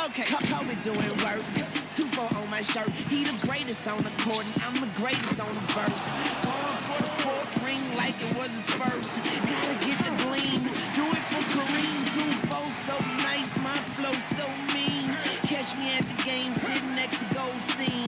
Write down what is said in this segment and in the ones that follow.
Okay, Kobe doing work. 2-4 on my shirt. He the greatest on the court, and I'm the greatest on the verse. Going for the fourth ring like it was his first. Gotta get the gleam. Do it for Kareem. 2-4 so nice, my flow so mean. Catch me at the game, sitting next to Goldstein.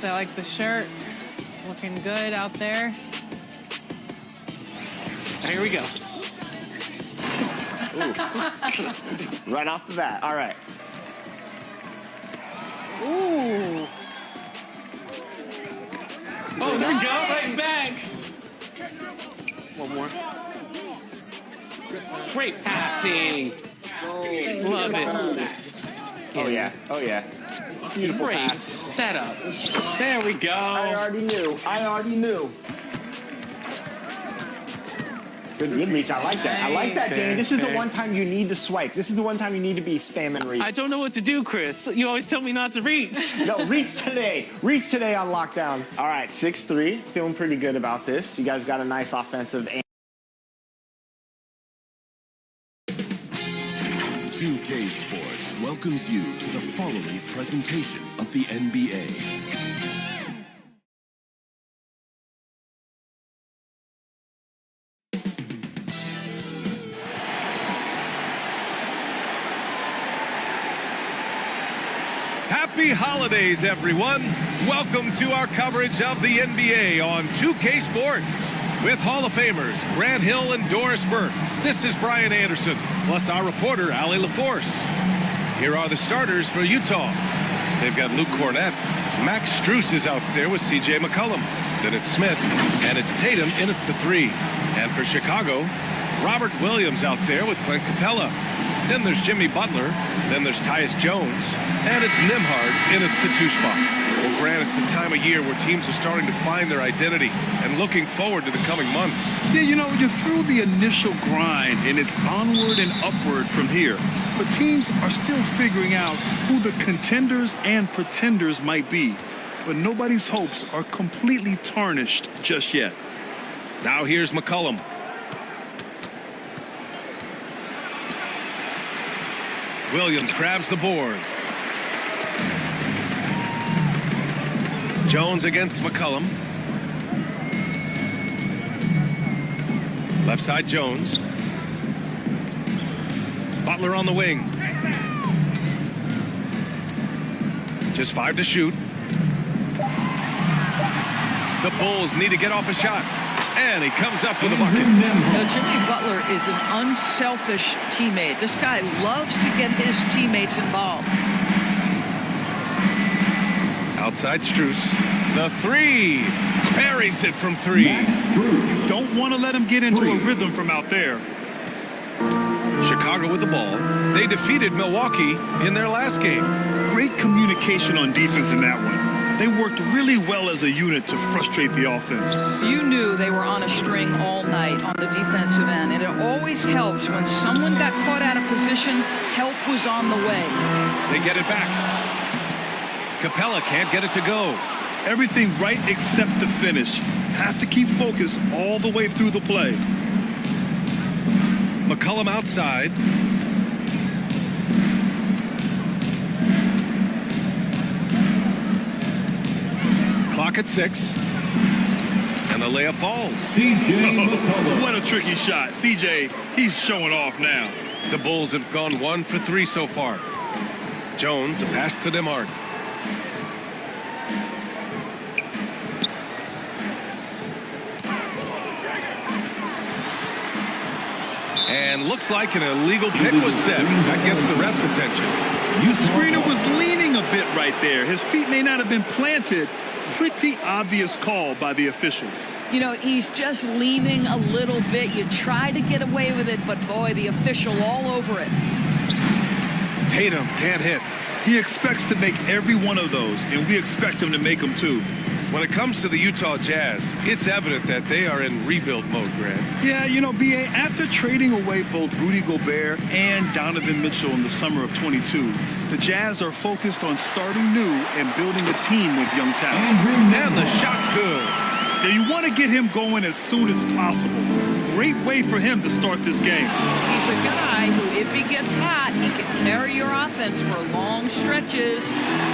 I like the shirt. Looking good out there. Here we go. Right off the bat. All right. Ooh. Oh, there we go. Right back. One more. Great passing. Love it. Oh, yeah. Oh, yeah. Beautiful Great pass. setup. There we go. I already knew. Good reach. I like that. I like that, Danny. This is the one time you need to swipe. This is the one time you need to be spamming reach. I don't know what to do, Chris. You always tell me not to reach. No, reach today. Reach today on lockdown. All right, 6-3. Feeling pretty good about this. You guys got a nice offensive aim. 2K Sports welcomes you to the following presentation of the NBA. Happy holidays, everyone. Welcome to our coverage of the NBA on 2K Sports. With Hall of Famers Grant Hill and Doris Burke, this is Brian Anderson, plus our reporter, Allie LaForce. Here are the starters for Utah. They've got Luke Cornett. Max Strus is out there with C.J. McCollum. Then it's Smith, and it's Tatum in at the 3. And for Chicago, Robert Williams out there with Clint Capella. Then there's Jimmy Butler. Then there's Tyus Jones. And it's Nembhard in at the 2 spot. Well, Grant, it's the time of year where teams are starting to find their identity and looking forward to the coming months. Yeah, you know, you're through the initial grind, and it's onward and upward from here. But teams are still figuring out who the contenders and pretenders might be. But nobody's hopes are completely tarnished just yet. Now here's McCollum. Williams grabs the board. Jones against McCollum. Left side Jones. Butler on the wing. Just 5 to shoot. The Bulls need to get off a shot. And he comes up with a bucket. Now, Jimmy Butler is an unselfish teammate. This guy loves to get his teammates involved. Outside Strus. The three. Buries it from three. You don't want to let him get into a rhythm from out there. Chicago with the ball. They defeated Milwaukee in their last game. Great communication on defense in that one. They worked really well as a unit to frustrate the offense. You knew they were on a string all night on the defensive end, and it always helps when someone got caught out of position, help was on the way. They get it back. Capella can't get it to go. Everything right except the finish. Have to keep focused all the way through the play. McCollum outside. Clock at 6. And the layup falls. What a tricky shot. CJ, he's showing off now. The Bulls have gone 1 for 3 so far. Jones, the pass to Demard. And looks like an illegal pick was set. That gets the ref's attention. The screener was leaning a bit right there. His feet may not have been planted. Pretty obvious call by the officials. You know, he's just leaning a little bit. You try to get away with it, but boy, the official all over it. Tatum can't hit. He expects to make every one of those, and we expect him to make them too. When it comes to the Utah Jazz, it's evident that they are in rebuild mode, Grant. Yeah, you know, B.A., after trading away both Rudy Gobert and Donovan Mitchell in the summer of 22, the Jazz are focused on starting new and building a team with young talent. And the shot's good. Yeah, you want to get him going as soon as possible. Great way for him to start this game. He's a guy who, if he gets hot, he can carry your offense for long stretches.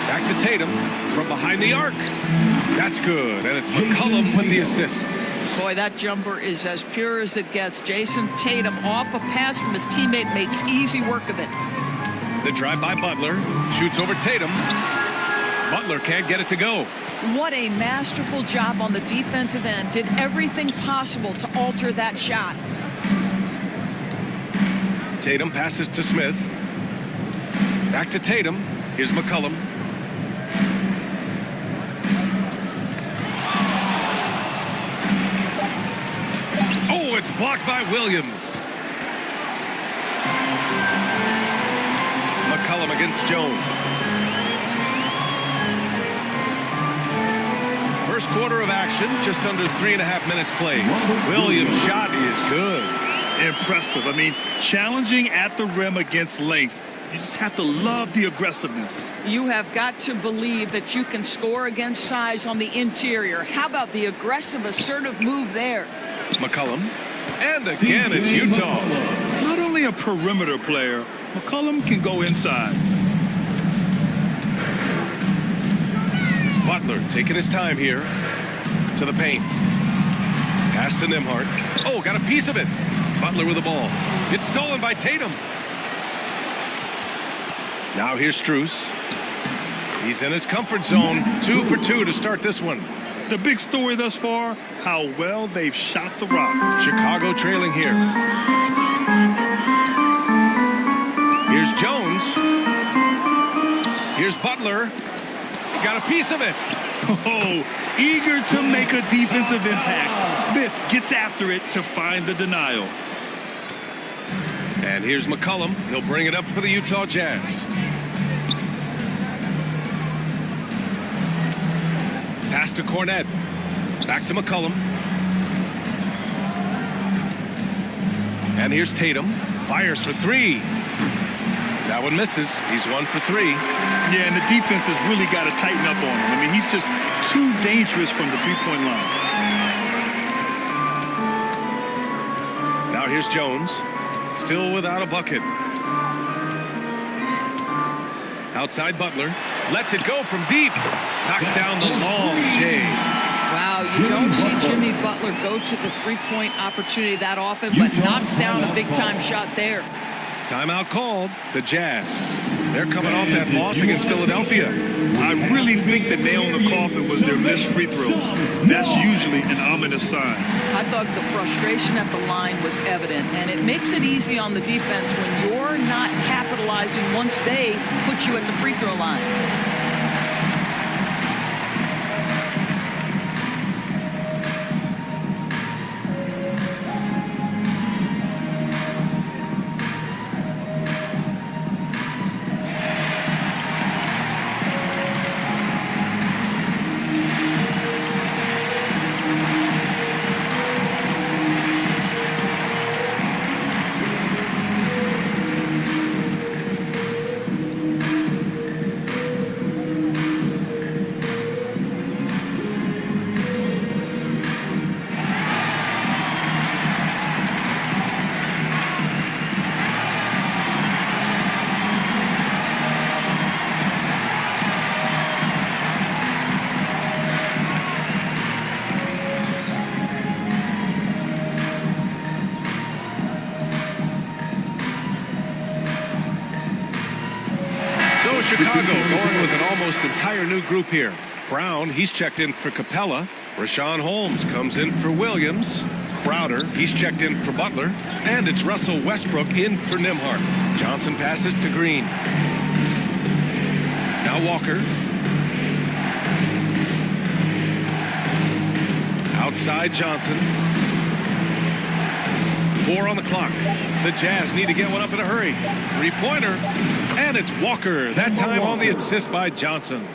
Back to Tatum from behind the arc. That's good, and it's McCollum with the assist. Boy, that jumper is as pure as it gets. Jason Tatum off a pass from his teammate makes easy work of it. The drive by Butler, shoots over Tatum. Butler can't get it to go. What a masterful job on the defensive end. Did everything possible to alter that shot. Tatum passes to Smith. Back to Tatum. Here's McCollum. Oh, it's blocked by Williams. McCollum against Jones. First quarter of action, just under 3.5 minutes played. Williams' shot is good. Impressive. I mean, challenging at the rim against length. You just have to love the aggressiveness. You have got to believe that you can score against size on the interior. How about the aggressive, assertive move there? McCollum. And again, it's Utah. Not only a perimeter player, McCollum can go inside. Butler taking his time here to the paint. Pass to Nembhard. Oh, got a piece of it. Butler with the ball. It's stolen by Tatum. Now here's Strus. He's in his comfort zone. 2 for 2 to start this one. The big story thus far, how well they've shot the rock. Chicago trailing here. Here's Jones. Here's Butler. Got a piece of it. Oh, eager to make a defensive impact. Smith gets after it to find the denial. And here's McCollum. He'll bring it up for the Utah Jazz. Pass to Cornette. Back to McCollum. And here's Tatum. Fires for 3. That one misses. He's 1 for 3. Yeah, and the defense has really got to tighten up on him. I mean, he's just too dangerous from the three-point line. Now here's Jones. Still without a bucket. Outside Butler. Lets it go from deep. Knocks down the long J. Wow, you don't see Jimmy Butler go to the three-point opportunity that often, but knocks down a big-time shot there. Timeout called. The Jazz. They're coming off that loss against Philadelphia. I really think the nail in the coffin was their missed free throws. That's usually an ominous sign. I thought the frustration at the line was evident, and it makes it easy on the defense when you're not capitalizing once they put you at the free throw line. Chicago going with an almost entire new group here. Brown, he's checked in for Capella. Rashawn Holmes comes in for Williams. Crowder, he's checked in for Butler. And it's Russell Westbrook in for Nembhard. Johnson passes to Green. Now Walker. Outside Johnson. 4 on the clock. The Jazz need to get one up in a hurry. Three-pointer. And it's Walker. That time on the assist by Johnson.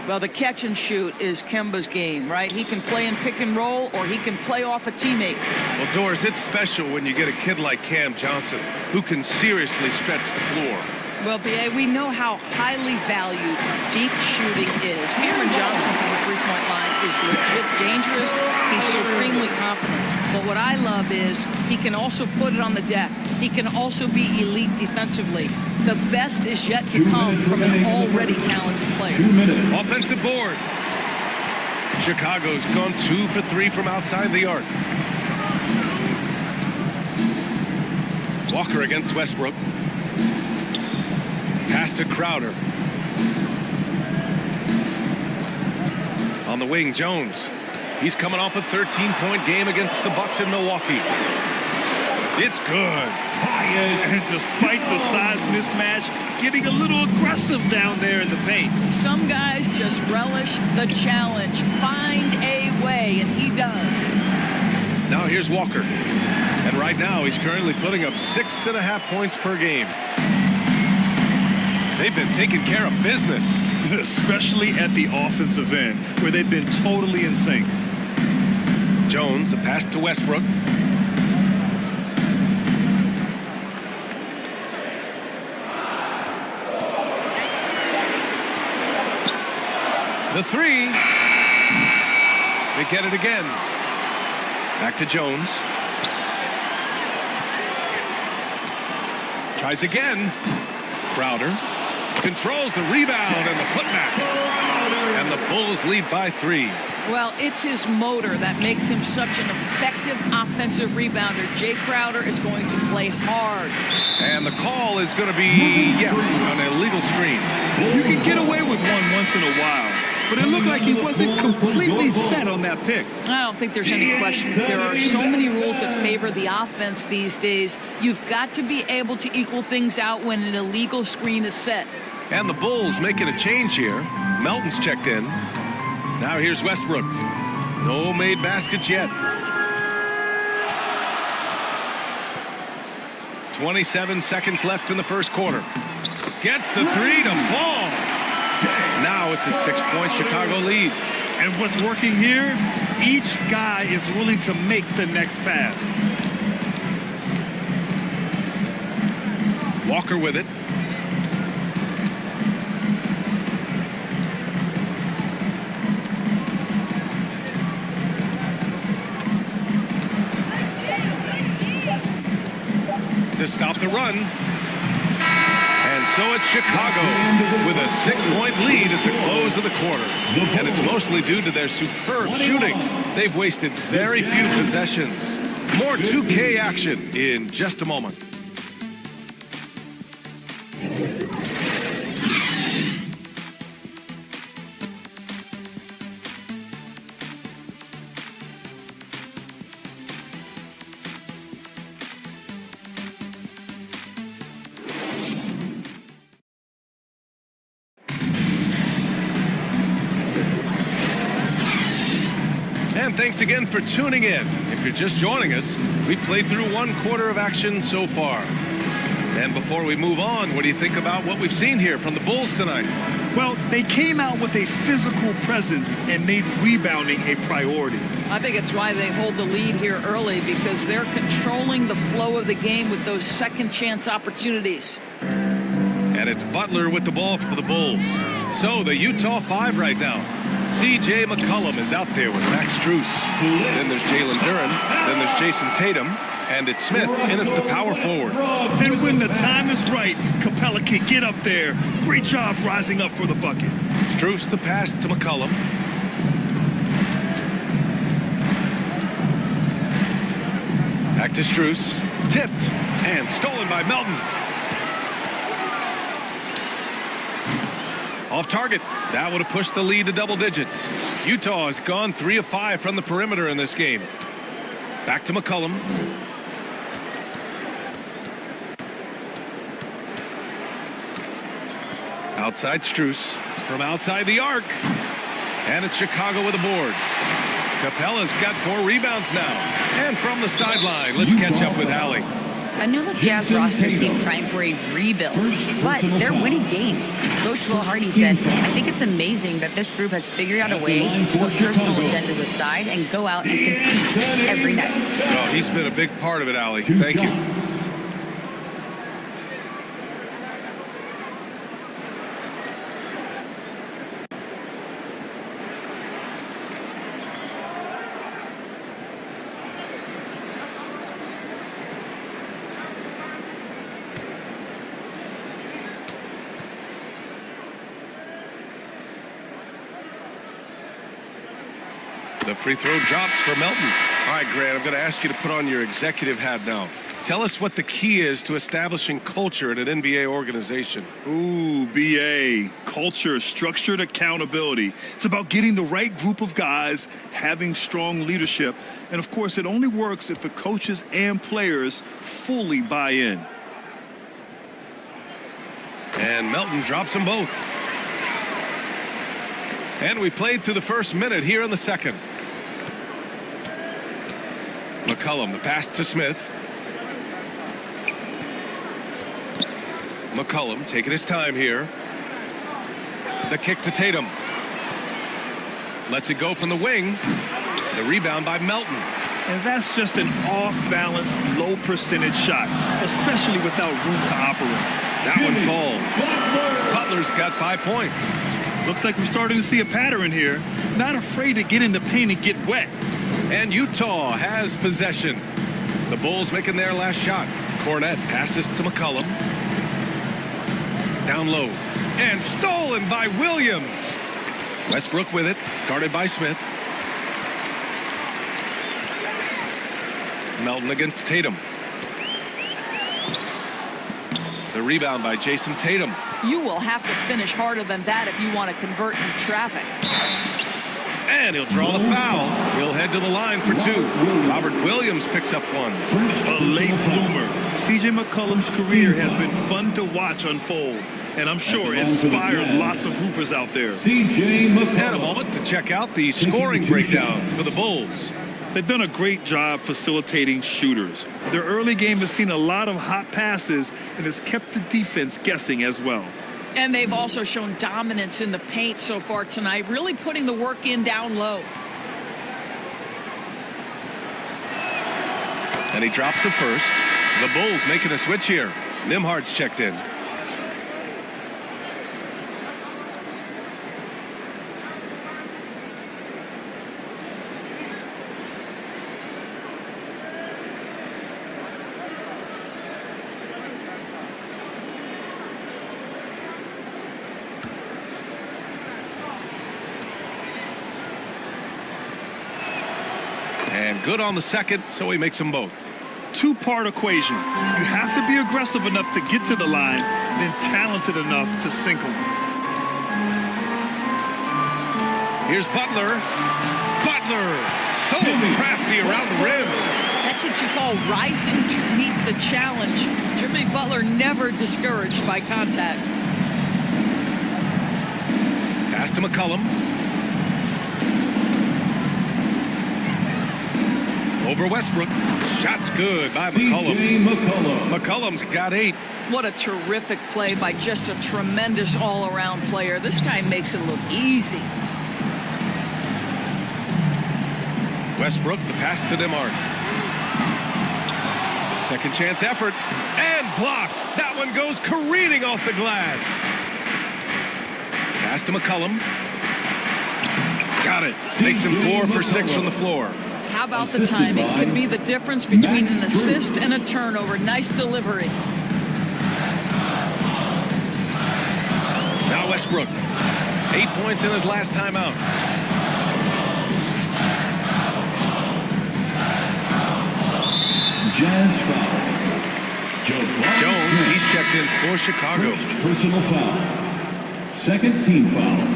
Well, the catch and shoot is Kemba's game, right? He can play in pick and roll, or he can play off a teammate. Well, Doris, it's special when you get a kid like Cam Johnson who can seriously stretch the floor. Well, B.A., we know how highly valued deep shooting is. Cameron Johnson from the three-point line is legit dangerous. He's supremely confident. But what I love is he can also put it on the deck. He can also be elite defensively. The best is yet to come from an already talented player. Offensive board. Chicago's gone 2 for 3 from outside the arc. Walker against Westbrook. Pass to Crowder. On the wing, Jones. He's coming off a 13-point game against the Bucks in Milwaukee. It's good. And despite the size mismatch, getting a little aggressive down there in the paint. Some guys just relish the challenge. Find a way, and he does. Now here's Walker. And right now, he's currently putting up 6.5 points per game. They've been taking care of business. Especially at the offensive end, where they've been totally in sync. Jones, the pass to Westbrook. The three. They get it again. Back to Jones. Tries again. Crowder controls the rebound and the putback. And the Bulls lead by 3. Well, it's his motor that makes him such an effective offensive rebounder. Jay Crowder is going to play hard. And the call is going to be, yes, an illegal screen. You can get away with one once in a while, but it looked like he wasn't completely set on that pick. I don't think there's any question. There are so many rules that favor the offense these days. You've got to be able to equal things out when an illegal screen is set. And the Bulls making a change here. Melton's checked in. Now here's Westbrook. No made baskets yet. 27 seconds left in the first quarter. Gets the three to fall. Now it's a 6-point Chicago lead. And what's working here? Each guy is willing to make the next pass. Walker with it. To stop the run. And so it's Chicago with a 6-point lead at the close of the quarter. And it's mostly due to their superb shooting. They've wasted very few possessions. More 2K action in just a moment. And thanks again for tuning in. If you're just joining us, we played through 1 quarter of action so far. And before we move on, what do you think about what we've seen here from the Bulls tonight? Well, they came out with a physical presence and made rebounding a priority. I think it's why they hold the lead here early, because they're controlling the flow of the game with those second chance opportunities. And it's Butler with the ball for the Bulls. So the Utah 5 right now. C.J. McCollum is out there with Max Strus. Then there's Jalen Duren. Then there's Jason Tatum. And it's Smith in at the power forward. And when the time is right, Capella can get up there. Great job rising up for the bucket. Strus the pass to McCollum. Back to Strus. Tipped and stolen by Melton. Off target. That would have pushed the lead to double digits. Utah has gone 3 of 5 from the perimeter in this game. Back to McCollum. Outside Strus from outside the arc. And it's Chicago with a board. Capella's got 4 rebounds now. And from the sideline, let's catch up with Allie. A new look Jazz roster seemed primed for a rebuild, but they're winning games. Coach Will Hardy said, I think it's amazing that this group has figured out a way to put personal agendas aside and go out and compete every night. Well, he's been a big part of it, Allie. Thank you. The free throw drops for Melton. All right, Grant, I'm going to ask you to put on your executive hat now. Tell us what the key is to establishing culture at an NBA organization. Ooh, BA. Culture, structured accountability. It's about getting the right group of guys, having strong leadership. And, of course, it only works if the coaches and players fully buy in. And Melton drops them both. And we played through the first minute here in the second. McCollum, the pass to Smith. McCollum taking his time here. The kick to Tatum. Lets it go from the wing. The rebound by Melton. And that's just an off-balance, low-percentage shot, especially without room to operate. That one falls. Butler's got 5 points. Looks like we're starting to see a pattern here. Not afraid to get in the paint and get wet. And Utah has possession. The Bulls making their last shot. Cornette passes to McCollum. Down low. And stolen by Williams. Westbrook with it. Guarded by Smith. Melton against Tatum. The rebound by Jason Tatum. You will have to finish harder than that if you want to convert in traffic. And he'll draw the foul. He'll head to the line for 2. Robert Williams picks up 1. A late bloomer. C.J. McCollum's career has been fun to watch unfold, and I'm sure inspired lots of hoopers out there. And a moment to check out the scoring breakdown for the Bulls. They've done a great job facilitating shooters. Their early game has seen a lot of hot passes and has kept the defense guessing as well. And they've also shown dominance in the paint so far tonight, really putting the work in down low. And he drops it first. The Bulls making a switch here. Nimhard's checked in. And good on the second, so he makes them both. Two-part equation. You have to be aggressive enough to get to the line, then talented enough to sink them. Here's Butler. Butler, so crafty around the rim. That's what you call rising to meet the challenge. Jimmy Butler never discouraged by contact. Pass to McCollum. Over Westbrook. Shot's good by McCollum. McCollum's got 8. What a terrific play by just a tremendous all-around player. This guy makes it look easy. Westbrook, the pass to Nemhard. Second chance effort. And blocked. That one goes careening off the glass. Pass to McCollum. Got it. Makes him 4 for 6 from the floor. How about the timing? Could be the difference between an assist and a turnover. Nice delivery. Now Westbrook. 8 points in his last time out. Jazz foul. Jones, he's checked in for Chicago. First personal foul. Second team foul.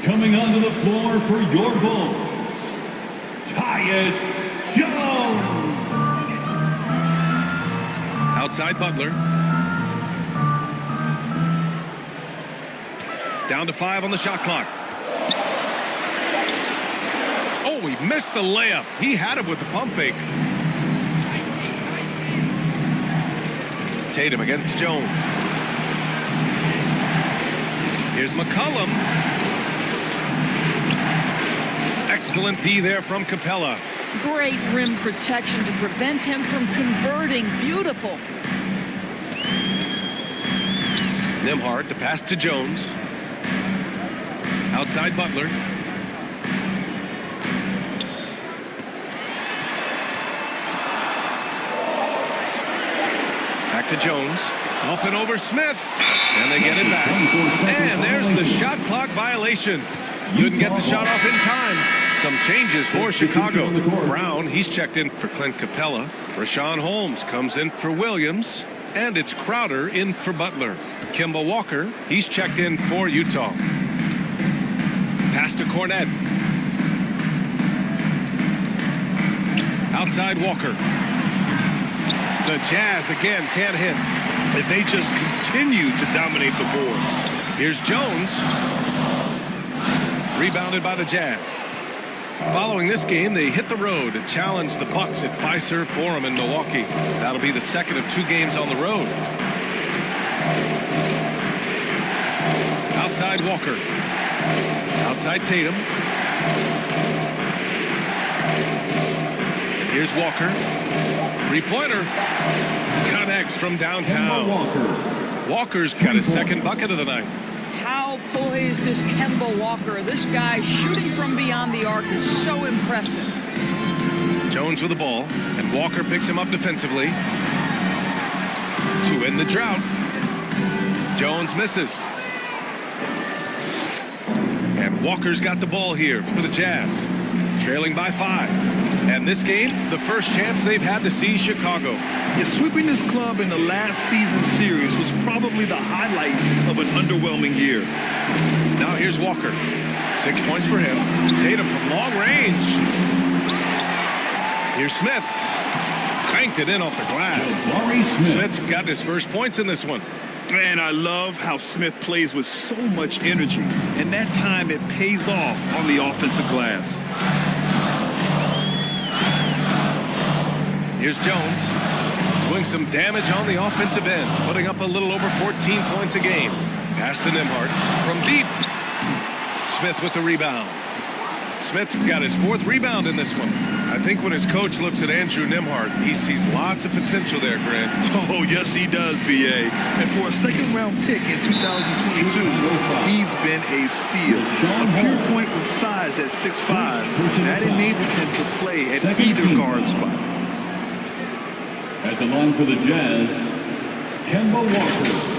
Coming onto the floor for your Bulls, Tyus Jones. Outside Butler. Down to 5 on the shot clock. Oh, he missed the layup. He had it with the pump fake. Tatum against Jones. Here's McCollum. Excellent D there from Capella. Great rim protection to prevent him from converting. Beautiful. Nemhard, the pass to Jones. Outside Butler. Back to Jones. Up and over Smith. And they get it back. And there's the shot clock violation. Couldn't get the shot off in time. Some changes for Chicago. Brown, he's checked in for Clint Capella. Rashawn Holmes comes in for Williams. And it's Crowder in for Butler. Kemba Walker, he's checked in for Utah. Pass to Cornette. Outside Walker. The Jazz again can't hit. But they just continue to dominate the boards. Here's Jones. Rebounded by the Jazz. Following this game, they hit the road and challenge the Bucks at Fiserv Forum in Milwaukee. That'll be the second of 2 games on the road. Outside Walker. Outside Tatum. And here's Walker. 3-pointer. Connects from downtown. Walker's got his second bucket of the night. How poised is Kemba Walker? This guy shooting from beyond the arc is so impressive. Jones with the ball, and Walker picks him up defensively. To end the drought. Jones misses. And Walker's got the ball here for the Jazz. Trailing by 5. And this game, the first chance they've had to see Chicago. Yeah, sweeping this club in the last season series was probably the highlight of an underwhelming year. Now here's Walker. 6 points for him. Tatum from long range. Here's Smith. Banked it in off the glass. Smith's got his first points in this one. Man, I love how Smith plays with so much energy. And that time it pays off on the offensive glass. Here's Jones. Doing some damage on the offensive end. Putting up a little over 14 points a game. Pass to Nemhard. From deep. Smith with the rebound. Smith's got his 4th rebound in this one. I think when his coach looks at Andrew Nemhard, he sees lots of potential there, Grant. Oh, yes, he does, B.A. And for a second-round pick in 2022, he's been a steal. A pure point with size at 6'5". That enables him to play at either guard spot. At the line for the Jazz, Kemba Walker.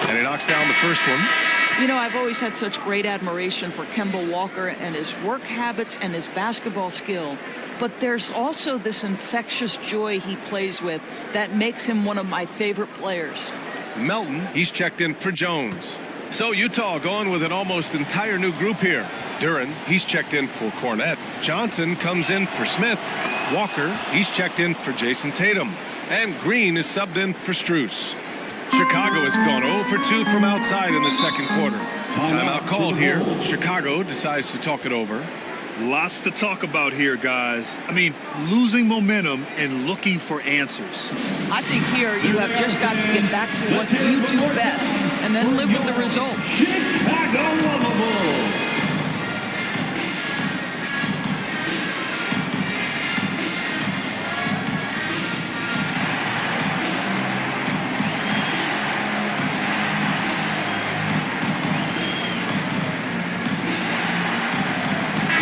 And he knocks down the first one. You know, I've always had such great admiration for Kemba Walker and his work habits and his basketball skill. But there's also this infectious joy he plays with that makes him one of my favorite players. Melton, he's checked in for Jones. So Utah going with an almost entire new group here. Duran, he's checked in for Cornette. Johnson comes in for Smith. Walker, he's checked in for Jason Tatum. And Green is subbed in for Strus. Chicago has gone 0 for 2 from outside in the second quarter. Timeout called here. Chicago decides to talk it over. Lots to talk about here, guys. I mean, losing momentum and looking for answers. I think here you have just got to get back to what you do best and then live with the result. Chicago lovable.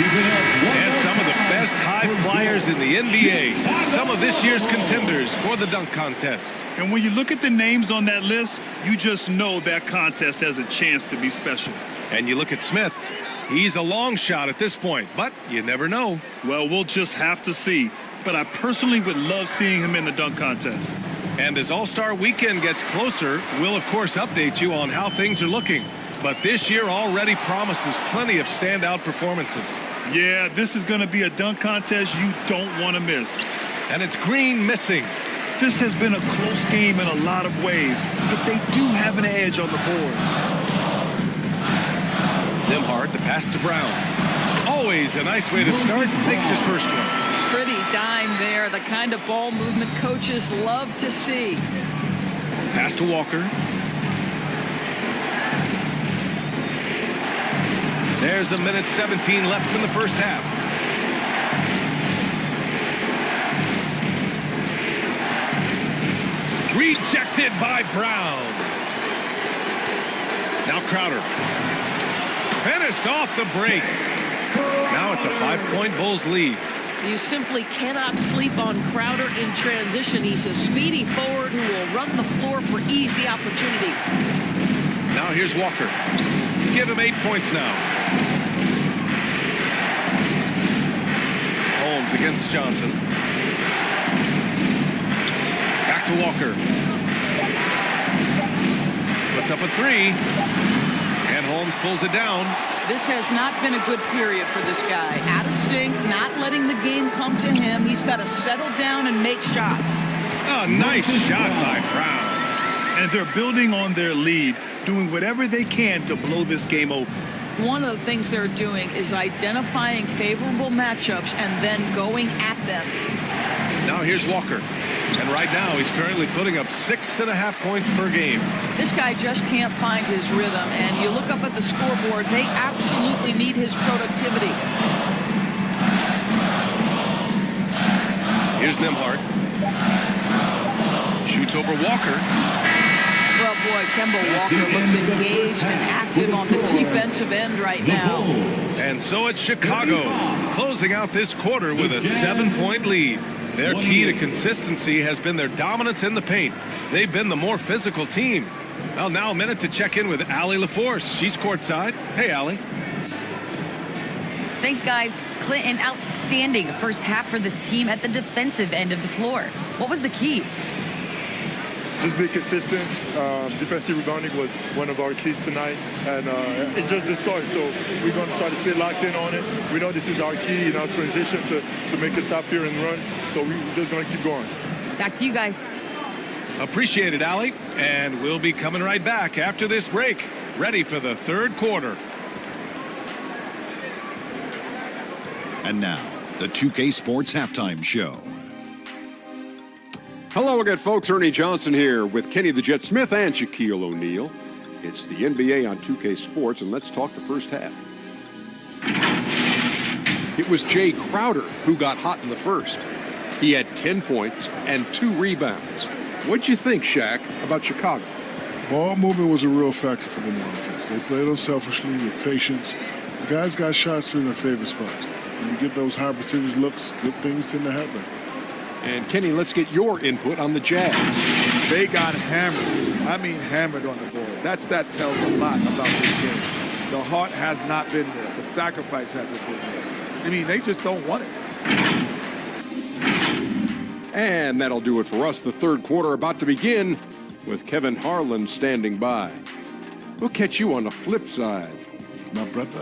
And some of the best high flyers in the NBA. Some of this year's contenders for the dunk contest. And when you look at the names on that list, you just know that contest has a chance to be special. And you look at Smith. He's a long shot at this point, but you never know. Well, we'll just have to see. But I personally would love seeing him in the dunk contest. And as All-Star Weekend gets closer, we'll of course update you on how things are looking. But this year already promises plenty of standout performances. Yeah, this is going to be a dunk contest you don't want to miss. And it's Green missing. This has been a close game in a lot of ways, but they do have an edge on the board. Nembhard, the pass to Brown. Always a nice way to start. Makes his first one. Pretty dime there, the kind of ball movement coaches love to see. Pass to Walker. There's a minute 17 left in the first half. Rejected by Brown. Now Crowder. Finished off the break. Now it's a 5-point Bulls lead. You simply cannot sleep on Crowder in transition. He's a speedy forward who will run the floor for easy opportunities. Now here's Walker. Give him 8 points now. Holmes against Johnson. Back to Walker. Puts up a 3. And Holmes pulls it down. This has not been a good period for this guy. Out of sync, not letting the game come to him. He's got to settle down and make shots. Oh, nice shot by Brown. And they're building on their lead, doing whatever they can to blow this game open. One of the things they're doing is identifying favorable matchups and then going at them. Now here's Walker. And right now he's currently putting up 6.5 points per game. This guy just can't find his rhythm. And you look up at the scoreboard, they absolutely need his productivity. Here's Nembhard. Shoots over Walker. Well, boy, Kemba Walker looks engaged and active on the defensive end right now. And so it's Chicago closing out this quarter with a 7-point lead. Their key to consistency has been their dominance in the paint. They've been the more physical team. Well, now a minute to check in with Allie LaForce. She's courtside. Hey, Allie. Thanks, guys. Clint, an outstanding first half for this team at the defensive end of the floor. What was the key? Just be consistent. Defensive rebounding was one of our keys tonight, and it's just the start. So we're going to try to stay locked in on it. We know this is our key in our transition to make a stop here and run. So we're just going to keep going. Back to you guys. Appreciate it, Allie. And we'll be coming right back after this break, ready for the third quarter. And now, the 2K Sports Halftime Show. Hello again, folks. Ernie Johnson here with Kenny the Jet Smith and Shaquille O'Neal. It's the NBA on 2K Sports, and let's talk the first half. It was Jay Crowder who got hot in the first. He had 10 points and 2 rebounds. What'd you think, Shaq, about Chicago? Ball movement was a real factor for them on offense. They played unselfishly with patience. The guys got shots in their favorite spots. When you get those high percentage looks, good things tend to happen. And Kenny, let's get your input on the Jazz. They got hammered. I mean hammered on the board. That tells a lot about this game. The heart has not been there. The sacrifice hasn't been there. I mean, they just don't want it. And that'll do it for us. The third quarter about to begin with Kevin Harlan standing by. We'll catch you on the flip side. My brother.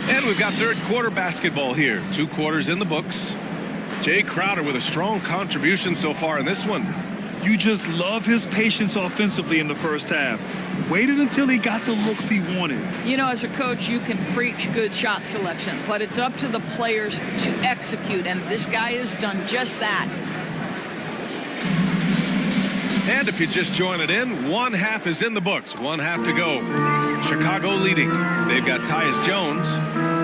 And we've got third quarter basketball here. 2 quarters in the books. Jay Crowder with a strong contribution so far in this one. You just love his patience offensively in the first half. Waited until he got the looks he wanted. You know, as a coach, you can preach good shot selection, but it's up to the players to execute, and this guy has done just that. And if you just join it in, 1 half is in the books. 1 half to go. Chicago leading. They've got Tyus Jones,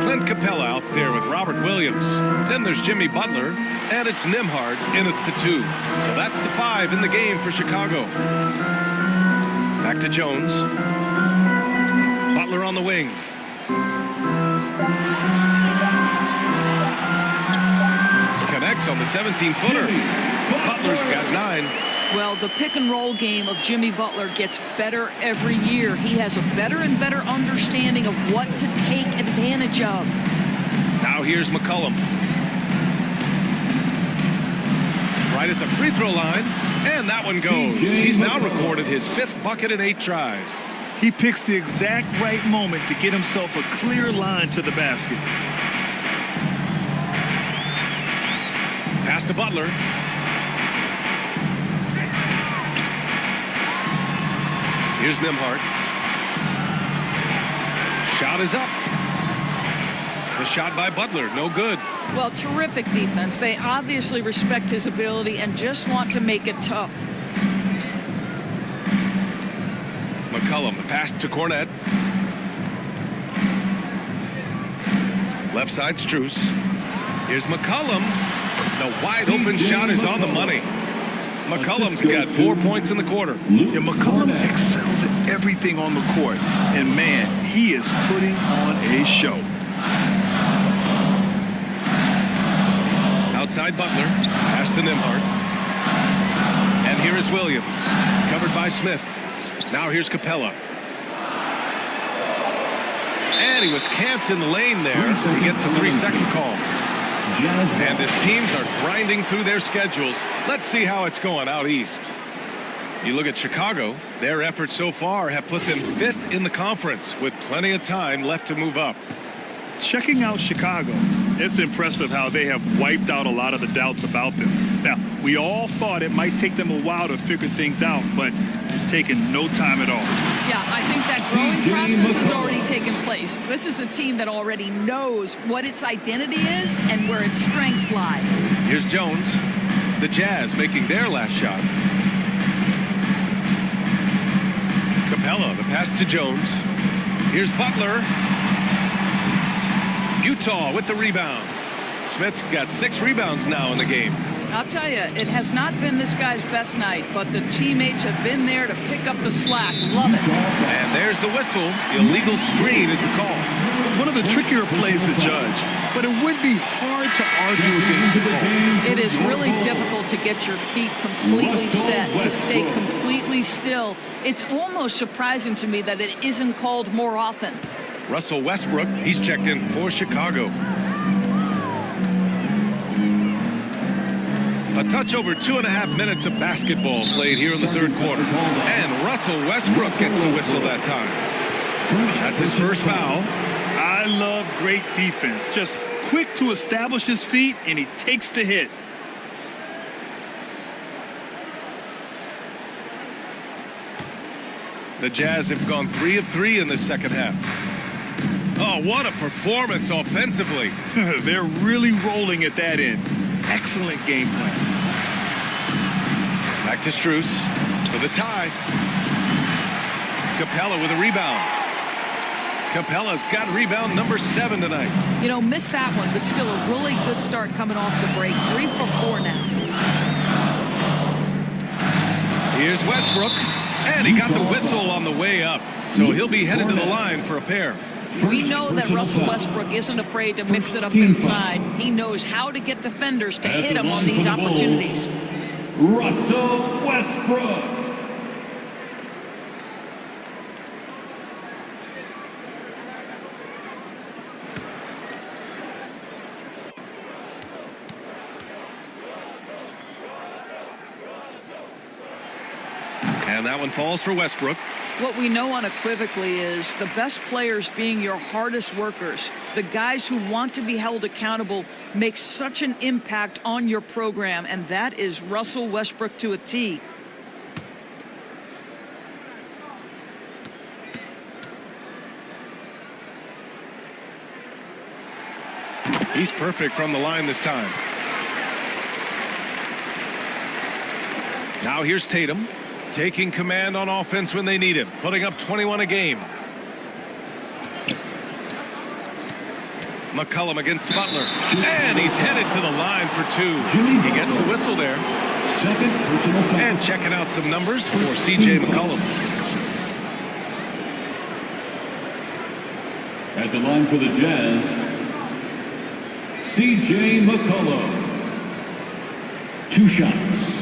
Clint Capella out there with Robert Williams. Then there's Jimmy Butler, and it's Nembhard in at the 2. So that's the 5 in the game for Chicago. Back to Jones. Butler on the wing. Connects on the 17-footer. Butler's got 9. Well, the pick-and-roll game of Jimmy Butler gets better every year. He has a better and better understanding of what to take advantage of. Now here's McCollum. Right at the free throw line, and that one goes. He's now recorded his 5th bucket in 8 tries. He picks the exact right moment to get himself a clear line to the basket. Pass to Butler. Here's Nembhard. Shot is up. The shot by Butler, no good. Well, terrific defense. They obviously respect his ability and just want to make it tough. McCollum, the pass to Cornette. Left side, Strus. Here's McCollum. The wide open shot is on the money. McCollum's got 4 points in the quarter. Yeah, McCollum excels at everything on the court. And man, he is putting on a show. Outside Butler. Pass to Nembhard. And here is Williams. Covered by Smith. Now here's Capella. And he was camped in the lane there. He gets a 3-second call. And his teams are grinding through their schedules. Let's see how it's going out east. You look at Chicago, their efforts so far have put them 5th in the conference with plenty of time left to move up. Checking out Chicago, it's impressive how they have wiped out a lot of the doubts about them. Now, we all thought it might take them a while to figure things out, but it's taken no time at all. Yeah, I think that growing process has already taken place. This is a team that already knows what its identity is and where its strengths lie. Here's Jones. The Jazz making their last shot. Capella, the pass to Jones. Here's Butler. Utah with the rebound. Smith's got 6 rebounds now in the game. I'll tell you, it has not been this guy's best night, but the teammates have been there to pick up the slack. Love it. And there's the whistle. Illegal screen is the call. One of the trickier plays to judge, but it would be hard to argue against the call. It is really difficult to get your feet completely set, to stay completely still. It's almost surprising to me that it isn't called more often. Russell Westbrook, he's checked in for Chicago. A touch over 2.5 minutes of basketball played here in the third quarter. And Russell Westbrook gets the whistle that time. That's his first foul. I love great defense. Just quick to establish his feet, and he takes the hit. The Jazz have gone 3 of 3 in the second half. Oh, what a performance offensively. They're really rolling at that end. Excellent game plan. Back to Strus for the tie. Capella with a rebound. Capella's got rebound number 7 tonight. You know, missed that one, but still a really good start coming off the break. 3 for 4 now. Here's Westbrook, and he got the whistle on the way up, so he'll be headed to the line for a pair. We know that Russell Westbrook isn't afraid to mix it up inside. He knows how to get defenders to hit him on these opportunities. Russell Westbrook. And that one falls for Westbrook. What we know unequivocally is the best players being your hardest workers, the guys who want to be held accountable, make such an impact on your program, and that is Russell Westbrook to a T. He's perfect from the line this time. Now here's Tatum, taking command on offense when they need him, putting up 21 a game. McCollum against Butler, and he's headed to the line for two. He gets the whistle there. Second personal foul. And checking out some numbers for C.J. McCollum. At the line for the Jazz, C.J. McCollum. 2 shots.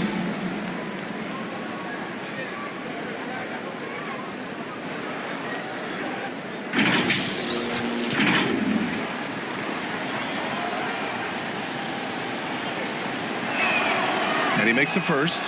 And he makes the first.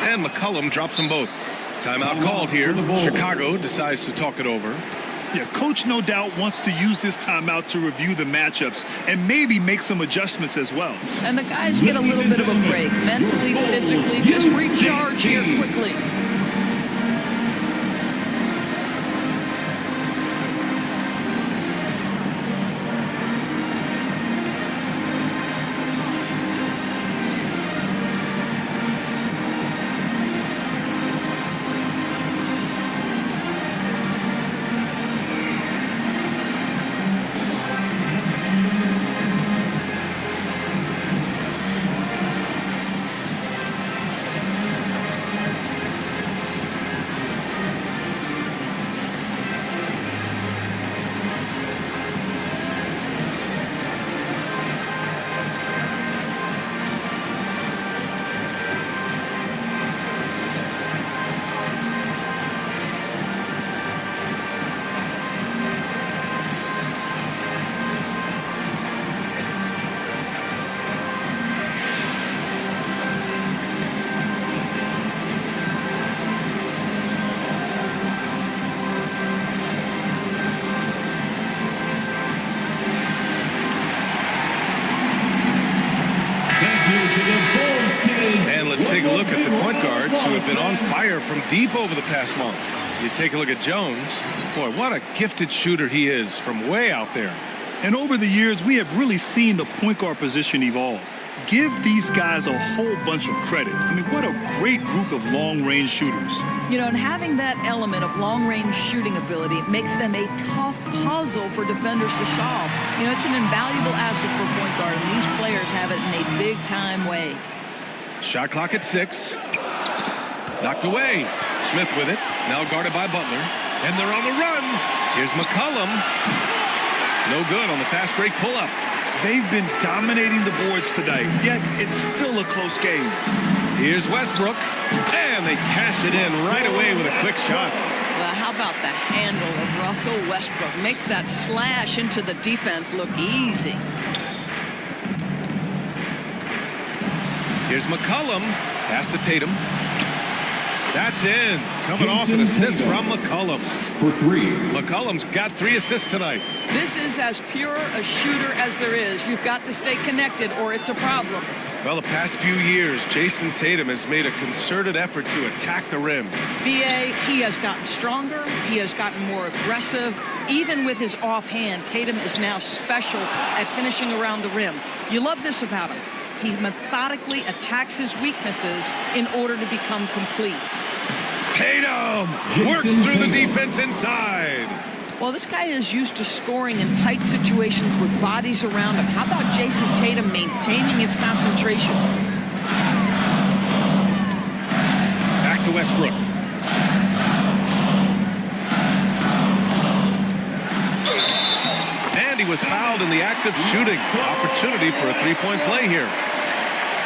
And McCollum drops them both. Timeout called here. Chicago decides to talk it over. Yeah, coach no doubt wants to use this timeout to review the matchups and maybe make some adjustments as well. And the guys get a little bit of a break, mentally, physically, just recharge here quickly. And let's take a look at the point guards who have been on fire from deep over the past month. You take a look at Jones. Boy, what a gifted shooter he is from way out there. And over the years, we have really seen the point guard position evolve. Give these guys a whole bunch of credit. I mean, what a great group of long-range shooters. You know, and having that element of long-range shooting ability makes them a tough puzzle for defenders to solve. You know, it's an invaluable asset for a point guard, and these players have it in a big-time way. Shot clock at 6. Knocked away. Smith with it. Now guarded by Butler. And they're on the run. Here's McCollum. No good on the fast break pull-up. They've been dominating the boards tonight, yet it's still a close game. Here's Westbrook, and they cash it in right away with a quick shot. Well, how about the handle of Russell Westbrook? Makes that slash into the defense look easy. Here's McCollum, pass to Tatum. That's in. Coming off an assist from McCollum. For 3. McCollum's got 3 assists tonight. This is as pure a shooter as there is. You've got to stay connected or it's a problem. Well, the past few years, Jason Tatum has made a concerted effort to attack the rim. B.A., he has gotten stronger. He has gotten more aggressive. Even with his offhand, Tatum is now special at finishing around the rim. You love this about him. He methodically attacks his weaknesses in order to become complete. Tatum works through the defense inside. Well, this guy is used to scoring in tight situations with bodies around him. How about Jason Tatum maintaining his concentration? Back to Westbrook. And he was fouled in the act of shooting. Opportunity for a three-point play here.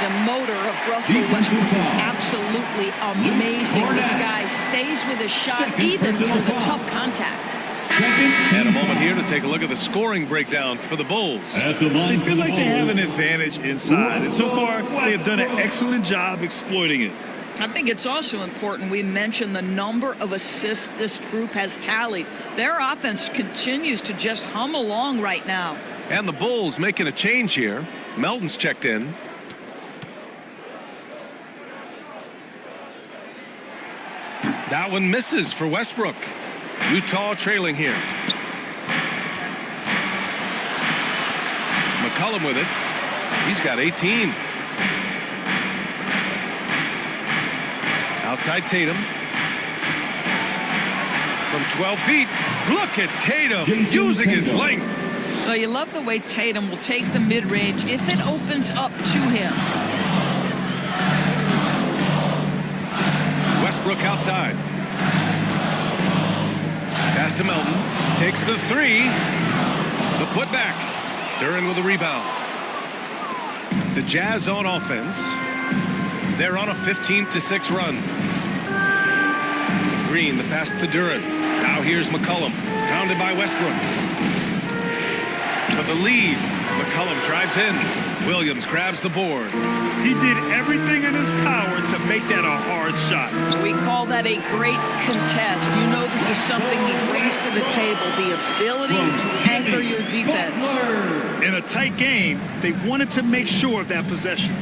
The motor of Russell Westbrook is absolutely amazing. This guy stays with his shot even through the tough contact. And a moment here to take a look at the scoring breakdown for the Bulls. They feel like they have an advantage inside, and so far they have done an excellent job exploiting it. I think it's also important we mention the number of assists this group has tallied. Their offense continues to just hum along right now. And the Bulls making a change here. Melton's checked in. That one misses for Westbrook. Utah trailing here. McCollum with it. He's got 18. Outside Tatum. From 12 feet. Look at Tatum using his length. So you love the way Tatum will take the mid-range if it opens up to him. Westbrook outside. Pass to Melton. Takes the three. The putback. Duren with a rebound. The Jazz on offense. They're on a 15-6 run. Green, the pass to Duren. Now here's McCollum. Pounded by Westbrook. For the lead. McCollum drives in. Williams grabs the board. He did everything in his power to make that a hard shot. We call that a great contest. You know this is something he brings to the table, the ability to anchor your defense. In a tight game, they wanted to make sure of that possession.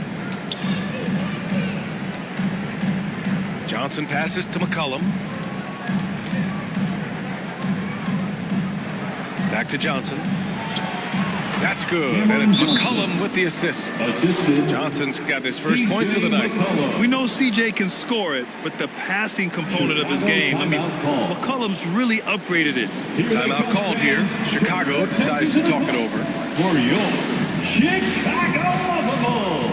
Johnson passes to McCollum. Back to Johnson. That's good, and it's McCollum with the assist. Johnson's got his first points of the night. We know CJ can score it, but the passing component of his game, McCollum's really upgraded it. Timeout called here. Chicago decides to talk it over. For your Chicago Lovable.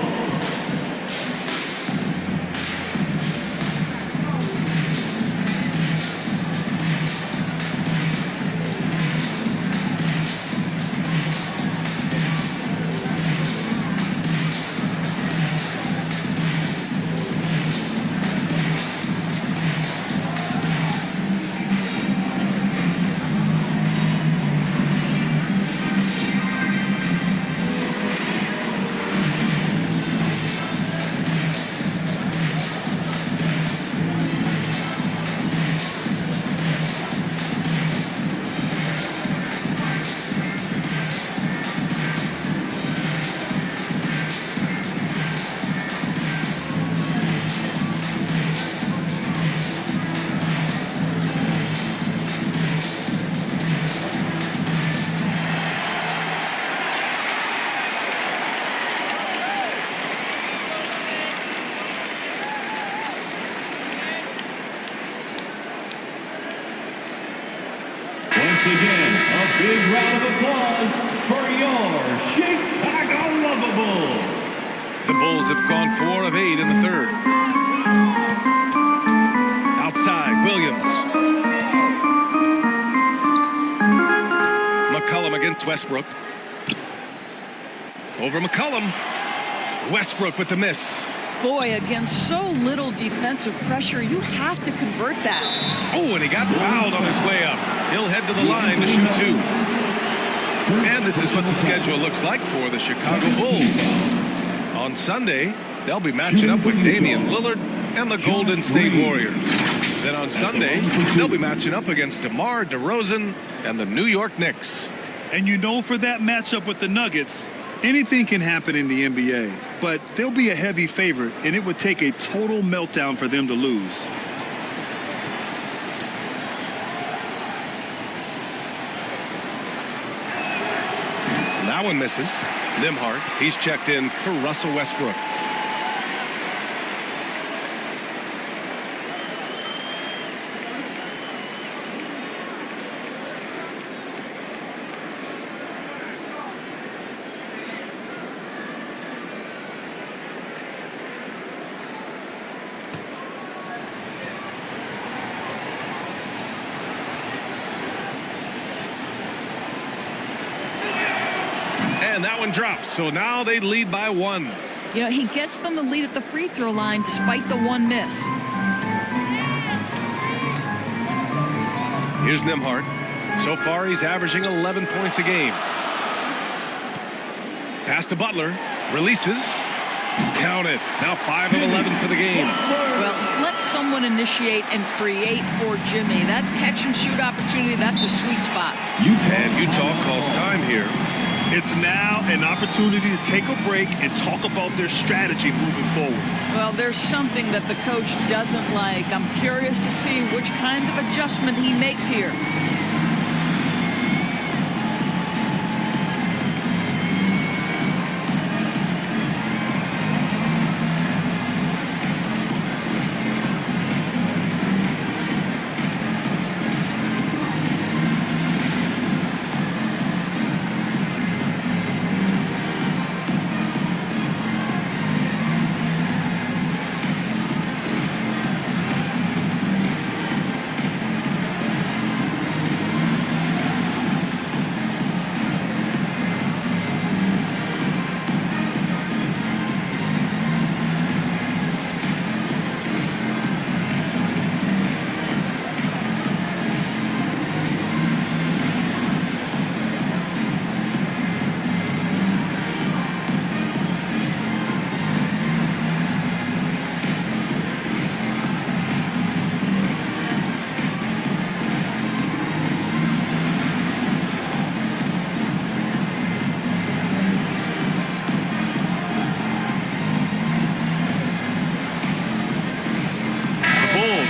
Again, a big round of applause for your Chicago Lovable. The Bulls have gone 4 of 8 in the third. Outside, Williams. McCollum against Westbrook. Over McCollum. Westbrook with the miss. Boy, against so little defensive pressure, you have to convert that. Oh, and he got fouled on his way up. He'll head to the line to shoot 2. And this is what the schedule looks like for the Chicago Bulls. On Sunday, they'll be matching up with Damian Lillard and the Golden State Warriors. Then on Sunday, they'll be matching up against DeMar DeRozan and the New York Knicks. And you know, for that matchup with the Nuggets, anything can happen in the NBA, but they'll be a heavy favorite, and it would take a total meltdown for them to lose. That one misses. Limhart, he's checked in for Russell Westbrook. And that one drops. So now they lead by 1. You know, he gets them the lead at the free throw line despite the 1 miss. Here's Nembhard. So far, he's averaging 11 points a game. Pass to Butler. Releases. Count it. Now 5 of 11 for the game. Well, let someone initiate and create for Jimmy. That's catch and shoot opportunity. That's a sweet spot. And Utah calls time here. It's now an opportunity to take a break and talk about their strategy moving forward. Well, there's something that the coach doesn't like. I'm curious to see which kind of adjustment he makes here.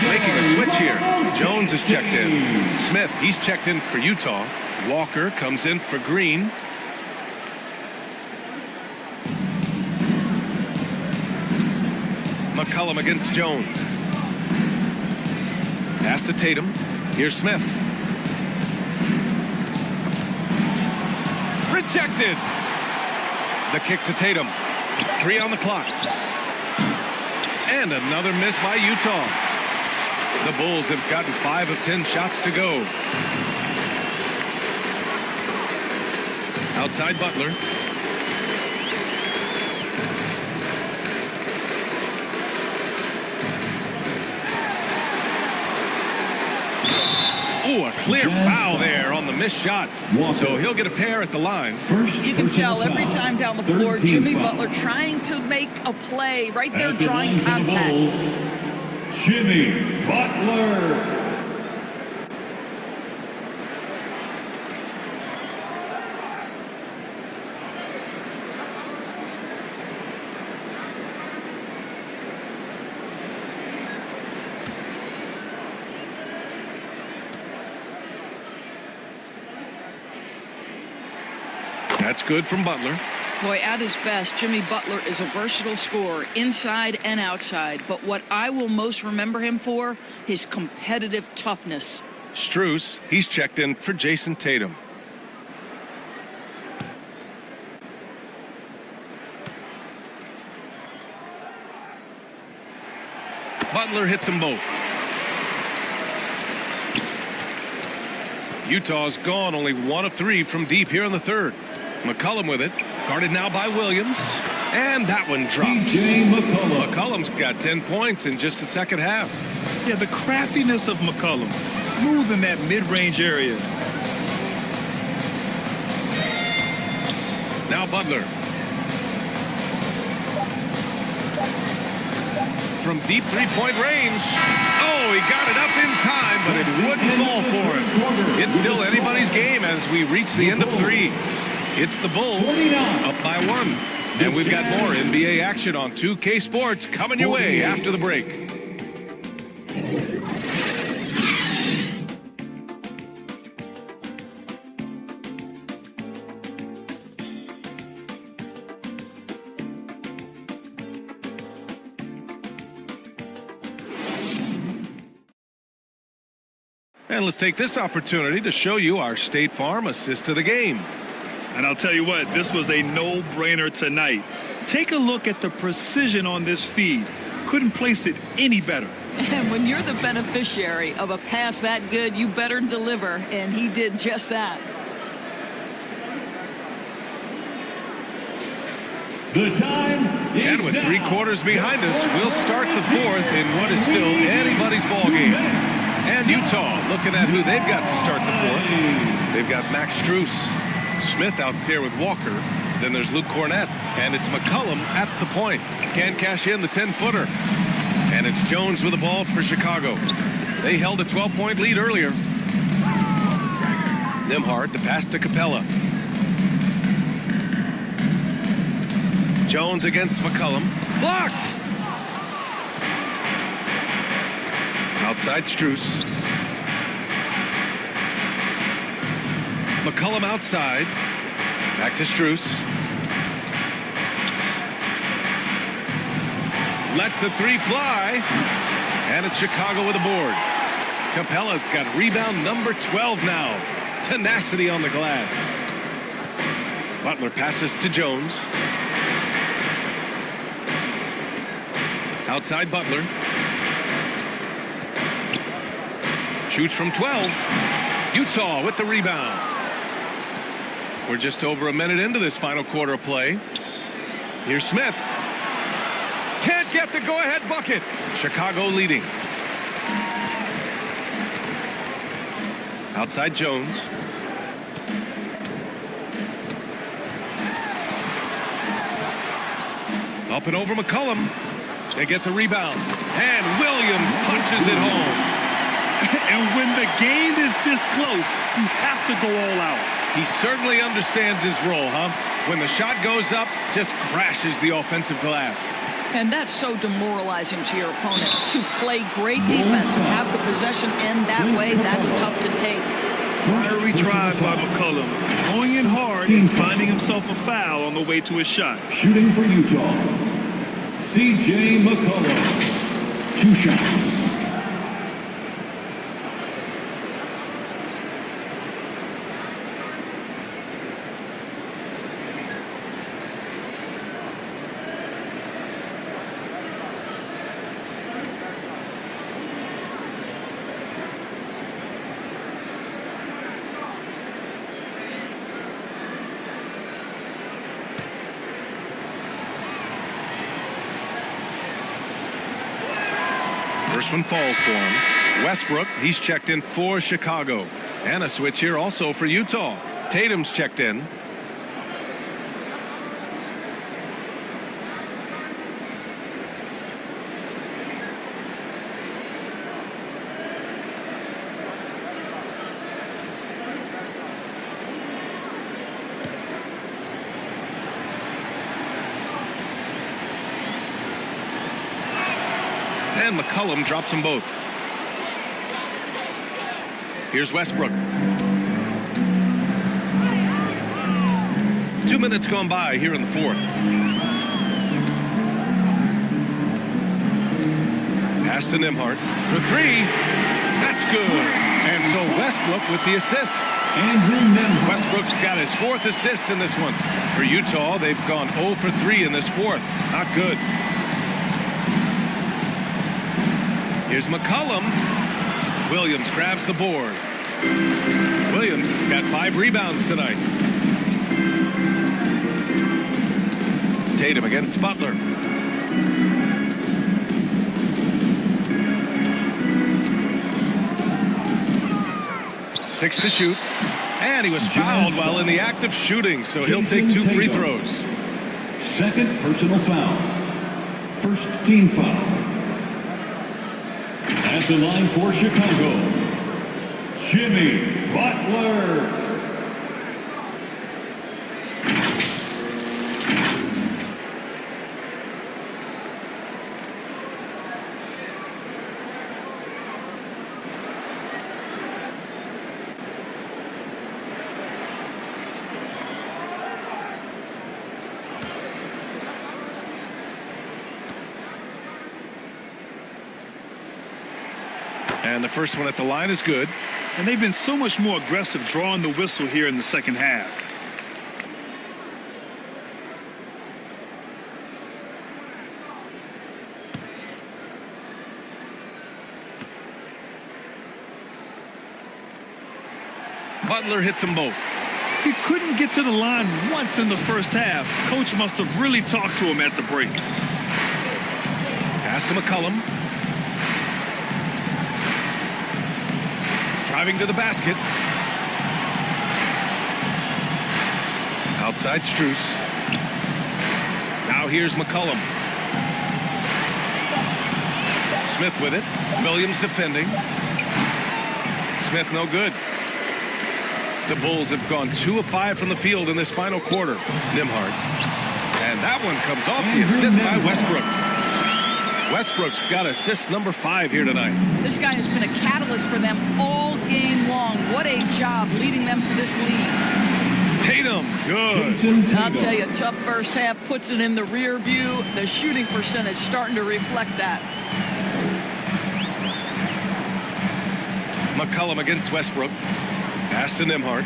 Making a switch here. Jones is checked in. Smith, he's checked in for Utah. Walker comes in for Green. McCollum against Jones. Pass to Tatum. Here's Smith. Rejected. The kick to Tatum. 3 on the clock. And another miss by Utah. The Bulls have gotten 5 of 10 shots to go. Outside Butler. Ooh, a clear foul there on the missed shot. So he'll get a pair at the line. You can tell every time down the floor, Jimmy Butler trying to make a play right there, drawing contact. Jimmy Butler. That's good from Butler. Boy, at his best, Jimmy Butler is a versatile scorer, inside and outside. But what I will most remember him for, his competitive toughness. Strus, he's checked in for Jason Tatum. Butler hits them both. Utah's gone only 1 of 3 from deep here in the third. McCollum with it. Guarded now by Williams. And that one drops. McCollum's got 10 points in just the second half. Yeah, the craftiness of McCollum. Smooth in that mid-range area. Now Butler. From deep three-point range. Oh, he got it up in time, but it wouldn't fall for him. It's still anybody's game as we reach the end of 3. It's the Bulls up by 1. And we've got more NBA action on 2K Sports coming your way after the break. And let's take this opportunity to show you our State Farm assist to the game. And I'll tell you what, this was a no-brainer tonight. Take a look at the precision on this feed. Couldn't place it any better. And when you're the beneficiary of a pass that good, you better deliver, and he did just that. The time is And with now. 3 quarters behind us, we'll start the fourth in what is still anybody's ball game. And Utah looking at who they've got to start the fourth. They've got Max Strus, Smith out there with Walker. Then there's Luke Cornett, and it's McCollum at the point. Can't cash in the 10-footer. And it's Jones with the ball for Chicago. They held a 12-point lead earlier. Nimhard, the pass to Capella. Jones against McCollum. Blocked! Outside Strus. McCollum outside. Back to Strus. Lets the 3 fly. And it's Chicago with a board. Capella's got rebound number 12 now. Tenacity on the glass. Butler passes to Jones. Outside Butler. Shoots from 12. Utah with the rebound. We're just over a minute into this final quarter of play. Here's Smith. Can't get the go-ahead bucket. Chicago leading. Outside Jones. Up and over McCollum. They get the rebound. And Williams punches it home. And when the game is this close, you have to go all out. He certainly understands his role, huh? When the shot goes up, just crashes the offensive glass. And that's so demoralizing to your opponent. To play great defense and have the possession end that way, that's tough to take. Fiery drive by McCollum, going in hard and finding himself a foul on the way to his shot. Shooting for Utah, C.J. McCollum. 2 shots. First one falls for him. Westbrook, he's checked in for Chicago. And a switch here also for Utah. Tatum's checked in. And McCollum drops them both. Here's Westbrook. 2 minutes gone by here in the fourth. Pass to Nimhard for 3. That's good. And so Westbrook with the assist. Westbrook's got his 4th assist in this one. For Utah, they've gone 0 for 3 in this fourth. Not good. Here's McCollum. Williams grabs the board. Williams has got 5 rebounds tonight. Tatum against Butler. Six to shoot. And he was fouled while in the act of shooting, so he'll take 2 free throws. Second personal foul. First team foul. At the line for Chicago, Jimmy Butler. And the first one at the line is good. And they've been so much more aggressive drawing the whistle here in the second half. Butler hits them both. He couldn't get to the line once in the first half. Coach must have really talked to him at the break. Pass to McCollum. Driving to the basket. Outside Strus. Now here's McCollum. Smith with it. Williams defending. Smith no good. The Bulls have gone 2 of 5 from the field in this final quarter. Nembhard. And that one comes off the assist by Westbrook. Westbrook's got assist number 5 here tonight. This guy has been a catalyst for them all game long. What a job leading them to this lead. Tatum, good. I'll tell you, tough first half, puts it in the rear view. The shooting percentage starting to reflect that. McCollum against Westbrook. Pass to Nembhard.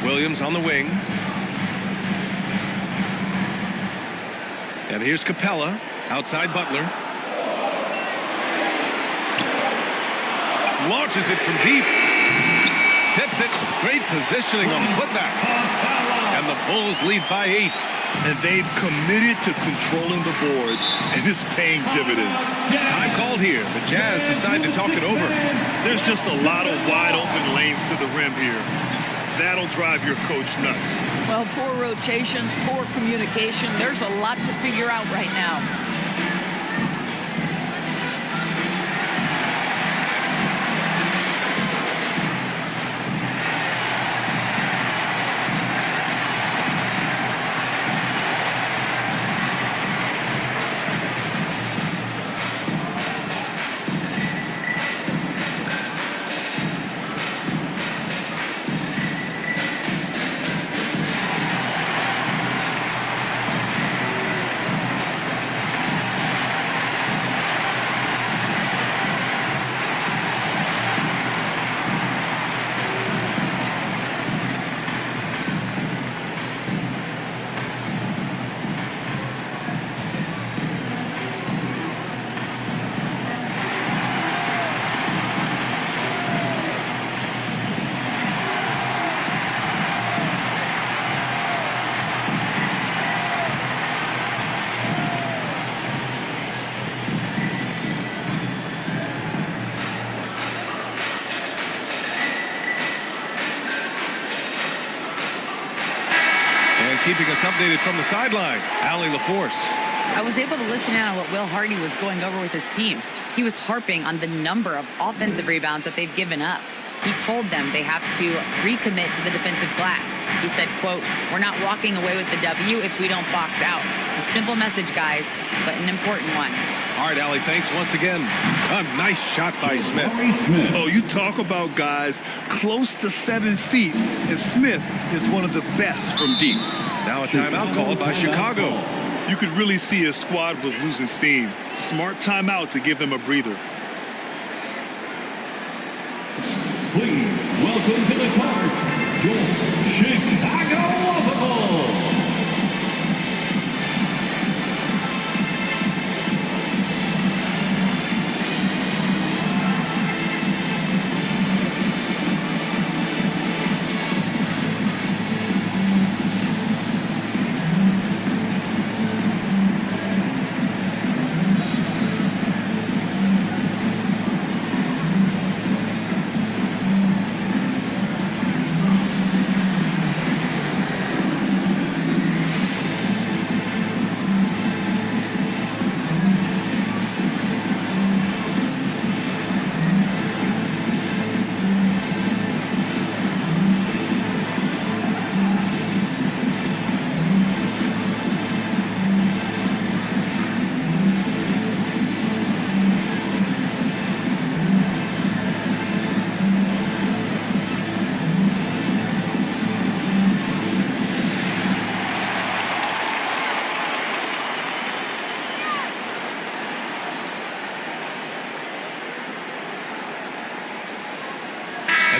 Williams on the wing. And here's Capella. Outside Butler. Launches it from deep. Tips it. Great positioning on the putback. And the Bulls lead by 8. And they've committed to controlling the boards, and it's paying dividends. Time called here. The Jazz decide to talk it over. There's just a lot of wide open lanes to the rim here. That'll drive your coach nuts. Well, poor rotations, poor communication. There's a lot to figure out right now. Keeping us updated from the sideline, Allie LaForce. I was able to listen in on what Will Hardy was going over with his team. He was harping on the number of offensive rebounds that they've given up. He told them they have to recommit to the defensive glass. He said, quote, "We're not walking away with the W if we don't box out." A simple message, guys, but an important one. All right, Allie, thanks once again. A nice shot by Smith. Oh, you talk about guys close to 7 feet, and Smith is one of the best from deep. Now a timeout called by Chicago. You could really see his squad was losing steam. Smart timeout to give them a breather. Please welcome to the court, your Chicago Bulls.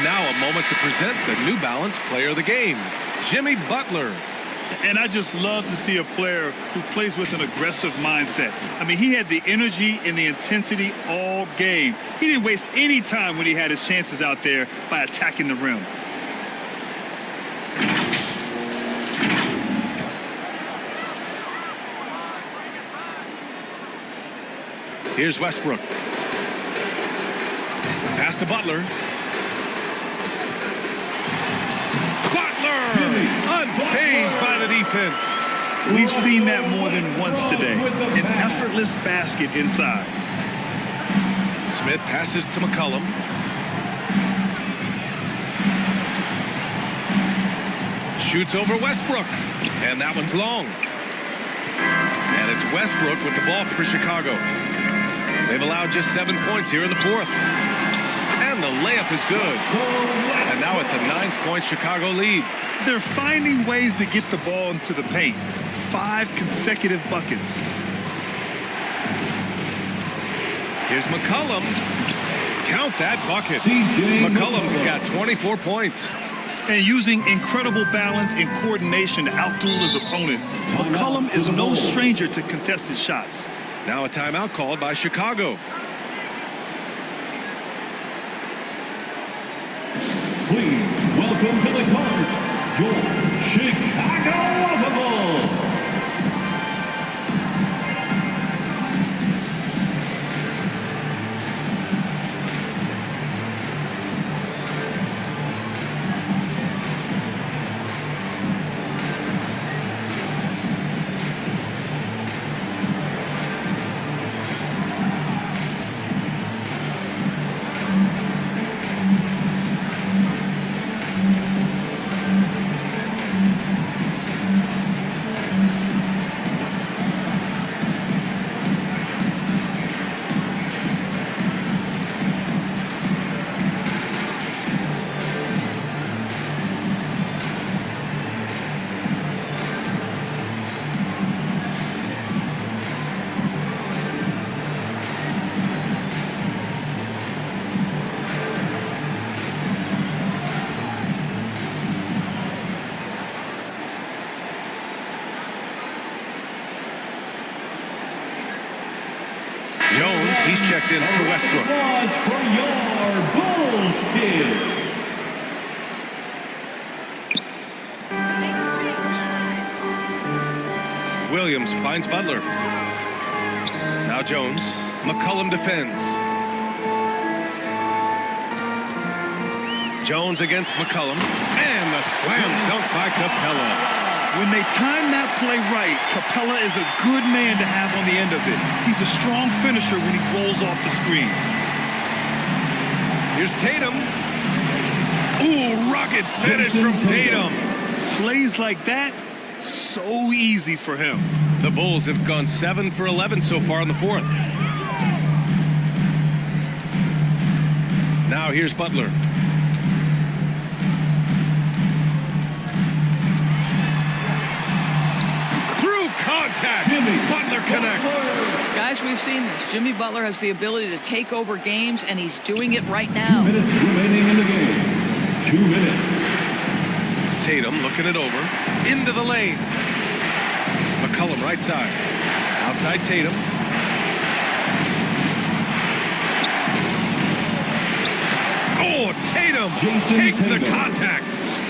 Now a moment to present the New Balance Player of the Game, Jimmy Butler. And I just love to see a player who plays with an aggressive mindset. I mean, he had the energy and the intensity all game. He didn't waste any time when he had his chances out there by attacking the rim. Here's Westbrook. Pass to Butler. Butler! Unfazed by the defense. We've seen that more than once today. An effortless basket inside. Smith passes to McCollum. Shoots over Westbrook. And that one's long. And it's Westbrook with the ball for Chicago. They've allowed just 7 points here in the fourth. And the layup is good. And now it's a 9-point Chicago lead. They're finding ways to get the ball into the paint. 5 consecutive buckets. Here's McCollum. Count that bucket. McCollum's got 24 points. And using incredible balance and coordination to outduel his opponent, McCollum is no stranger to contested shots. Now a timeout called by Chicago. Please welcome to the court, your Chicago Bulls. Jones, he's checked in for Westbrook. Applause for your Bulls kid. Williams finds Butler. Now Jones. McCollum defends. Jones against McCollum. And the slam dunk by Capella. When they time that play right, Capella is a good man to have on the end of it. He's a strong finisher when he rolls off the screen. Here's Tatum. Ooh, rugged finish from Tatum. Plays like that, so easy for him. The Bulls have gone 7 for 11 so far in the fourth. Now here's Butler. Contact. Butler connects. Guys, we've seen this. Jimmy Butler has the ability to take over games, and he's doing it right now. 2 minutes remaining in the game. 2 minutes. Tatum looking it over. Into the lane. McCollum right side. Outside Tatum. Oh, Tatum takes the contact.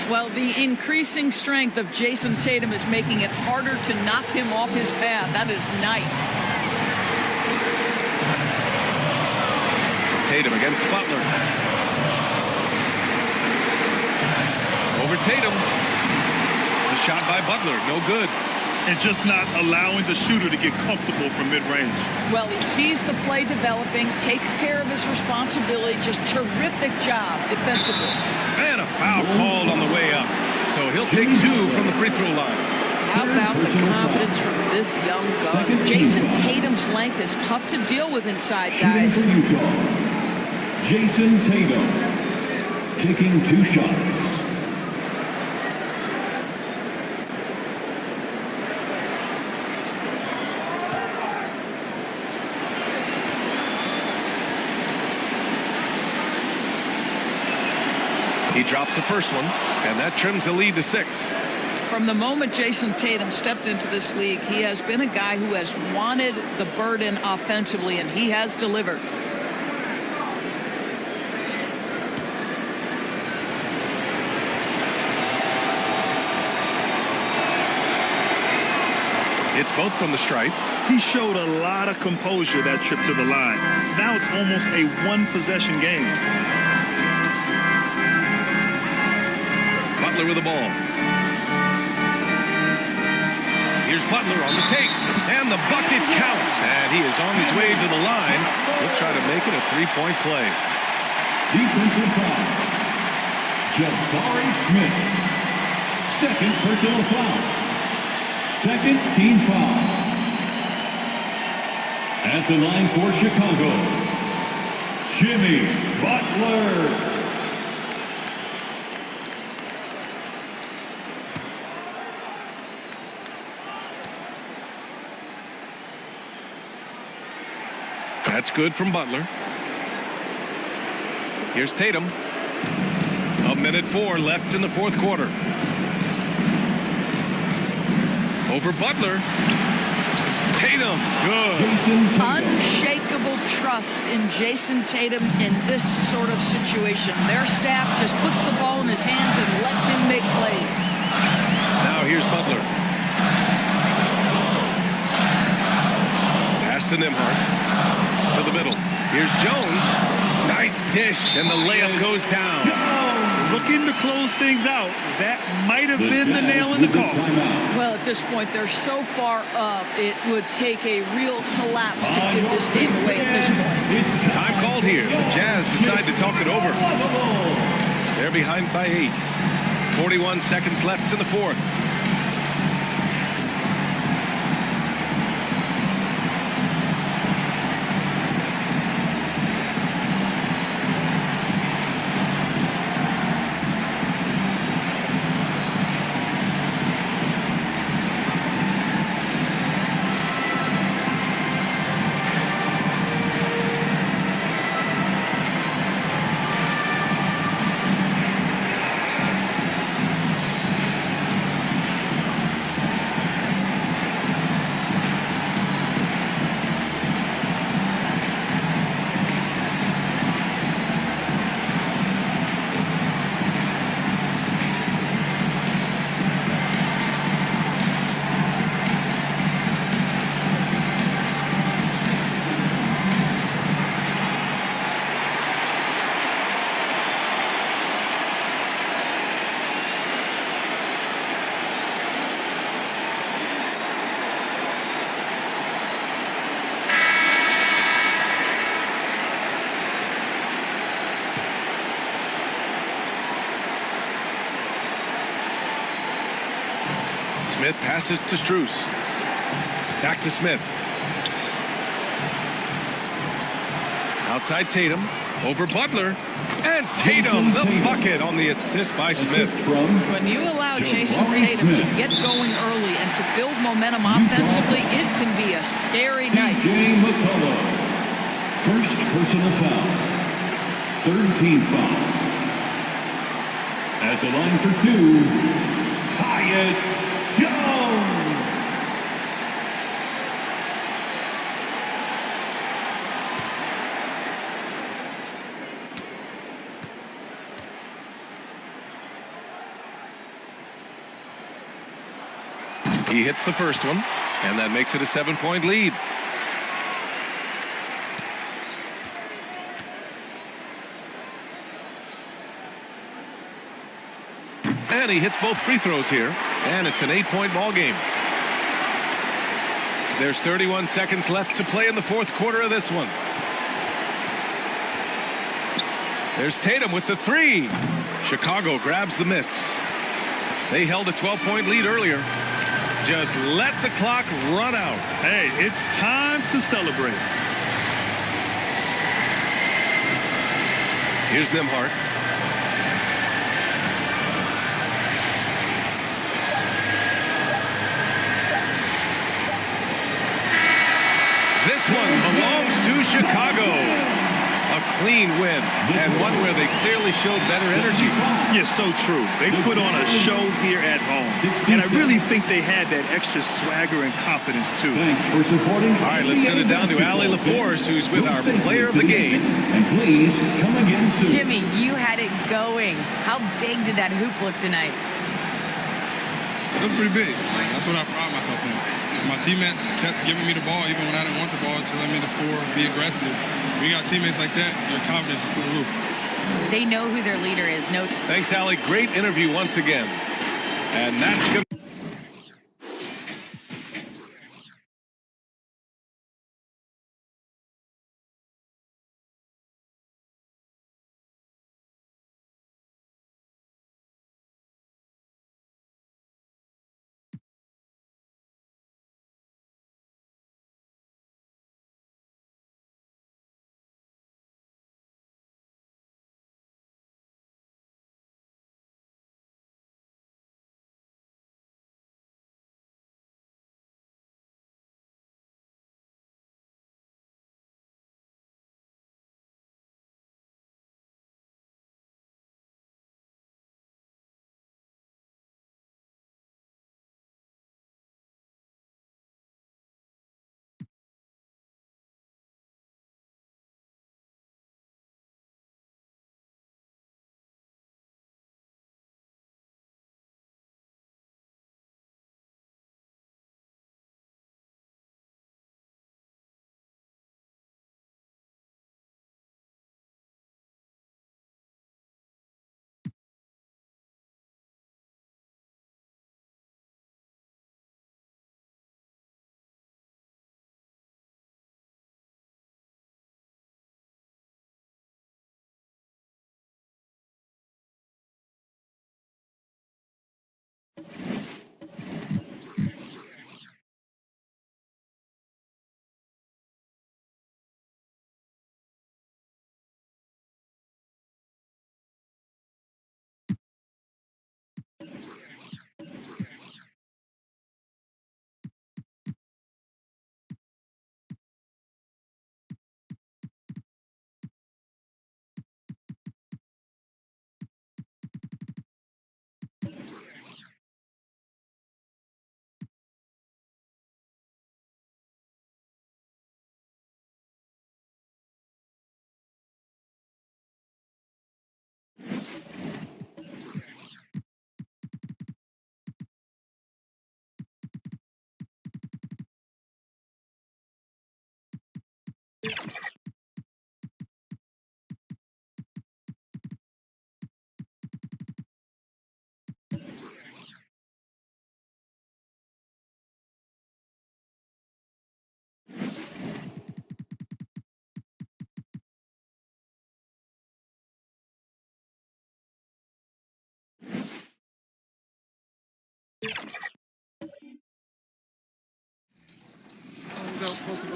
Well, the increasing strength of Jason Tatum is making it harder to knock him off his path. That is nice. Tatum against Butler. Over Tatum. The shot by Butler, no good. And just not allowing the shooter to get comfortable from mid-range. Well, he sees the play developing, takes care of his responsibility. Just terrific job defensively. And a foul called on the way up. So he'll take 2 from the free throw line. How about the confidence from this young gun? Jason Tatum's length is tough to deal with inside, guys. Jason Tatum taking 2 shots. He drops the first one, and that trims the lead to 6. From the moment Jason Tatum stepped into this league, he has been a guy who has wanted the burden offensively, and he has delivered. It's both from the stripe. He showed a lot of composure that trip to the line. Now it's almost a one-possession game. Butler with the ball. Here's Butler on the take, and the bucket counts, and he is on his way to the line. He'll try to make it a three-point play. Defensive foul. Jabari Smith. Second personal foul. Second team foul. At the line for Chicago, Jimmy Butler. That's good from Butler. Here's Tatum. 1:04 left in the fourth quarter. Over Butler. Tatum. Good. Unshakable trust in Jason Tatum in this sort of situation. Their staff just puts the ball in his hands and lets him make plays. Now here's Butler. Pass to Nembhard. To the middle. Here's Jones. Nice dish, and the layup goes down. Looking to close things out. That might have been the nail in the coffin. Well, at this point, they're so far up, it would take a real collapse to give this game away at this point. Time called here. The Jazz decide to talk it over. They're behind by 8. 41 seconds left in the fourth. Smith passes to Strus. Back to Smith. Outside Tatum. Over Butler. And Tatum, the bucket on the assist by Smith. When you allow Jason Tatum to get going early and to build momentum offensively, it can be a scary night. First personal foul. Third team foul. At the line for 2, Tyus Jones. He hits the first one, and that makes it a 7-point lead. And he hits both free throws here, and it's an 8-point ball game. There's 31 seconds left to play in the fourth quarter of this one. There's Tatum with the 3. Chicago grabs the miss. They held a 12-point lead earlier. Just let the clock run out. Hey, it's time to celebrate. Here's Nembhard. This one belongs to Chicago. A clean win, and one where they clearly showed better energy. Yeah, so true. They put on a show here at home, and I really think they had that extra swagger and confidence, too. Thanks for supporting. All right, let's send it down to Allie LaForce, who's with our player of the game. And please, come again soon. Jimmy, you had it going. How big did that hoop look tonight? It looked pretty big. That's what I pride myself in. My teammates kept giving me the ball even when I didn't want the ball, telling me to score, be aggressive. When you got teammates like that, your confidence is through the roof. They know who their leader is. No. Thanks, Allie. Great interview once again. And that's good.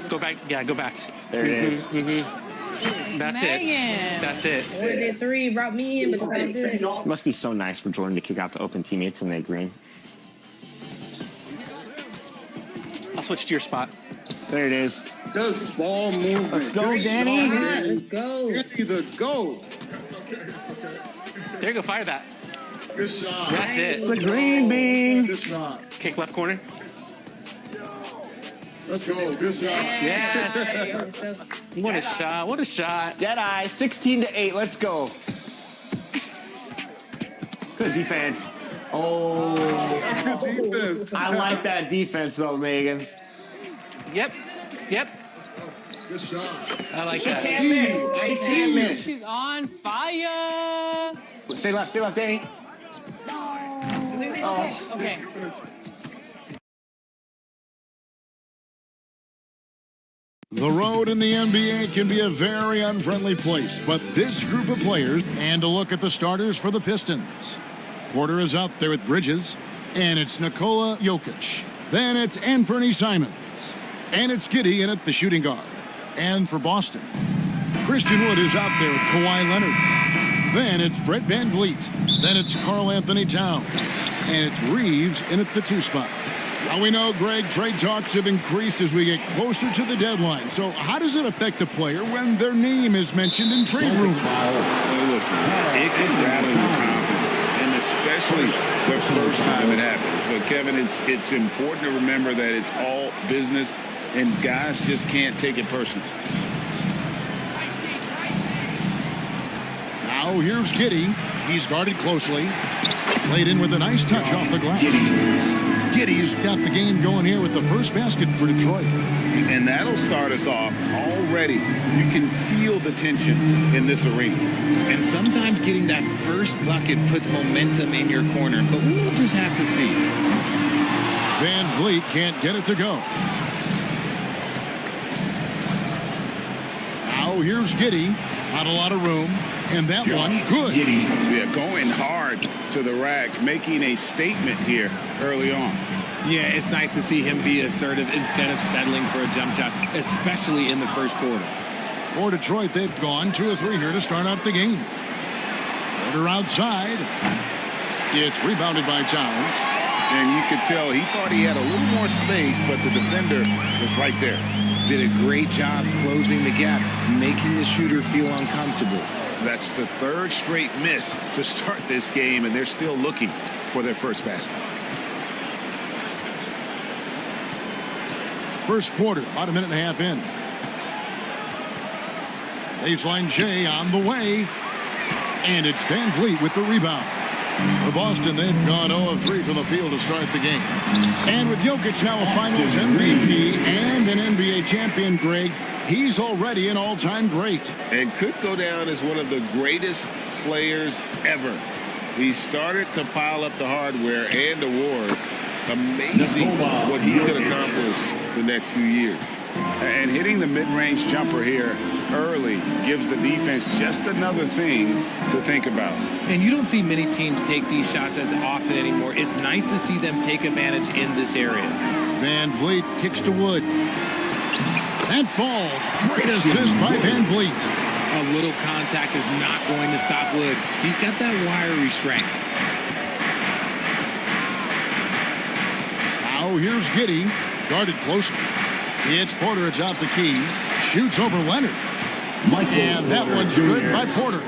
Go back. Yeah, go back. There it is. That's it. That's it. Jordan did 3, brought me in, but it's all good. It must be so nice for Jordan to kick out to open teammates and they agree. I'll switch to your spot. There it is. Just ball movement. Let's go, Danny. Let's go. Either go. There you go. Fire that. Good shot. That's it. It's a green bean. Good shot. Kick left corner. Let's go. Good shot. Yes. What a shot. What a shot. Deadeye, 16-8. Let's go. Good defense. Oh. That's good defense. I like that defense, though, Megan. Yep. Yep. Good shot. I like that. I can't miss. She's on fire. Stay left, Danny. Oh, okay. The road in the NBA can be a very unfriendly place, but this group of players, and a look at the starters for the Pistons. Porter is out there with Bridges, and it's Nikola Jokic. Then it's Anthony Simons, and it's Giddey in at the shooting guard. And for Boston, Christian Wood is out there with Kawhi Leonard. Then it's Fred VanVleet. Then it's Karl Anthony Towns, and it's Reeves in at the 2 spot. Now we know, Greg, trade talks have increased as we get closer to the deadline. So how does it affect the player when their name is mentioned in trade rumors? Listen, it can rattle your confidence, and especially the first time it happens. But, Kevin, it's important to remember that it's all business, and guys just can't take it personally. Now here's Giddey. He's guarded closely. Played in with a nice touch off the glass. Giddey's got the game going here with the first basket for Detroit. And that'll start us off already. You can feel the tension in this arena. And sometimes getting that first bucket puts momentum in your corner, but we'll just have to see. Van Vliet can't get it to go. Now here's Giddey. Not a lot of room. And that one, good. Yeah, going hard to the rack, making a statement here early on. Yeah, it's nice to see him be assertive instead of settling for a jump shot, especially in the first quarter. For Detroit, they've gone 2 or 3 here to start out the game. Porter outside. It's rebounded by Towns. And you could tell he thought he had a little more space, but the defender was right there. Did a great job closing the gap, making the shooter feel uncomfortable. That's the 3rd straight miss to start this game, and they're still looking for their first basket. First quarter, about a minute and a half in. Baseline J on the way. And it's Van Vliet with the rebound. For Boston, they've gone 0 of 3 from the field to start the game. And with Jokic now a Finals MVP and an NBA champion, Greg, he's already an all-time great. And could go down as one of the greatest players ever. He started to pile up the hardware and awards. Amazing what he could accomplish the next few years. And hitting the mid-range jumper here early gives the defense just another thing to think about. And you don't see many teams take these shots as often anymore. It's nice to see them take advantage in this area. Van Vliet kicks to Wood. And falls. Great assist by Van Vliet. A little contact is not going to stop Wood. He's got that wiry strength. Now here's Giddey. Guarded closely. It's Porter. It's out the key. Shoots over Leonard. And that one's good by Porter.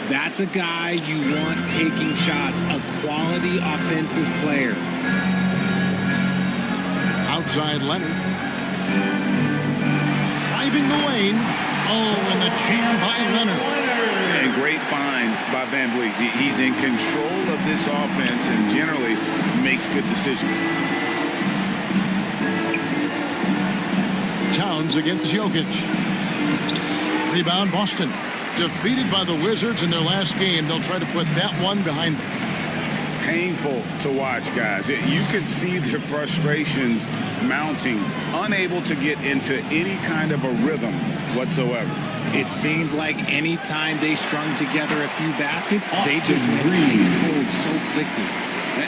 That's a guy you want taking shots. A quality offensive player. Outside Leonard. Driving the lane. Oh, and the jam by Leonard. And great find by Van Vliet. He's in control of this offense and generally makes good decisions. Towns against Jokic. Rebound Boston. Defeated by the Wizards in their last game. They'll try to put that one behind them. Painful to watch, guys. You could see their frustrations mounting, unable to get into any kind of a rhythm whatsoever. It seemed like any time they strung together a few baskets, they just went ice cold so quickly.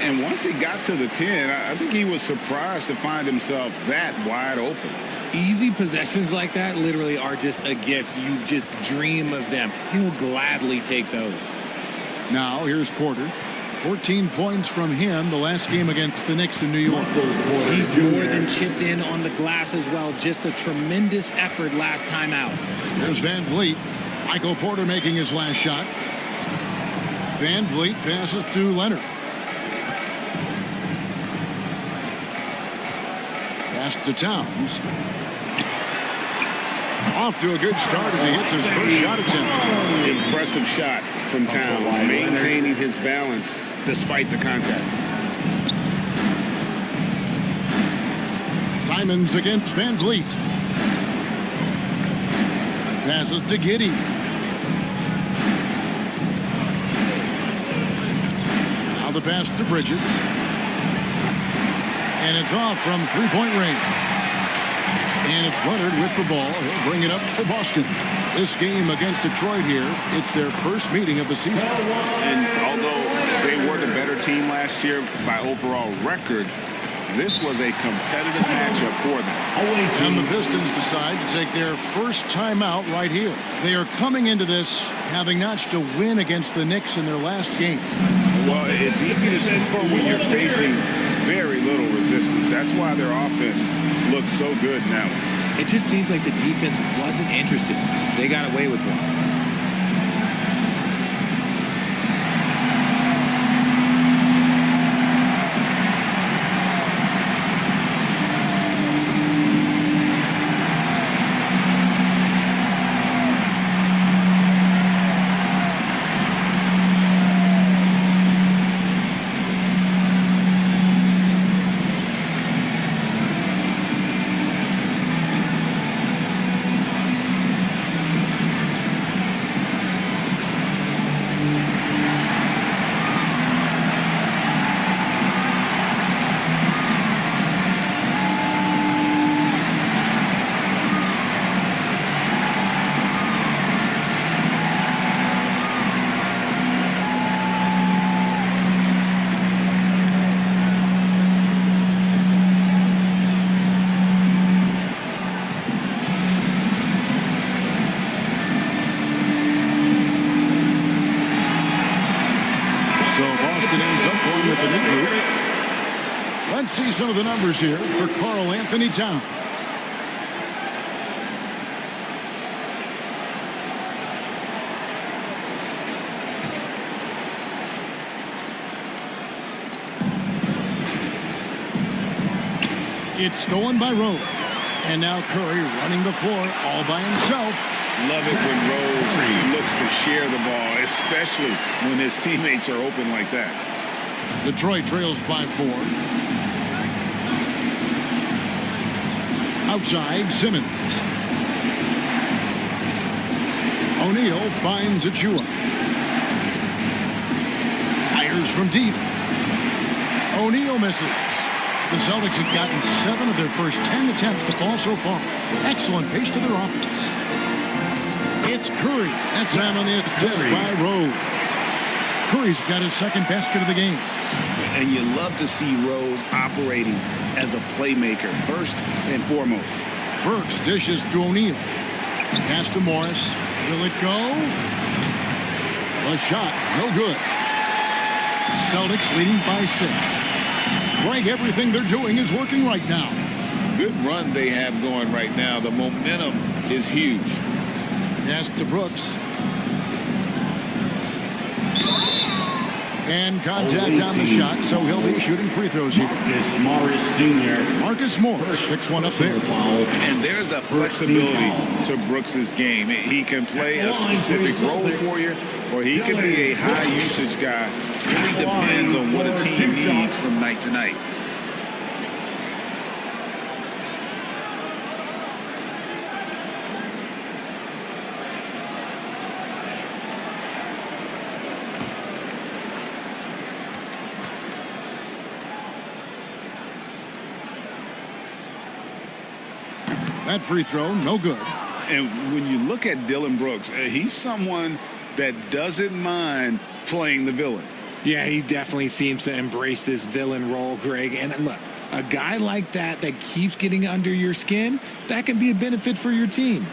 And once he got to the 10, I think he was surprised to find himself that wide open. Easy possessions like that literally are just a gift. You just dream of them. He'll gladly take those. Now here's Porter. 14 points from him the last game against the Knicks in New York. He's more than chipped in on the glass as well. Just a tremendous effort last time out. There's Van Vliet. Michael Porter making his last shot. Van Vliet passes to Leonard. Pass to Towns. Off to a good start as he hits his first shot attempt. Impressive shot from Towns, maintaining his balance despite the contact. Simons against Van Vliet. Passes to Giddey. Now the pass to Bridges. And it's off from three-point range. And it's Leonard with the ball. He'll bring it up to Boston. This game against Detroit here, it's their first meeting of the season. And although they were the better team last year by overall record, this was a competitive matchup for them. And the Pistons decide to take their first timeout right here. They are coming into this having notched a win against the Knicks in their last game. Well, it's easy to score when you're facing very little resistance. That's why their offense looks so good now. It just seems like the defense wasn't interested. They got away with one. going with the new group. Let's see some of the numbers here for Karl Anthony Towns. It's stolen by Rose. And now Curry running the floor all by himself. Love it when Rose looks to share the ball, especially when his teammates are open like that. Detroit trails by 4. Outside, Simmons. O'Neal finds Achua. Fires from deep. O'Neal misses. The Celtics have gotten 7 of their first 10 attempts to fall so far. Excellent pace to their offense. It's Curry. That's him on the assist by Rose. Curry's got his second basket of the game. And you love to see Rose operating as a playmaker first and foremost. Burks dishes to O'Neal. Pass to Morris. Will it go? A shot. No good. Celtics leading by 6. Greg, everything they're doing is working right now. Good run they have going right now. The momentum is huge. Pass to Brooks. And contact on the shot, so he'll be shooting free throws here. Marcus Morris Sr. Marcus Morris picks one up there. And there's a flexibility to Brooks's game. He can play a specific role for you, or he can be a high-usage guy. It really depends on what a team needs from night to night. That free throw, no good. And when you look at Dillon Brooks, he's someone that doesn't mind playing the villain. Yeah, he definitely seems to embrace this villain role, Greg. And look, a guy like that keeps getting under your skin, that can be a benefit for your team.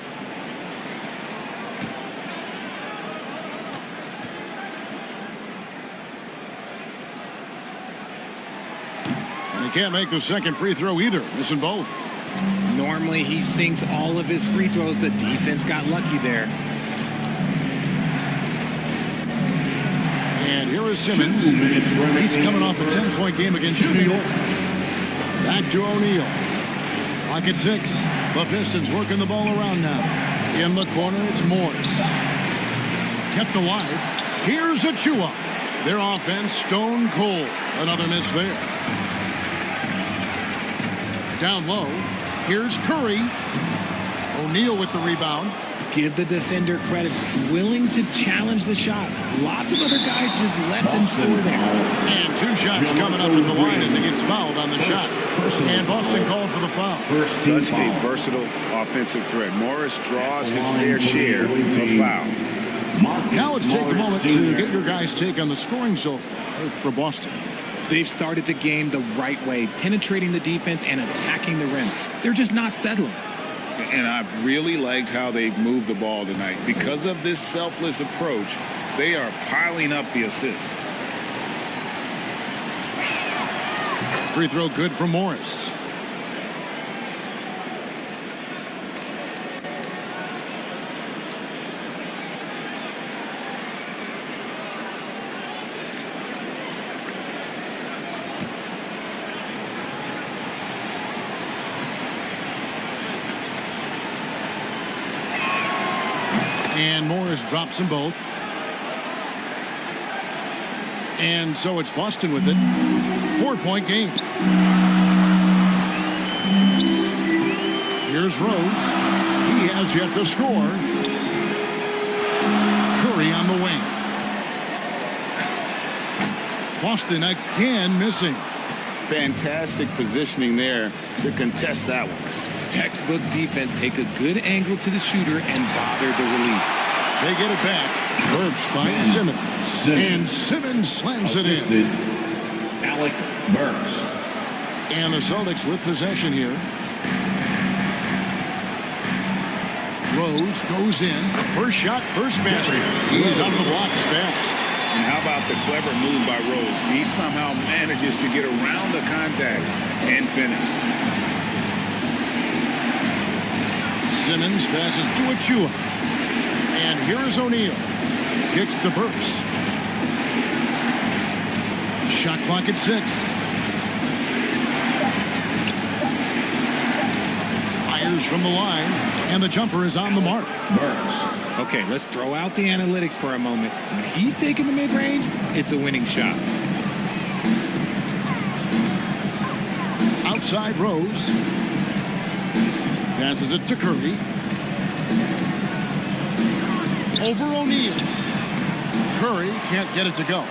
And he can't make the second free throw either, missing both. Normally, he sinks all of his free throws. The defense got lucky there. And here is Simmons. He's coming off a 10-point game against New York. Back to O'Neal. Clock at 6. The Pistons working the ball around now. In the corner, it's Morris. Kept alive. Here's Achua. Their offense stone cold. Another miss there. Down low. Here's Curry. O'Neal with the rebound. Give the defender credit. Willing to challenge the shot. Lots of other guys just let them score there. And 2 shots coming up at the line as he gets fouled on the shot. And Boston called for the foul. Such a versatile offensive threat. Morris draws his fair share of fouls. Now let's take a moment to get your guys' take on the scoring so far for Boston. They've started the game the right way, penetrating the defense and attacking the rim. They're just not settling. And I've really liked how they've moved the ball tonight. Because of this selfless approach, they are piling up the assists. Free throw good for Morris. And Morris drops them both. And so it's Boston with it. 4-point game. Here's Rose. He has yet to score. Curry on the wing. Boston again missing. Fantastic positioning there to contest that one. Textbook defense, take a good angle to the shooter and bother the release. They get it back. Burks finds Simmons. And Simmons slams it in. Alec Burks. And the Celtics with possession here. Rose goes in. First shot, first basket. He's out of the blocks fast. And how about the clever move by Rose? He somehow manages to get around the contact and finish. Simmons passes to Achua. And here is O'Neal. Kicks to Burks. Shot clock at 6. Fires from the line, and the jumper is on the mark. Burks. Okay, let's throw out the analytics for a moment. When he's taking the mid-range, it's a winning shot. Outside Rose. Passes it to Curry. Over O'Neal. Curry can't get it to go.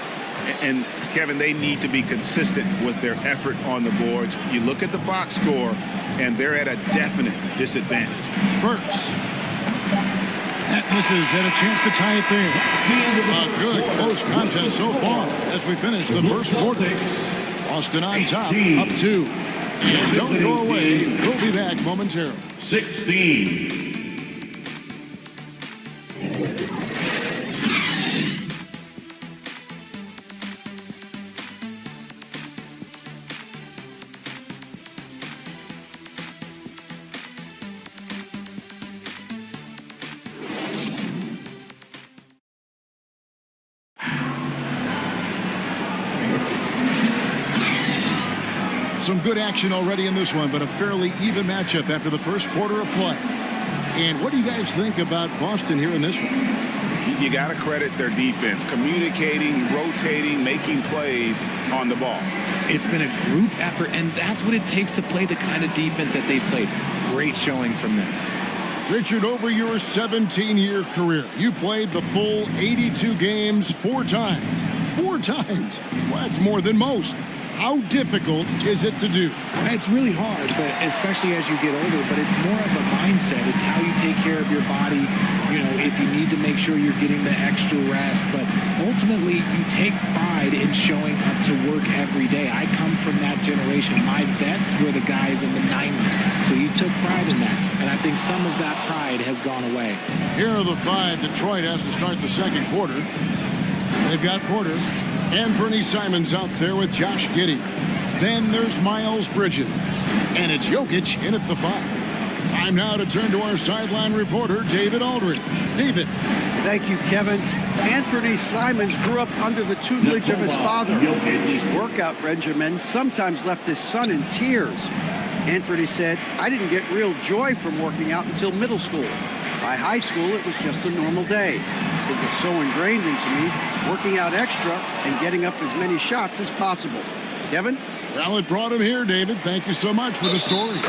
And Kevin, they need to be consistent with their effort on the boards. You look at the box score, and they're at a definite disadvantage. Burks. That misses, and a chance to tie it there. A good close contest so far as we finish the first quarter. Boston on top, up 2. And don't go away. We'll be back momentarily. 16. Some good action already in this one, but a fairly even matchup after the first quarter of play. And what do you guys think about Boston here in this one? You got to credit their defense, communicating, rotating, making plays on the ball. It's been a group effort, and that's what it takes to play the kind of defense that they've played. Great showing from them. Richard, over your 17-year career, you played the full 82 games 4 times. 4 times. Well, that's more than most. How difficult is it to do? It's really hard, but especially as you get older, but it's more of a mindset. It's how you take care of your body, you know, if you need to make sure you're getting the extra rest. But ultimately, you take pride in showing up to work every day. I come from that generation. My vets were the guys in the 90s, so you took pride in that. And I think some of that pride has gone away. Here are the 5 Detroit has to start the second quarter. They've got Porter. Anthony Simons out there with Josh Giddey. Then there's Miles Bridges. And it's Jokic in at the 5. Time now to turn to our sideline reporter, David Aldridge. David. Thank you, Kevin. Anthony Simons grew up under the tutelage of his father. His workout regimen sometimes left his son in tears. Anthony said, "I didn't get real joy from working out until middle school. By high school, it was just a normal day. It was so ingrained into me, working out extra and getting up as many shots as possible." Kevin? Well, it brought him here, David. Thank you so much for the story.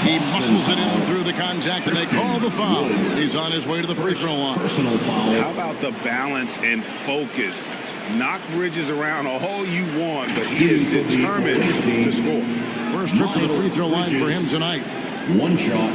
He muscles it in through the contact, and they call the foul. He's on his way to the free throw line. How about the balance and focus? Knock Bridges around all you want, but he is determined to score. First trip to the free throw line for him tonight. 1 shot.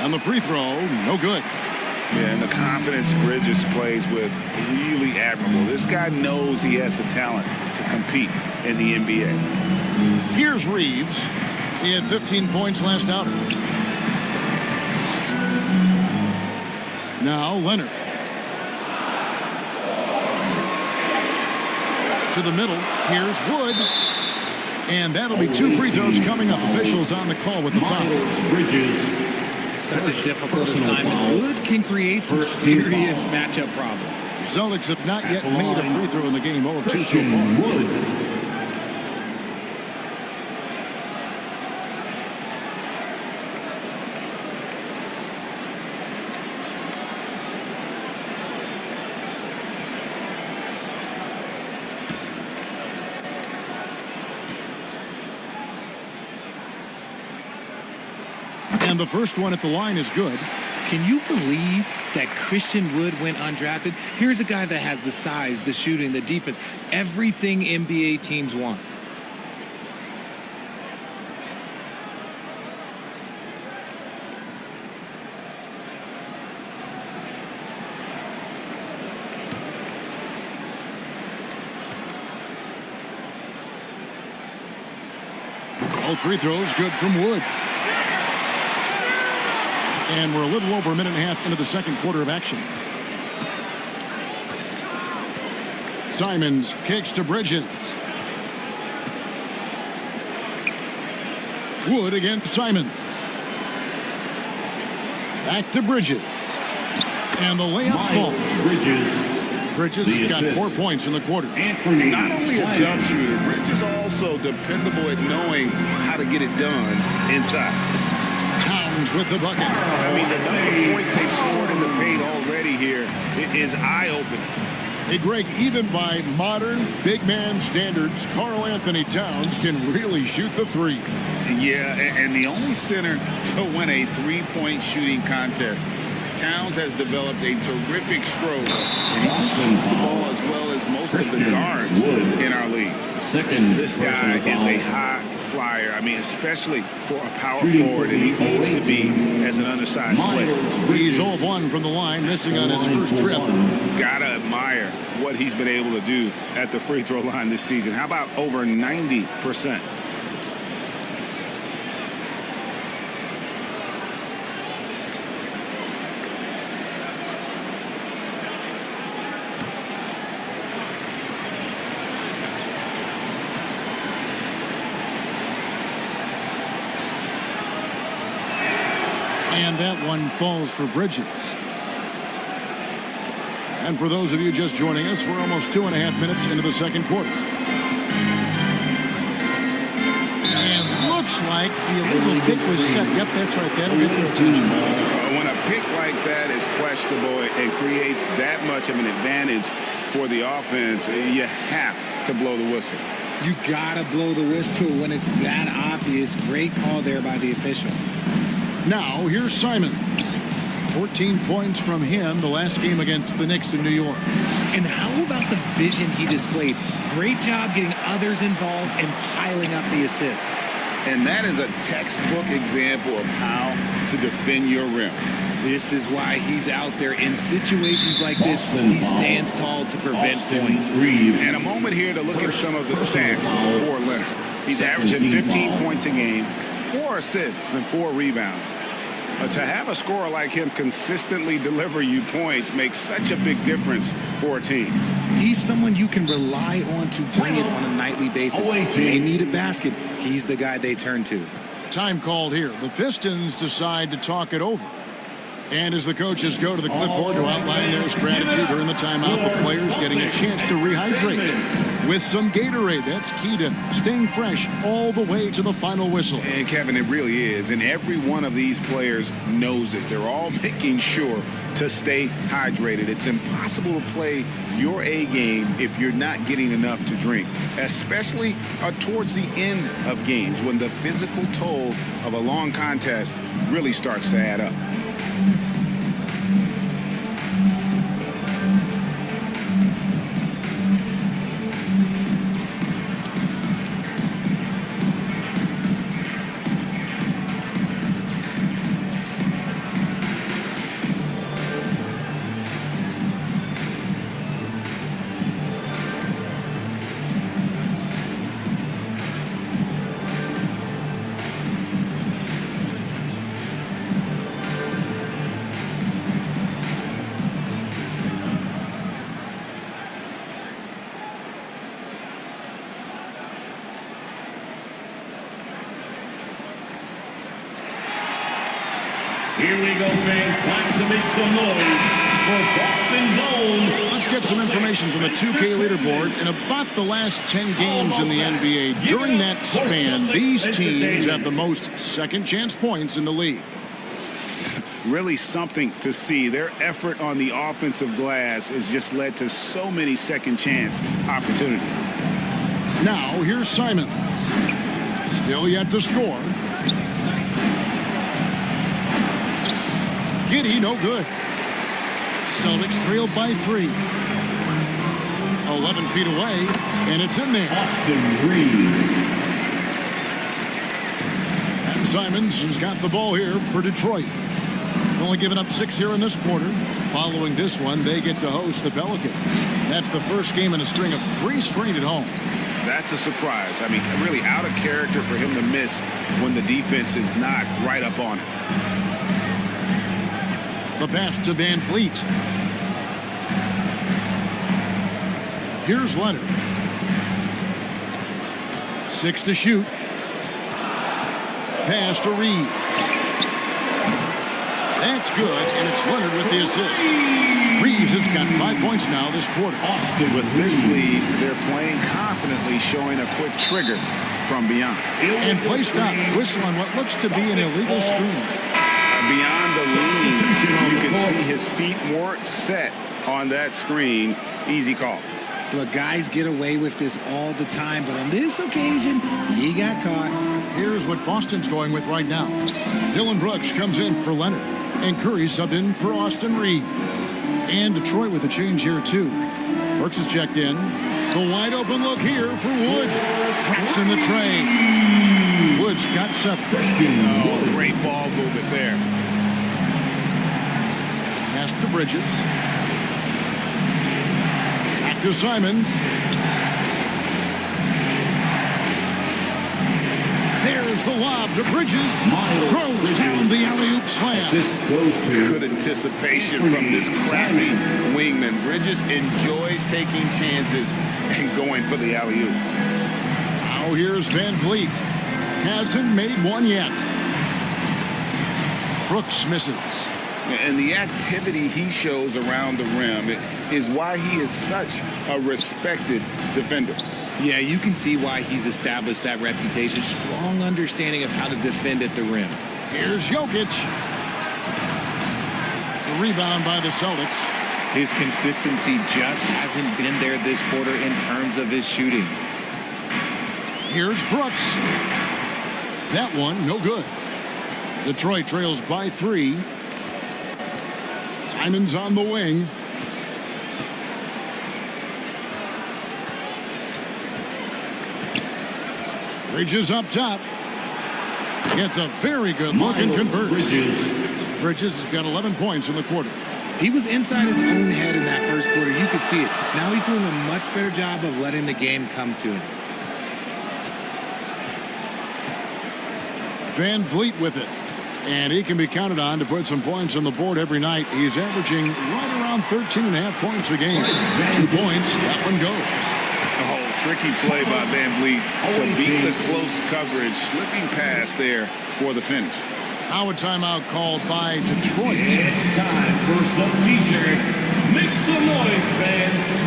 On the free throw, no good. Yeah, and the confidence Bridges plays with, really admirable. This guy knows he has the talent to compete in the NBA. Here's Reeves. He had 15 points last outing. Now Leonard. To the middle. Here's Wood. And that'll be 2 free throws coming up. Officials on the call with the foul. Bridges. Such a difficult assignment. Wood can create some serious matchup problems. Celtics have not yet made a free throw in the game. 0 of 2 so far. And the first one at the line is good. Can you believe that Christian Wood went undrafted. Here's a guy that has the size, the shooting, the defense, everything NBA teams want. All free throws good from Wood. And we're a little over a minute and a half into the second quarter of action. Simons kicks to Bridges. Wood against Simons. Back to Bridges. And the layup falls. Bridges got 4 points in the quarter. Not only a jump shooter, Bridges also dependable at knowing how to get it done inside. Towns with the bucket. I mean, the number of points they've scored in the paint already here is eye-opening. Hey, Greg, even by modern big man standards, Karl Anthony Towns can really shoot the three. Yeah, and the only center to win a three-point shooting contest. Towns has developed a terrific stroke, and he just shoots the ball as well as most of the guards in our league. This guy is a high flyer. I mean, especially for a power forward, and he needs to be as an undersized player. He's 0 of 1 from the line, missing on his first trip. Gotta admire what he's been able to do at the free throw line this season. How about over 90%? And that one falls for Bridges. And for those of you just joining us, we're almost 2.5 minutes into the second quarter. And looks like the illegal pick was set. Yep, that's right. That'll get their attention. When a pick like that is questionable and creates that much of an advantage for the offense, you have to blow the whistle. You gotta blow the whistle when it's that obvious. Great call there by the official. Now, here's Simons. 14 points from him the last game against the Knicks in New York. And how about the vision he displayed? Great job getting others involved and piling up the assist. And that is a textbook example of how to defend your rim. This is why he's out there in situations like this. He stands tall to prevent points. And a moment here to look at some of the stats for Leonard. He's averaging 15 points a game, 4 assists and 4 rebounds. To have a scorer like him consistently deliver you points makes such a big difference for a team. He's someone you can rely on to bring it on a nightly basis. When they need a basket, he's the guy they turn to. Time called here. The Pistons decide to talk it over. And as the coaches go to the clipboard to outline their strategy during the timeout, the players getting a chance to rehydrate with some Gatorade. That's key to staying fresh all the way to the final whistle. And Kevin, it really is. And every one of these players knows it. They're all making sure to stay hydrated. It's impossible to play your A game if you're not getting enough to drink, especially towards the end of games when the physical toll of a long contest really starts to add up. Here we go, fans. Time to make some noise for Boston Zone. Let's get some information from the 2K leaderboard. In about the last 10 games in the NBA, during that span, these teams have the most second-chance points in the league. Really something to see. Their effort on the offensive glass has just led to so many second-chance opportunities. Now, here's Simons. Still yet to score. Giddy, no good. Celtics trailed by 3. 11 feet away, and it's in there. Austin Reeves. And Simons has got the ball here for Detroit. Only giving up 6 here in this quarter. Following this one, they get to host the Pelicans. That's the first game in a string of 3 straight at home. That's a surprise. I mean, really out of character for him to miss when the defense is not right up on him. The pass to Van Fleet. Here's Leonard. 6 to shoot. Pass to Reeves. That's good, and it's Leonard with the assist. Reeves has got 5 points now this quarter. With this lead, they're playing confidently, showing a quick trigger from beyond. And play stops. Whistle on what looks to be an illegal screen. Beyond the lean, you can see his feet more set on that screen. Easy call. Look, guys get away with this all the time, but on this occasion, he got caught. Here's what Boston's going with right now. Dylan Brooks comes in for Leonard, and Curry subbed in for Austin Reeves. And Detroit with a change here, too. Brooks is checked in. The wide open look here for Wood. Traps in the tray. Wood's got 7. Oh, great ball movement there. Pass to Bridges. Back to Simons. There's the lob to Bridges. Throws down the alley-oop slam. Good anticipation from this crafty wingman. Bridges enjoys taking chances and going for the alley-oop. Now here's Van Vliet. Hasn't made one yet. Brooks misses. And the activity he shows around the rim is why he is such a respected defender. Yeah, you can see why he's established that reputation. Strong understanding of how to defend at the rim. Here's Jokic. The rebound by the Celtics. His consistency just hasn't been there this quarter in terms of his shooting. Here's Brooks. That one, no good. Detroit trails by 3. Simons on the wing. Bridges up top. Gets a very good look and converts. Bridges has got 11 points in the quarter. He was inside his own head in that first quarter. You could see it. Now he's doing a much better job of letting the game come to him. Van Vliet with it. And he can be counted on to put some points on the board every night. He's averaging right around 13.5 points a game. 2 points, that one goes. Oh, tricky play by Van Vliet to beat the close coverage. Slipping pass there for the finish. Now a timeout called by Detroit. It's time for some t-shirts. Make some noise, fans.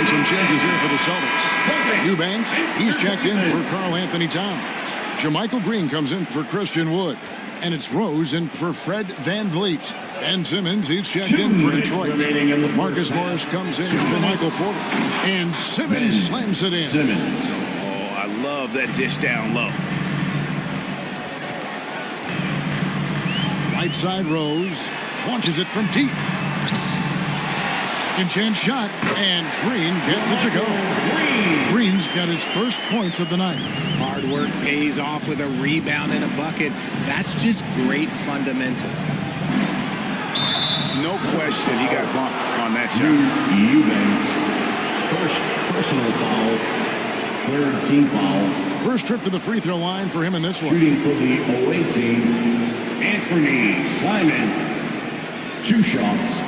Some changes here for the Celtics. Eubanks, he's checked in for Karl Anthony Towns. Jermichael Green comes in for Christian Wood. And it's Rose in for Fred Van Vliet. Ben Simmons, he's checked in for Detroit. Marcus Morris comes in for Michael Porter. And Simmons slams it in. Oh, I love that dish down low. Right side Rose. Launches it from deep. Second chance shot. And Green gets it to go. Green's got his first points of the night. Hard work pays off with a rebound and a bucket. That's just great fundamentals. No question, he got bumped on that shot. Eubanks. First personal foul. Third team foul. First trip to the free throw line for him in this one. Shooting for the away team, Anthony Simons. 2 shots.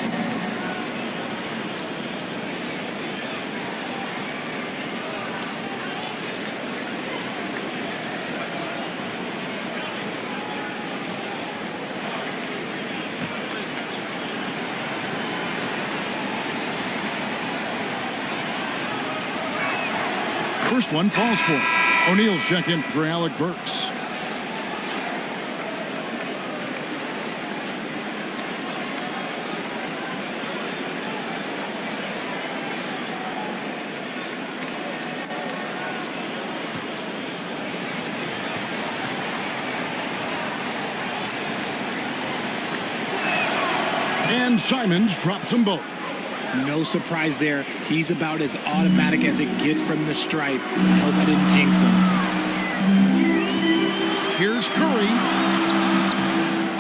First one falls for him. O'Neal's checked in for Alec Burks. And Simons drops them both. No surprise there. He's about as automatic as it gets from the stripe. I hope I didn't jinx him. Here's Curry.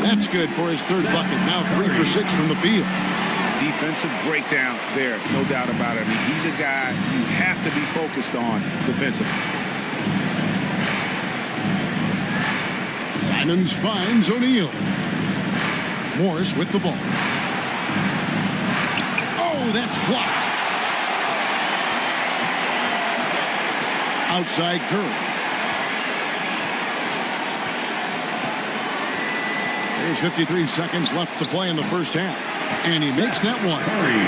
That's good for his third bucket. Now 3 for 6 from the field. Defensive breakdown there, no doubt about it. I mean, he's a guy you have to be focused on defensively. Simons finds O'Neal. Morris with the ball. Oh, that's blocked. Outside Curry. There's 53 seconds left to play in the first half. And he makes that one.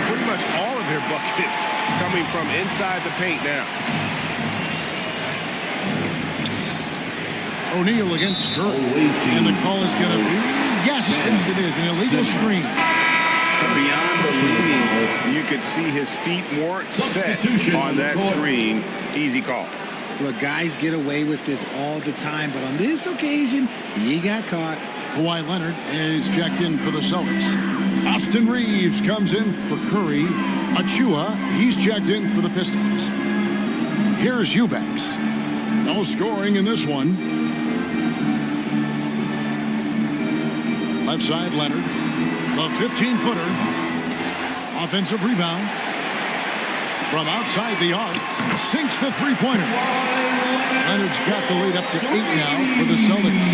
Pretty much all of their buckets coming from inside the paint now. O'Neal against Curry. And the call is going to be, yes, it is, an illegal screen. Beyond believing, you could see his feet weren't set on that screen. Easy call. Look, guys get away with this all the time, but on this occasion, he got caught. Kawhi Leonard is checked in for the Celtics. Austin Reeves comes in for Curry. Achua, he's checked in for the Pistons. Here's Eubanks. No scoring in this one. Left side, Leonard. The 15-footer. Offensive rebound. From outside the arc. Sinks the three-pointer. Leonard's got the lead up to 8 now for the Celtics.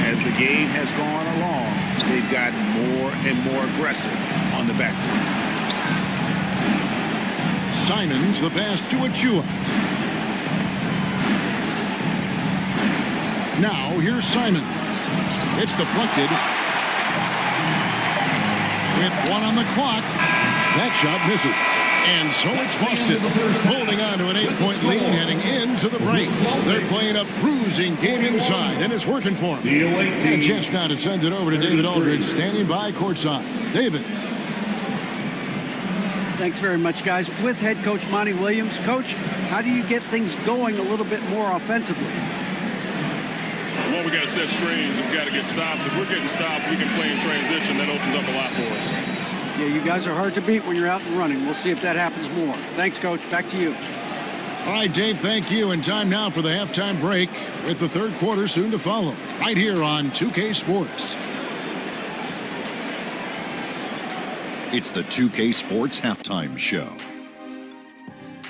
As the game has gone along, they've gotten more and more aggressive on the backcourt. Simons, the pass to Achua. Now, here's Simons. It's deflected. With 1 on the clock, that shot misses. And so it's Boston holding on to an 8-point lead heading into the break. They're playing a bruising game inside, and it's working for them. And a chance now to send it over to David Aldridge, standing by courtside. David. Thanks very much, guys. With head coach Monty Williams. Coach, how do you get things going a little bit more offensively? Well, we got to set screens. We've got to get stops. If we're getting stops, we can play in transition. That opens up a lot for us. Yeah, you guys are hard to beat when you're out and running. We'll see if that happens more. Thanks, Coach. Back to you. All right, Dave, thank you. And time now for the halftime break with the third quarter soon to follow. Right here on 2K Sports. It's the 2K Sports Halftime Show.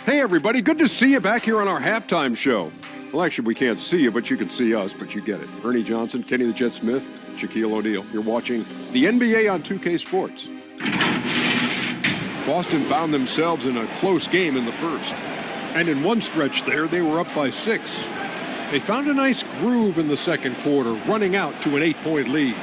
Hey, everybody. Good to see you back here on our halftime show. Well, actually, we can't see you, but you can see us, but you get it. Ernie Johnson, Kenny the Jet Smith, Shaquille O'Neal. You're watching the NBA on 2K Sports. Boston found themselves in a close game in the first. And in one stretch there, they were up by 6. They found a nice groove in the second quarter, running out to an 8-point lead.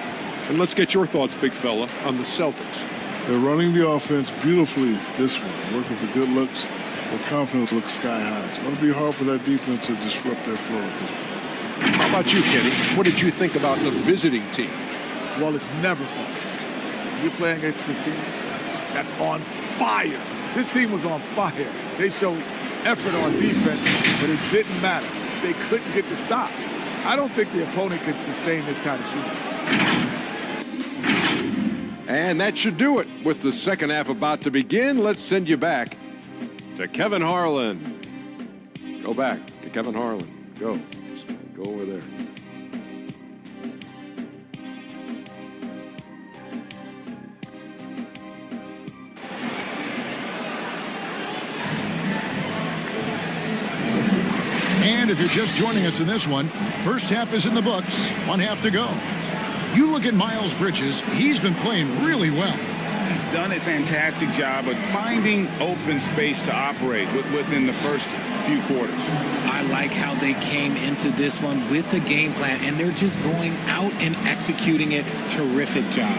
And let's get your thoughts, big fella, on the Celtics. They're running the offense beautifully this one, working for good looks. Their confidence looks sky high. It's going to be hard for that defense to disrupt their flow at this point. How about you, Kenny? What did you think about the visiting team? Well, it's never fun. You're playing against a team that's on fire. This team was on fire. They showed effort on defense, but it didn't matter. They couldn't get the stops. I don't think the opponent could sustain this kind of shooting. And that should do it. With the second half about to begin, let's send you back to Kevin Harlan. Go back to Kevin Harlan. Go. Go over there. And if you're just joining us in this one, first half is in the books, 1 half to go. You look at Miles Bridges, he's been playing really well. He's done a fantastic job of finding open space to operate within the first few quarters. I like how they came into this one with a game plan, and they're just going out and executing it. Terrific job.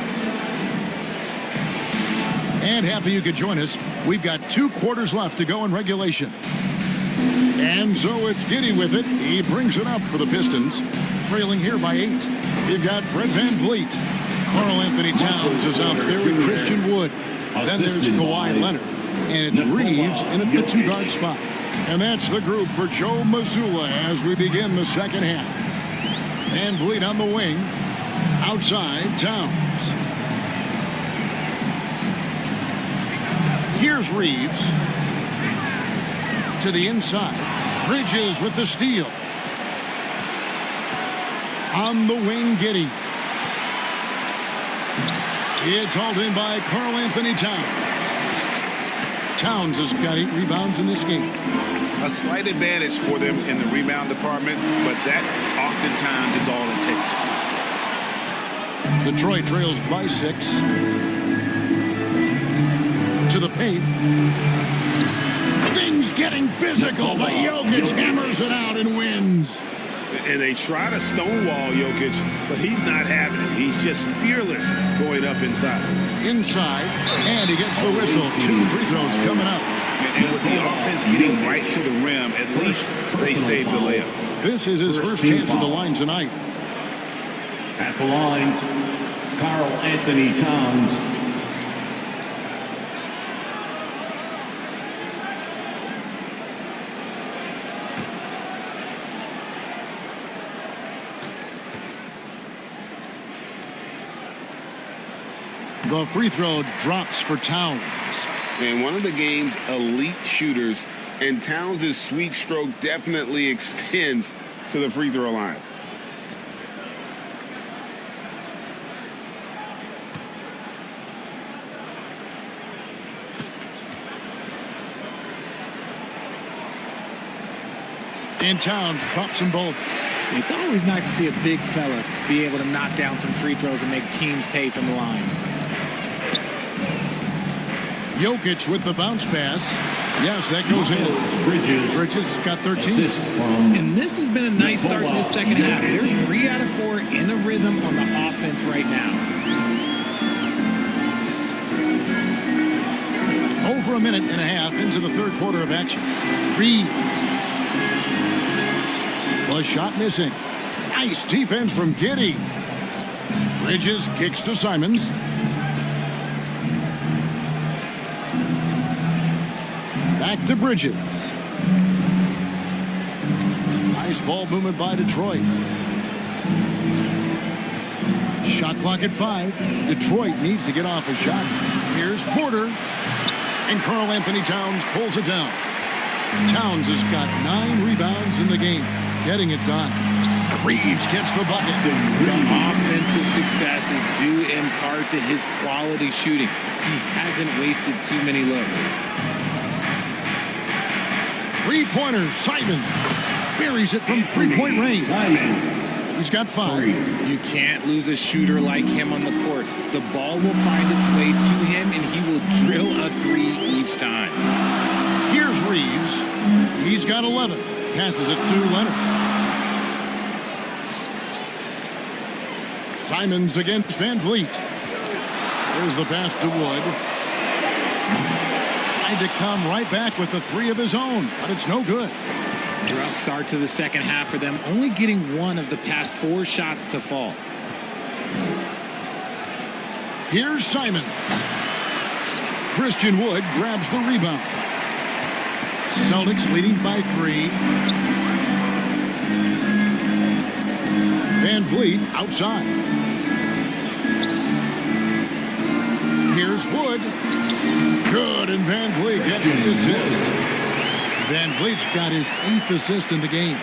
And happy you could join us. We've got 2 quarters left to go in regulation. And so it's Giddey with it. He brings it up for the Pistons, trailing here by 8. You've got Fred VanVleet. Karl Anthony Towns is out there with Christian Wood. Then there's Kawhi Leonard. And it's Reeves in at the 2-guard spot. And that's the group for Joe Mazzulla as we begin the second half. VanVleet on the wing. Outside, Towns. Here's Reeves. To the inside. Bridges with the steal. On the wing, Giddey. It's hauled in by Karl Anthony Towns. Towns has got 8 rebounds in this game. A slight advantage for them in the rebound department, but that oftentimes is all it takes. Detroit trails by 6. To the paint. Things getting physical, but Jokic hammers it out and wins. And they try to stonewall Jokic, but he's not having it. He's just fearless going up inside. Inside, and he gets the whistle. 2 free throws coming up. And with the offense getting right to the rim, at least they saved the layup. This is his first chance at the line tonight. At the line, Karl Anthony Towns. The free throw drops for Towns. And one of the game's elite shooters, and Towns' sweet stroke definitely extends to the free throw line. And Towns drops them both. It's always nice to see a big fella be able to knock down some free throws and make teams pay from the line. Jokic with the bounce pass. Yes, that goes in. Bridges got 13. And this has been a nice start to the second half. They're 3 out of 4 in a rhythm on the offense right now. Over a minute and a half into the third quarter of action. Reeves. The shot missing. Nice defense from Giddey. Bridges kicks to Simons. Back to Bridges. Nice ball movement by Detroit. Shot clock at 5. Detroit needs to get off a shot. Here's Porter. And Karl Anthony Towns pulls it down. Towns has got 9 rebounds in the game. Getting it done. Reeves gets the bucket. The offensive success is due in part to his quality shooting. He hasn't wasted too many looks. 3-pointers. Simon buries it from 3-point range. He's got 5. You can't lose a shooter like him on the court. The ball will find its way to him, and he will drill a 3 each time. Here's Reeves. He's got 11. Passes it to Leonard. Simons against VanVleet. There's the pass to Wood. Tried to come right back with the 3 of his own, but it's no good. Rough start to the second half for them, only getting 1 of the past 4 shots to fall. Here's Simons. Christian Wood grabs the rebound. Celtics leading by 3. VanVleet outside. Here's Wood. Good, and VanVleet gets the assist. Van Vliet's got his 8th assist in the game.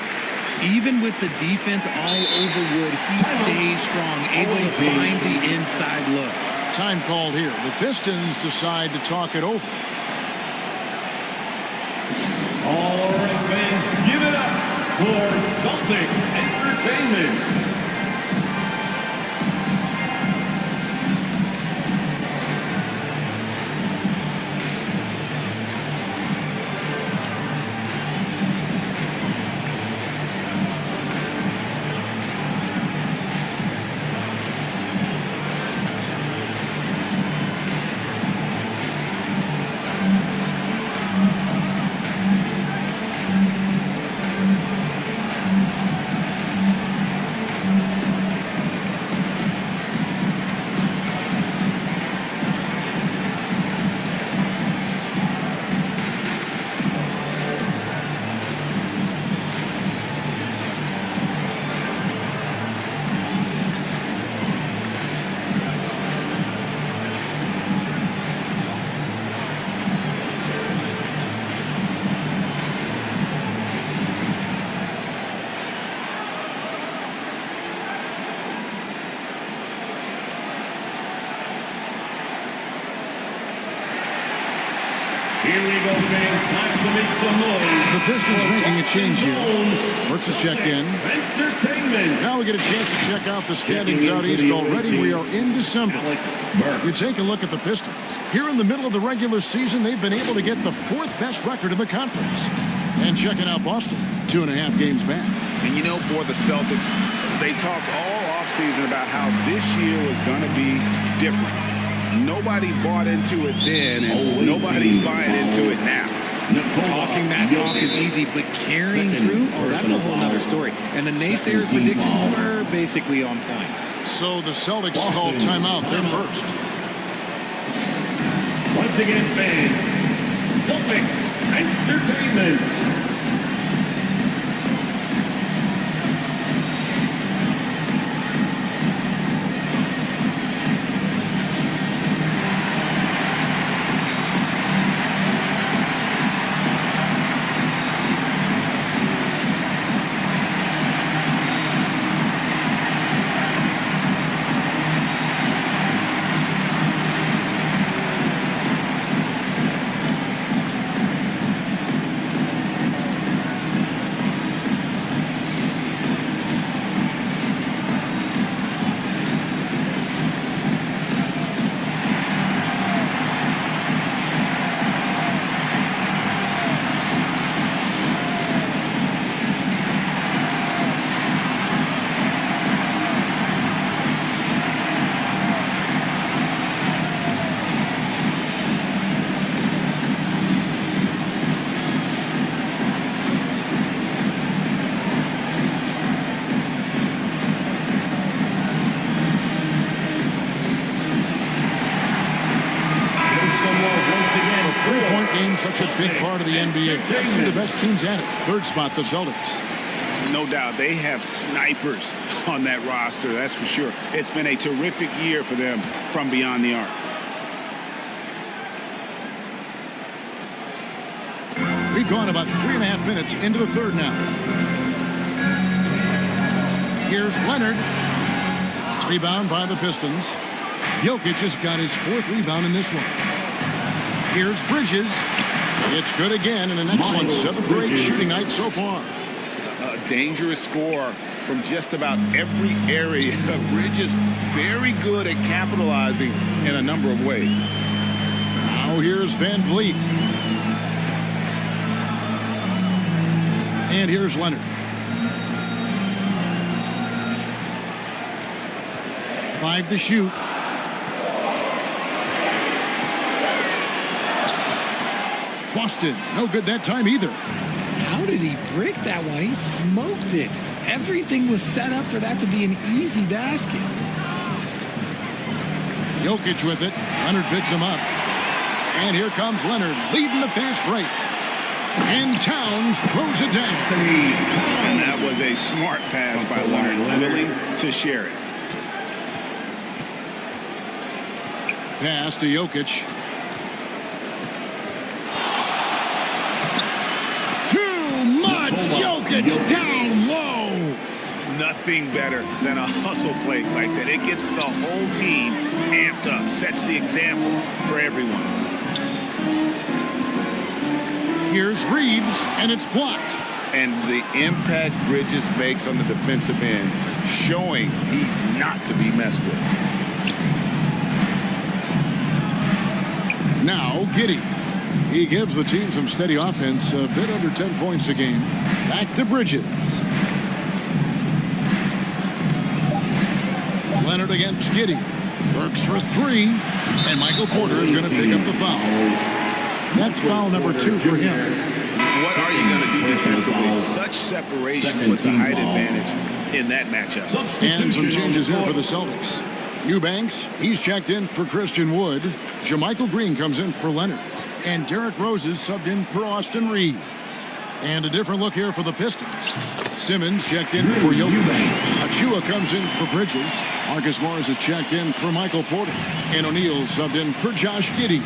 Even with the defense all over Wood, he stays strong, able to find the inside look. Time called here. The Pistons decide to talk it over. All right, fans, give it up for Celtics Entertainment. Here we go, fans. Time to make some noise. The Pistons making a change here. Works has checked in. Now we get a chance to check out the standings out east already. We are in December. You take a look at the Pistons. Here in the middle of the regular season, they've been able to get the 4th best record in the conference. And checking out Boston, 2.5 games back. And you know, for the Celtics, they talked all offseason about how this year was going to be different. Nobody bought into it then, and nobody's buying into it now. Talking that talk is easy, but carrying through, that's a whole other story. And the naysayers' predictions were basically on point. So the Celtics called timeout. They're first. Once again, fans, Celtics Entertainment. Such a big part of the NBA. Let's see the best teams at it. 3rd spot, the Celtics. No doubt they have snipers on that roster, that's for sure. It's been a terrific year for them from beyond the arc. We've gone about 3.5 minutes into the 3rd now. Here's Leonard. Rebound by the Pistons. Jokic has got his 4th rebound in this one. Here's Bridges. It's good again, and an excellent 7th grade shooting night so far. A dangerous score from just about every area. Bridges very good at capitalizing in a number of ways. Now here's Van Vliet. And here's Leonard. 5 to shoot. Boston, no good that time either. How did he break that one? He smoked it. Everything was set up for that to be an easy basket. Jokic with it. Leonard picks him up. And here comes Leonard leading the fast break. And Towns throws it down. And that was a smart pass by Leonard, willing to share it. Pass to Jokic. Jokic down low. Nothing better than a hustle play like that. It gets the whole team amped up, sets the example for everyone. Here's Reeves, and it's blocked. And the impact Bridges makes on the defensive end, showing he's not to be messed with. Now Giddey. He gives the team some steady offense, a bit under 10 points a game. Back to Bridges. Leonard against Giddey. Works for three. And Michael Porter is going to pick up the foul. That's foul number 2 for him. What are you going to do defensively? Such separation with the height advantage in that matchup. And some changes here for the Celtics. Eubanks, he's checked in for Christian Wood. JaMychal Green comes in for Leonard. And Derrick Rose is subbed in for Austin Reeves. And a different look here for the Pistons. Simmons checked in for Jokic. Achua comes in for Bridges. Marcus Morris is checked in for Michael Porter. And O'Neal subbed in for Josh Giddey.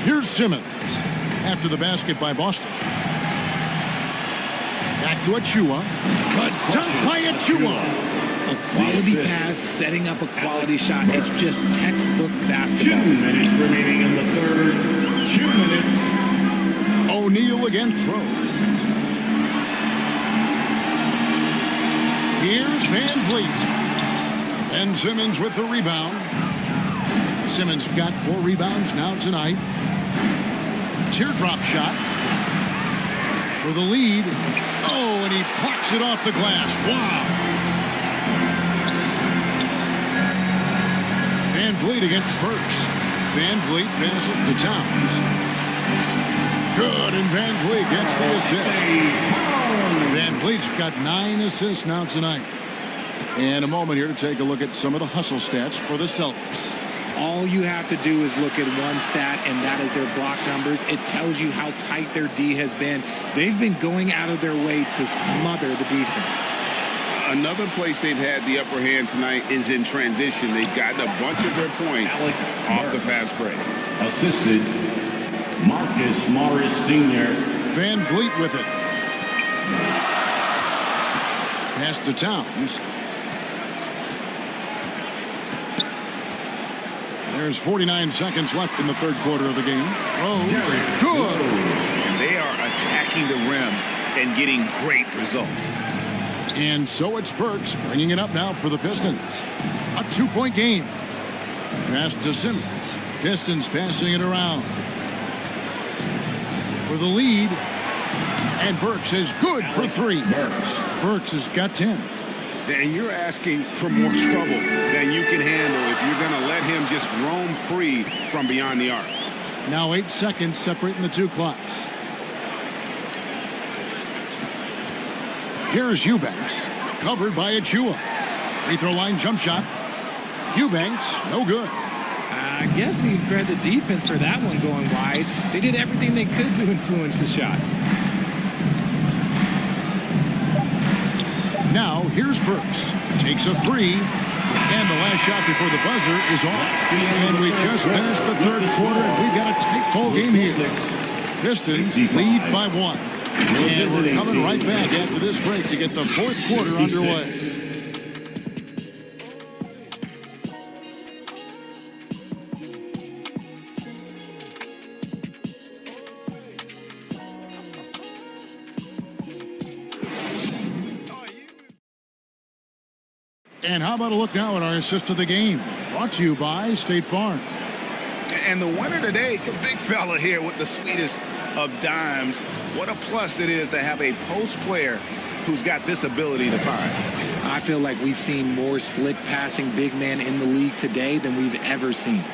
Here's Simmons after the basket by Boston. Back to Achua. A dunk by Achua. A quality pass, setting up a quality shot. It's just textbook basketball. 2 minutes remaining in the third. 2 minutes. O'Neal against Rose. Here's Van Vliet. And Simmons with the rebound. Simmons got 4 rebounds now tonight. Teardrop shot for the lead. Oh, and he plucks it off the glass. Wow. Van Vliet against Burks. Van Vliet passes to Towns. Good, and Van Vliet gets the assist. Van Vliet's got 9 assists now tonight. And a moment here to take a look at some of the hustle stats for the Celtics. All you have to do is look at one stat, and that is their block numbers. It tells you how tight their D has been. They've been going out of their way to smother the defense. Another place they've had the upper hand tonight is in transition. They've gotten a bunch of their points off the fast break. Assisted, Marcus Morris Sr. Van Vliet with it. Pass to Towns. There's 49 seconds left in the third quarter of the game. Rose, good. And they are attacking the rim and getting great results. And so it's Burks bringing it up now for the Pistons. A 2-point game. Pass to Simmons. Pistons passing it around. For the lead. And Burks is good for 3. Burks has got 10. And you're asking for more trouble than you can handle if you're going to let him just roam free from beyond the arc. Now 8 seconds separating the 2 clocks. Here's Eubanks, covered by Achua. Free throw line jump shot. Eubanks, no good. I guess we can credit the defense for that one going wide. They did everything they could to influence the shot. Now, here's Burks. Takes a 3. And the last shot before the buzzer is off. And we just finished the third quarter, and we've got a tight ball game here. Pistons lead by 1. And we're coming right back after this break to get the fourth quarter underway. And how about a look now at our assist of the game? Brought to you by State Farm. And the winner today, the big fella here with the sweetest of dimes. What a plus it is to have a post player who's got this ability to find. I feel like we've seen more slick passing big man in the league today than we've ever seen.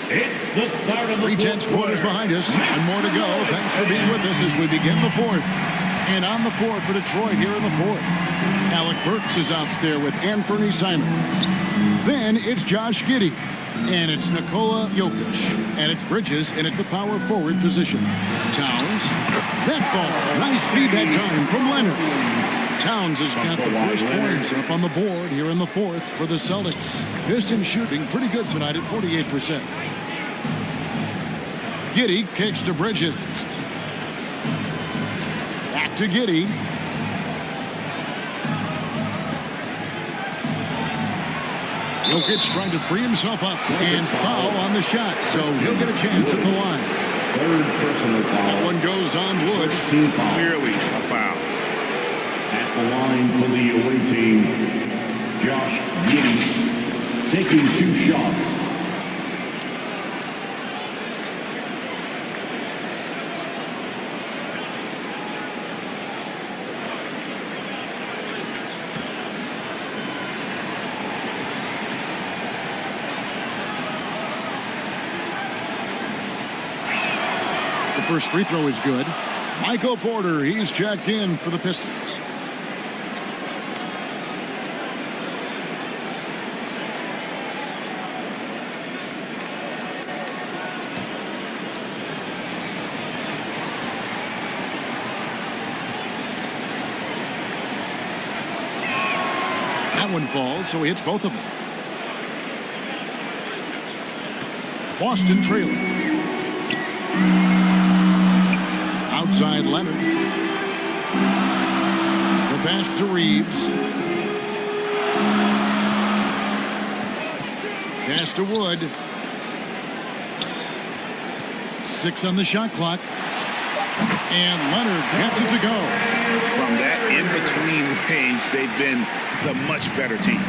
It's the start of the 3/10 quarters behind us and more to go. Thanks for being with us as we begin the fourth. And on the floor for Detroit here in the fourth. Alec Burks is out there with Anthony Simons. Then it's Josh Giddey. And it's Nikola Jokic. And it's Bridges in at the power forward position. Towns. That ball. Nice feed that time from Leonard. Towns has got the first points up on the board here in the fourth for the Celtics. Pistons shooting pretty good tonight at 48%. Giddey kicks to Bridges. Back to Giddey. Jokic trying to free himself up and foul on the shot, so he'll get a chance at the line. Third personal foul. That one goes on Wood. Clearly a foul. At the line for the away team, Josh Giddey taking 2 shots. The first free throw is good. Michael Porter, he's checked in for the Pistons. That one falls, so he hits both of them. Boston trailing. Outside Leonard. The pass to Reeves. Pass to Wood. 6 on the shot clock. And Leonard gets it to go. From that in-between range, they've been the much better team.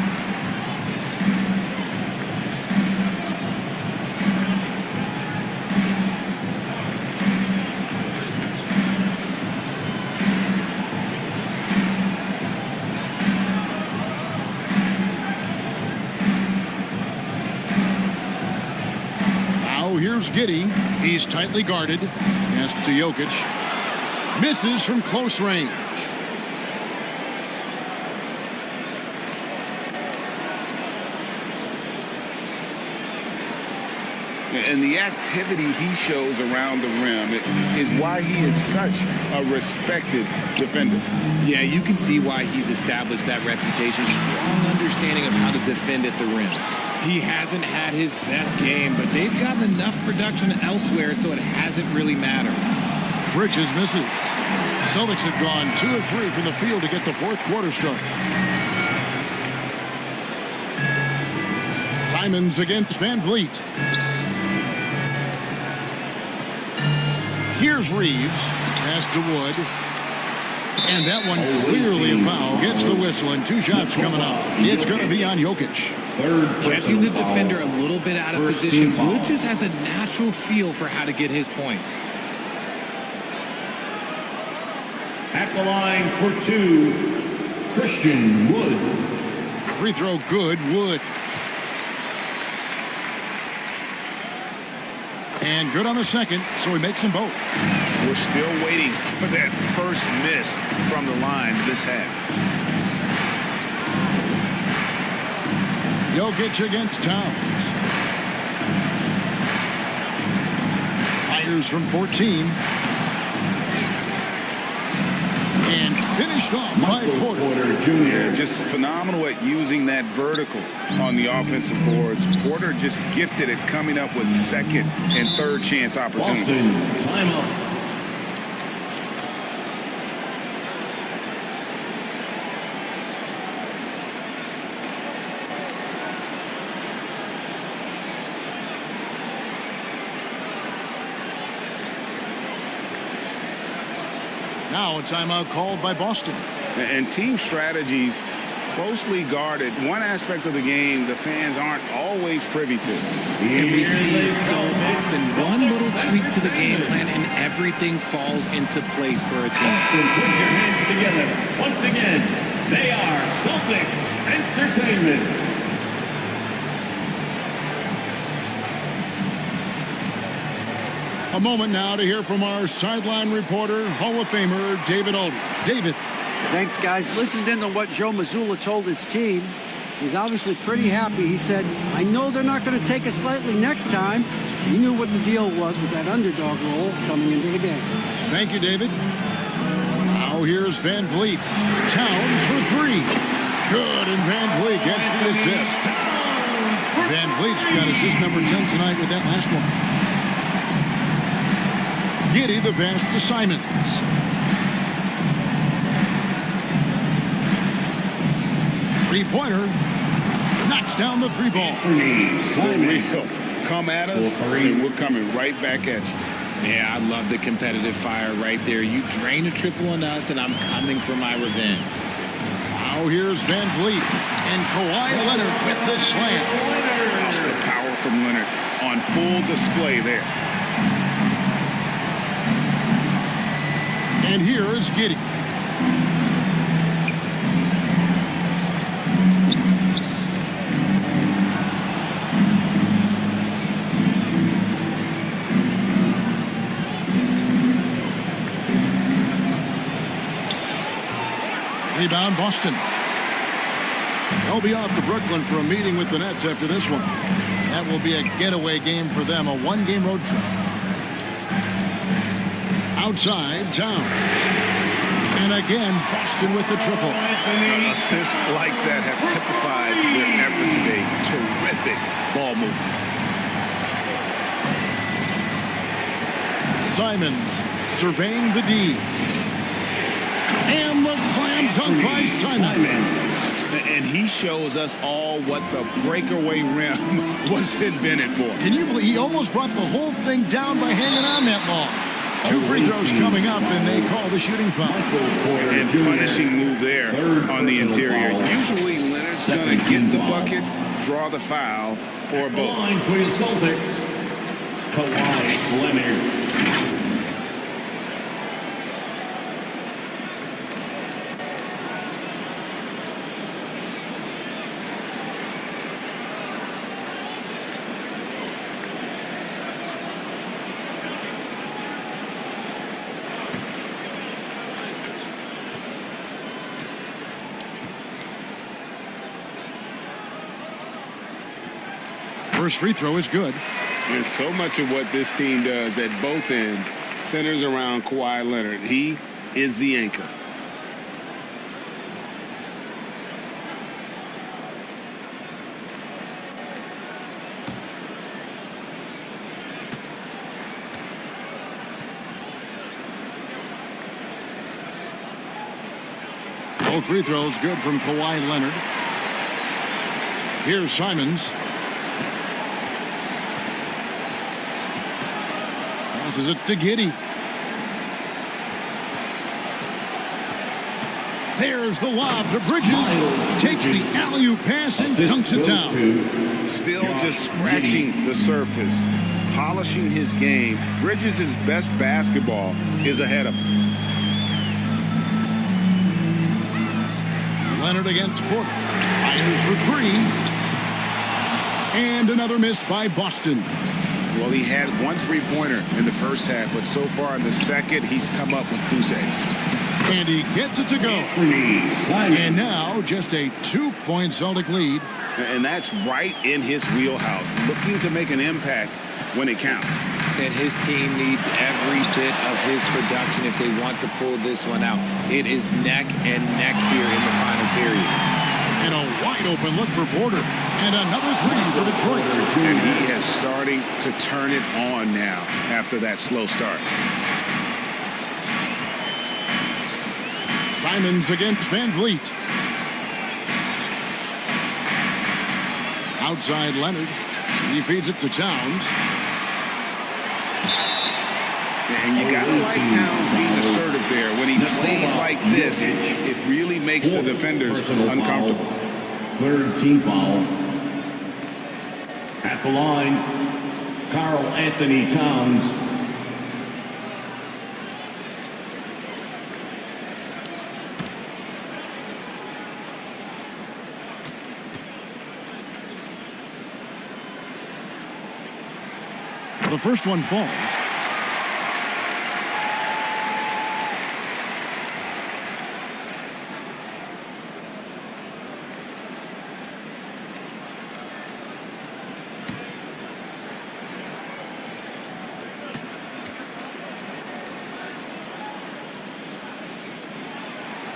Here's Giddey. He's tightly guarded. Pass to Jokic. Misses from close range. And the activity he shows around the rim is why he is such a respected defender. Yeah, you can see why he's established that reputation. Strong understanding of how to defend at the rim. He hasn't had his best game, but they've gotten enough production elsewhere, so it hasn't really mattered. Bridges misses. Celtics have gone 2 of 3 from the field to get the fourth quarter started. Simons against Van Vliet. Here's Reeves. Pass to Wood. And that one clearly a foul. Gets the whistle and 2 shots coming up. It's going to be on Jokic. Catching the defender a little bit out of position. Wood just has a natural feel for how to get his points. At the line for 2, Christian Wood. Free throw good, Wood. And good on the second, so he makes them both. We're still waiting for that first miss from the line this half. Jokic against Towns. Fires from 14. And finished off by Porter. Yeah, just phenomenal at using that vertical on the offensive boards. Porter just gifted at coming up with second and third chance opportunities. Boston, timeout. Now a timeout called by Boston. And team strategies closely guarded. One aspect of the game the fans aren't always privy to. And we see it so often. One little tweak to the game plan and everything falls into place for a team. Put your hands together. Once again, they are Celtics Entertainment. A moment now to hear from our sideline reporter, Hall of Famer David Aldridge. David. Thanks, guys. Listened in to what Joe Mazzulla told his team. He's obviously pretty happy. He said, I know they're not going to take us lightly next time. He knew what the deal was with that underdog role coming into the game. Thank you, David. Now here's Van Vliet. Towns for 3. Good, and Van Vliet gets the assist. Van Vliet's got assist number 10 tonight with that last one. Giddey the pass to Simons. Three-pointer. Knocks down the three ball. We'll come at us, and we're coming right back at you. Yeah, I love the competitive fire right there. You drain a triple on us, and I'm coming for my revenge. Now here's Van Vliet and Kawhi Leonard with the slam. That's the power from Leonard on full display there. And here is Giddey. Rebound, Boston. They'll be off to Brooklyn for a meeting with the Nets after this one. That will be a getaway game for them, a one-game road trip. Outside, Towns. And again, Boston with the triple. Assists like that have typified their effort today. Terrific ball movement. Simons surveying the D. And the slam dunk by Simons. And he shows us all what the breakaway rim was invented for. Can you believe he almost brought the whole thing down by hanging on that long? 2 free throws coming up, and they call the shooting foul. And punishing move there on the interior. Usually Leonard's going to get the bucket, draw the foul, or both. Line for your Celtics, Kawhi Leonard. First free throw is good. And so much of what this team does at both ends centers around Kawhi Leonard. He is the anchor. Both free throws good from Kawhi Leonard. Here's Simons. Passes it to Giddey. There's the lob to Bridges. Takes the alley-oop pass and dunks it down. Still just scratching the surface, polishing his game. Bridges' best basketball is ahead of him. Leonard against Porter. Fires for three. And another miss by Boston. Well, he had one three-pointer in the first half, but so far in the second, he's come up with goose eggs. And he gets it to go. And now just a 2-point Celtic lead. And that's right in his wheelhouse, looking to make an impact when it counts. And his team needs every bit of his production if they want to pull this one out. It is neck and neck here in the final period. And a wide open look for Porter. And another three for Detroit. And he is starting to turn it on now after that slow start. Simons against Van Vliet. Outside Leonard. He feeds it to Towns. And you got to like Towns being assertive there. When he plays like this, it really makes the defenders uncomfortable. Third team foul. At the line, Karl Anthony Towns. The first one falls.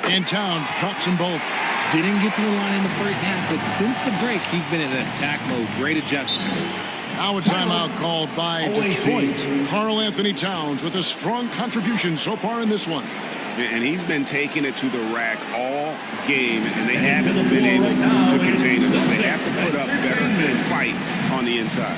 And Towns drops them both. Didn't get to the line in the first half, but since the break, he's been in attack mode. Great adjustment. Now a timeout called by Detroit. Karl Anthony Towns with a strong contribution so far in this one. And he's been taking it to the rack all game, and they haven't been able to contain it. They have to put up better fight on the inside.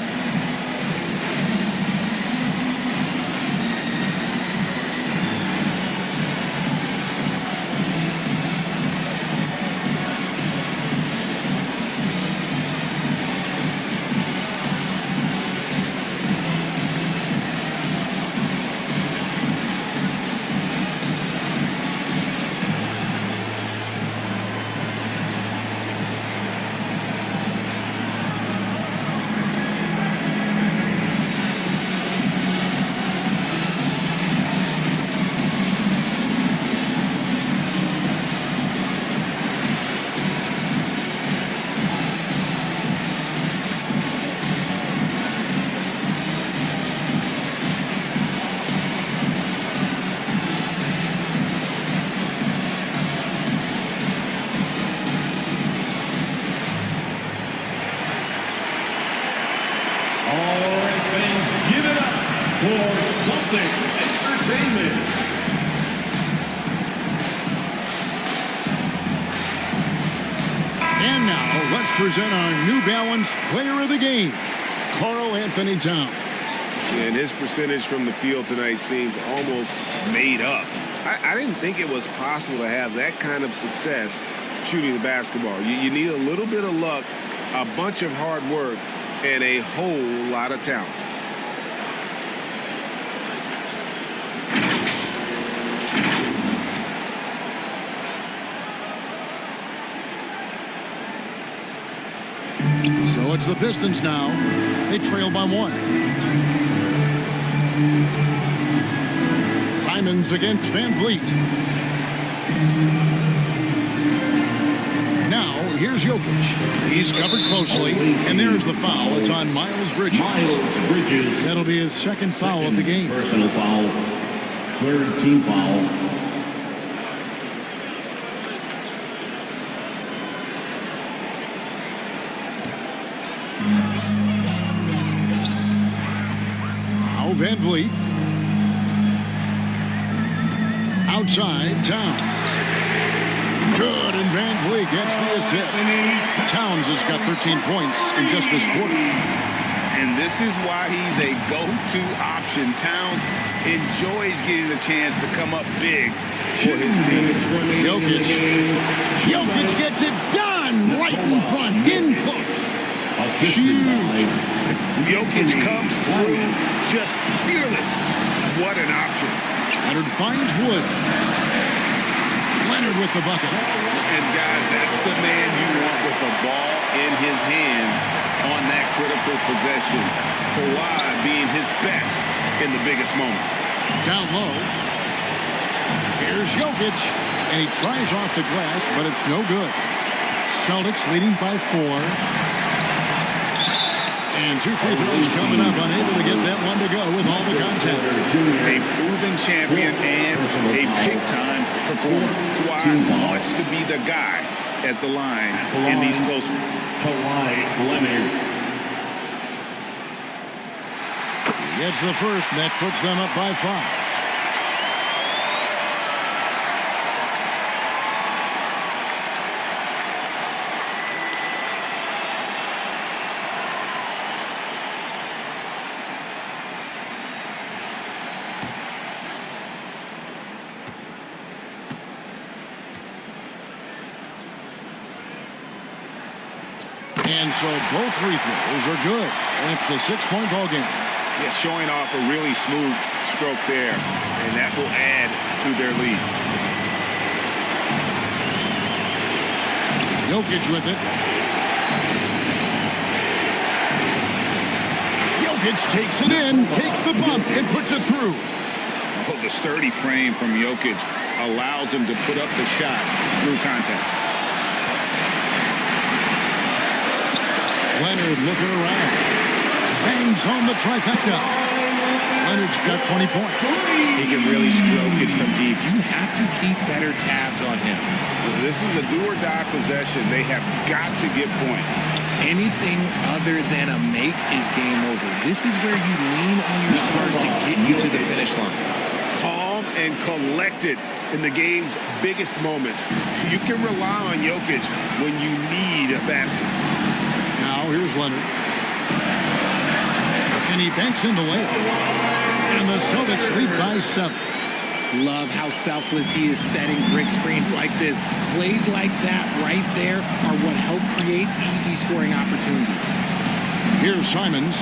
And now, let's present our New Balance Player of the Game, Karl Anthony Towns. And his percentage from the field tonight seems almost made up. I didn't think it was possible to have that kind of success shooting the basketball. You need a little bit of luck, a bunch of hard work, and a whole lot of talent. So it's the Pistons now. They trail by 1. Simons against Van Vliet. Now, here's Jokic. He's covered closely, and there's the foul. It's on Miles Bridges. That'll be his second foul of the game. Personal foul. Third team foul. Now Van Vliet. Outside, Towns. Good, and Van Vliet gets the assist. Towns has got 13 points in just this quarter. And this is why he's a go-to option. Towns enjoys getting the chance to come up big for his team. Jokic gets it done right in front, in close. Huge. Jokic comes through just fearless. What an option. Leonard finds Wood. Leonard with the bucket. And guys, that's the man you want with the ball in his hands on that critical possession. Kawhi being his best in the biggest moments. Down low. Here's Jokic. And he tries off the glass, but it's no good. Celtics leading by 4. And 2 free throws coming up, unable to get that one to go with all the contact. A proven champion and a big-time performer. Kawhi wants to be the guy at the line in these close ones. Kawhi Leonard. Gets the first, and that puts them up by 5. And so both free throws are good. And it's a 6-point ball game. Yeah, showing off a really smooth stroke there. And that will add to their lead. Jokic with it. Jokic takes it in, takes the bump, and puts it through. Oh, the sturdy frame from Jokic allows him to put up the shot through contact. Leonard looking around. Bangs home the trifecta. Leonard's got 20 points. He can really stroke it from deep. You have to keep better tabs on him. Well, this is a do-or-die possession. They have got to get points. Anything other than a make is game over. This is where you lean on your stars to get you to the finish line. Calm and collected in the game's biggest moments. You can rely on Jokic when you need a basket. Now here's Leonard. And he banks in the layup. And the Celtics lead by 7. Love how selfless he is setting brick screens like this. Plays like that right there are what help create easy scoring opportunities. Here's Simons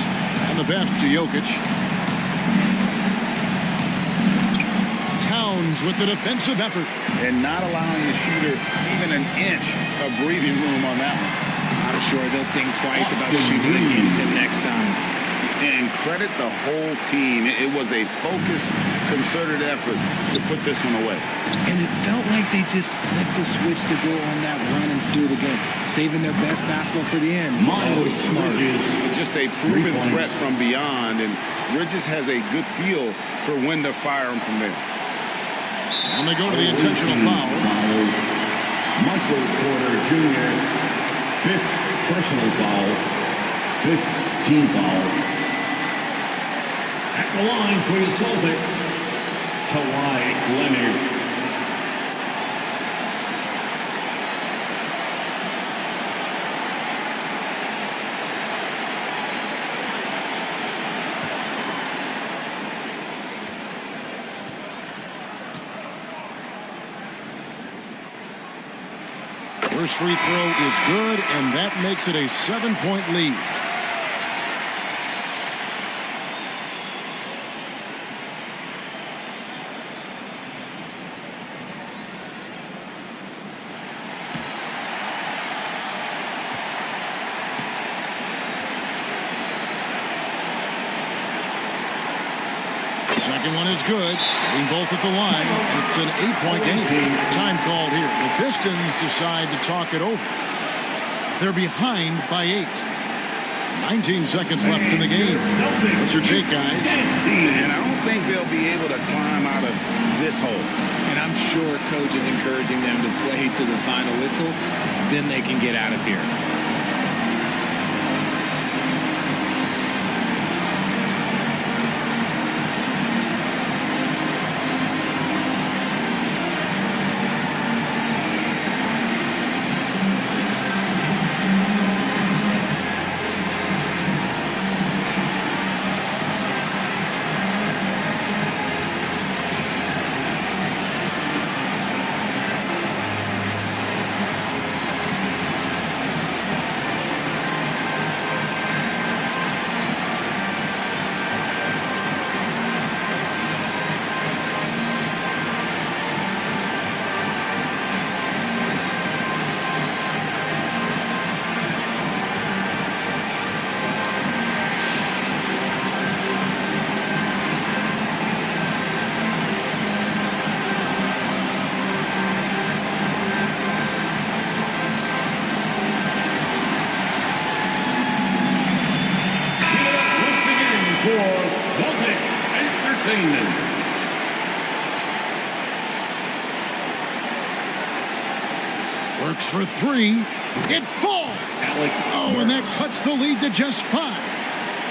and the pass to Jokic. Towns with the defensive effort. And not allowing the shooter even an inch of breathing room on that one. I'm sure they'll think twice about shooting against him next time. And credit the whole team. It was a focused, concerted effort to put this one away. And it felt like they just flipped the switch to go on that run and seal the game, saving their best basketball for the end. Always smart. Just a proven threat from beyond, and Bridges has a good feel for when to fire him from there. And they go to the intentional foul. Michael Porter Jr., 5th personal foul, 5th team foul. At the line for the Celtics, Kawhi Leonard. First free throw is good, and that makes it a 7-point lead. Second one is good. Getting both at the line. It's an 8-point game. Time called here. The Pistons decide to talk it over. They're behind by 8. 19 seconds left in the game. What's your take, guys? And I don't think they'll be able to climb out of this hole. And I'm sure coach is encouraging them to play to the final whistle. Then they can get out of here. Works for 3. It falls. Oh, and that cuts the lead to just 5.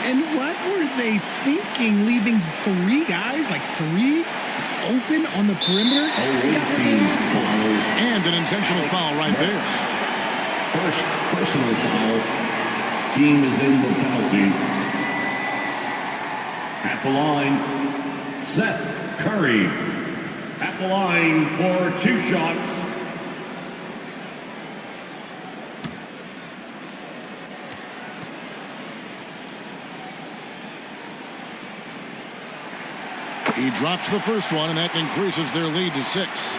And what were they thinking, leaving 3 guys, like 3 open on the perimeter? They got what they asked for. And an intentional foul right there. First personal foul. Team is in the penalty. At the line, Seth Curry. At the line for 2 shots. He drops the first one, and that increases their lead to 6.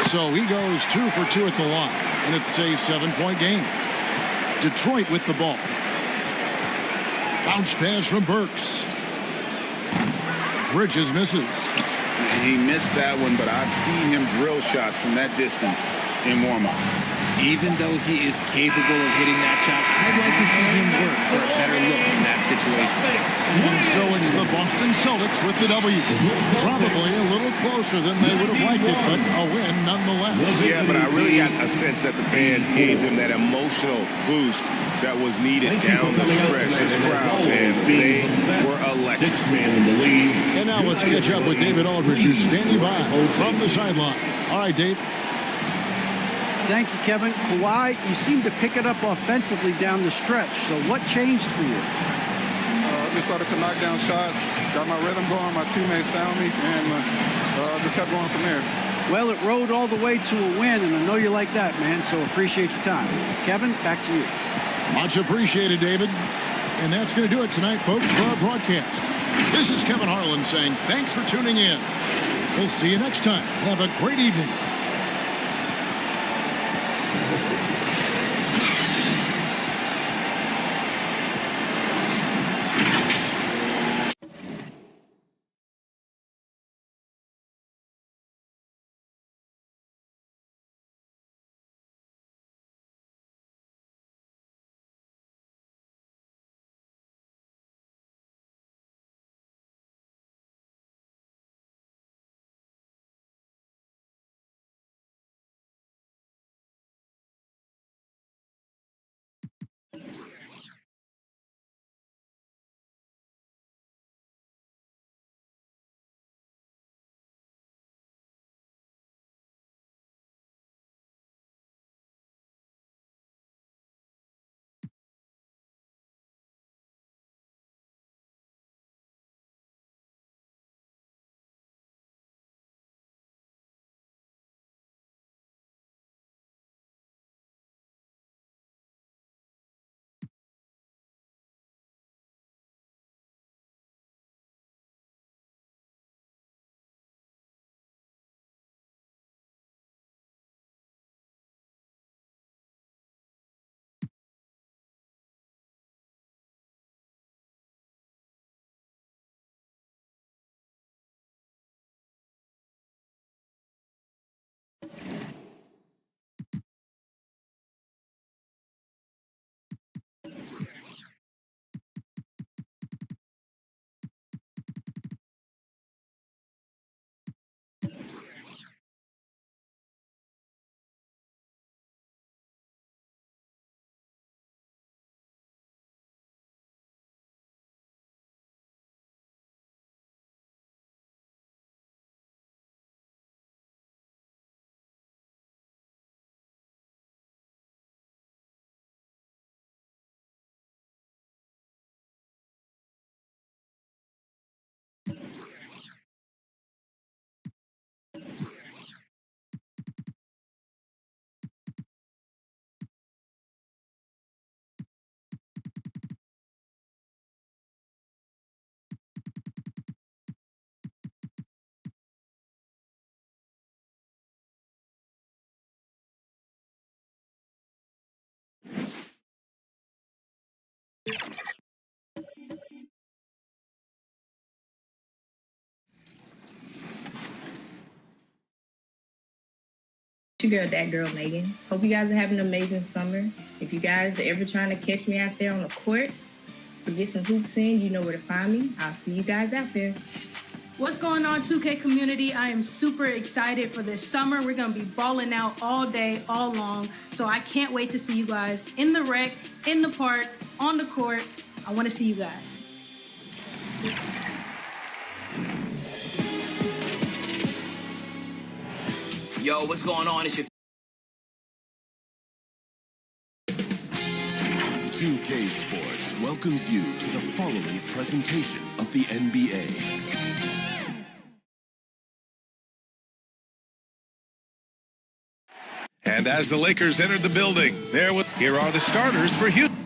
So he goes 2 for 2 at the line, and it's a 7-point game. Detroit with the ball. Bounce pass from Burks. Bridges misses. He missed that one, but I've seen him drill shots from that distance in warm-up. Even though he is capable of hitting that shot, I'd like to see him work for a better look in that situation. And so it's the Boston Celtics with the W. Probably a little closer than they would have liked it, but a win nonetheless. Yeah, but I really got a sense that the fans gave them that emotional boost that was needed down the stretch. This crowd, man, they were electric. And now let's catch up with David Aldridge, who's standing by from the sideline. All right, Dave. Thank you, Kevin. Kawhi, you seem to pick it up offensively down the stretch. So what changed for you? Just started to knock down shots, got my rhythm going, my teammates found me, and just kept going from there. Well, it rode all the way to a win, and I know you like that, man, so appreciate your time. Kevin, back to you. Much appreciated, David. And that's going to do it tonight, folks, for our broadcast. This is Kevin Harlan saying thanks for tuning in. We'll see you next time. Have a great evening. It's your girl, that girl, Megan. Hope you guys are having an amazing summer. If you guys are ever trying to catch me out there on the courts or get some hoops in, you know where to find me. I'll see you guys out there. What's going on, 2K community? I am super excited for this summer. We're going to be balling out all day, all long. So I can't wait to see you guys in the rec, in the park, on the court. I want to see you guys. Yo, what's going on? It's your 2K Sports welcomes you to the following presentation of the NBA. And as the Lakers entered the building, here are the starters for Houston.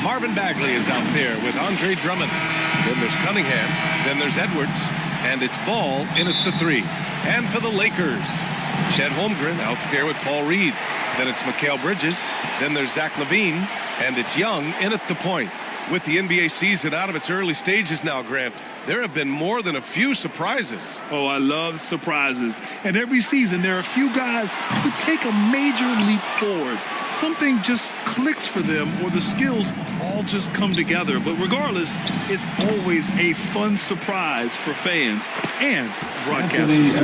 Marvin Bagley is out there with Andre Drummond. Then there's Cunningham. Then there's Edwards. And it's Ball in at the 3. And for the Lakers, Chet Holmgren out there with Paul Reed. Then it's Mikal Bridges. Then there's Zach LaVine. And it's Young in at the point. With the NBA season out of its early stages now, Grant, there have been more than a few surprises. Oh, I love surprises. And every season, there are a few guys who take a major leap forward. Something just clicks for them, or the skills all just come together. But regardless, it's always a fun surprise for fans and broadcasters.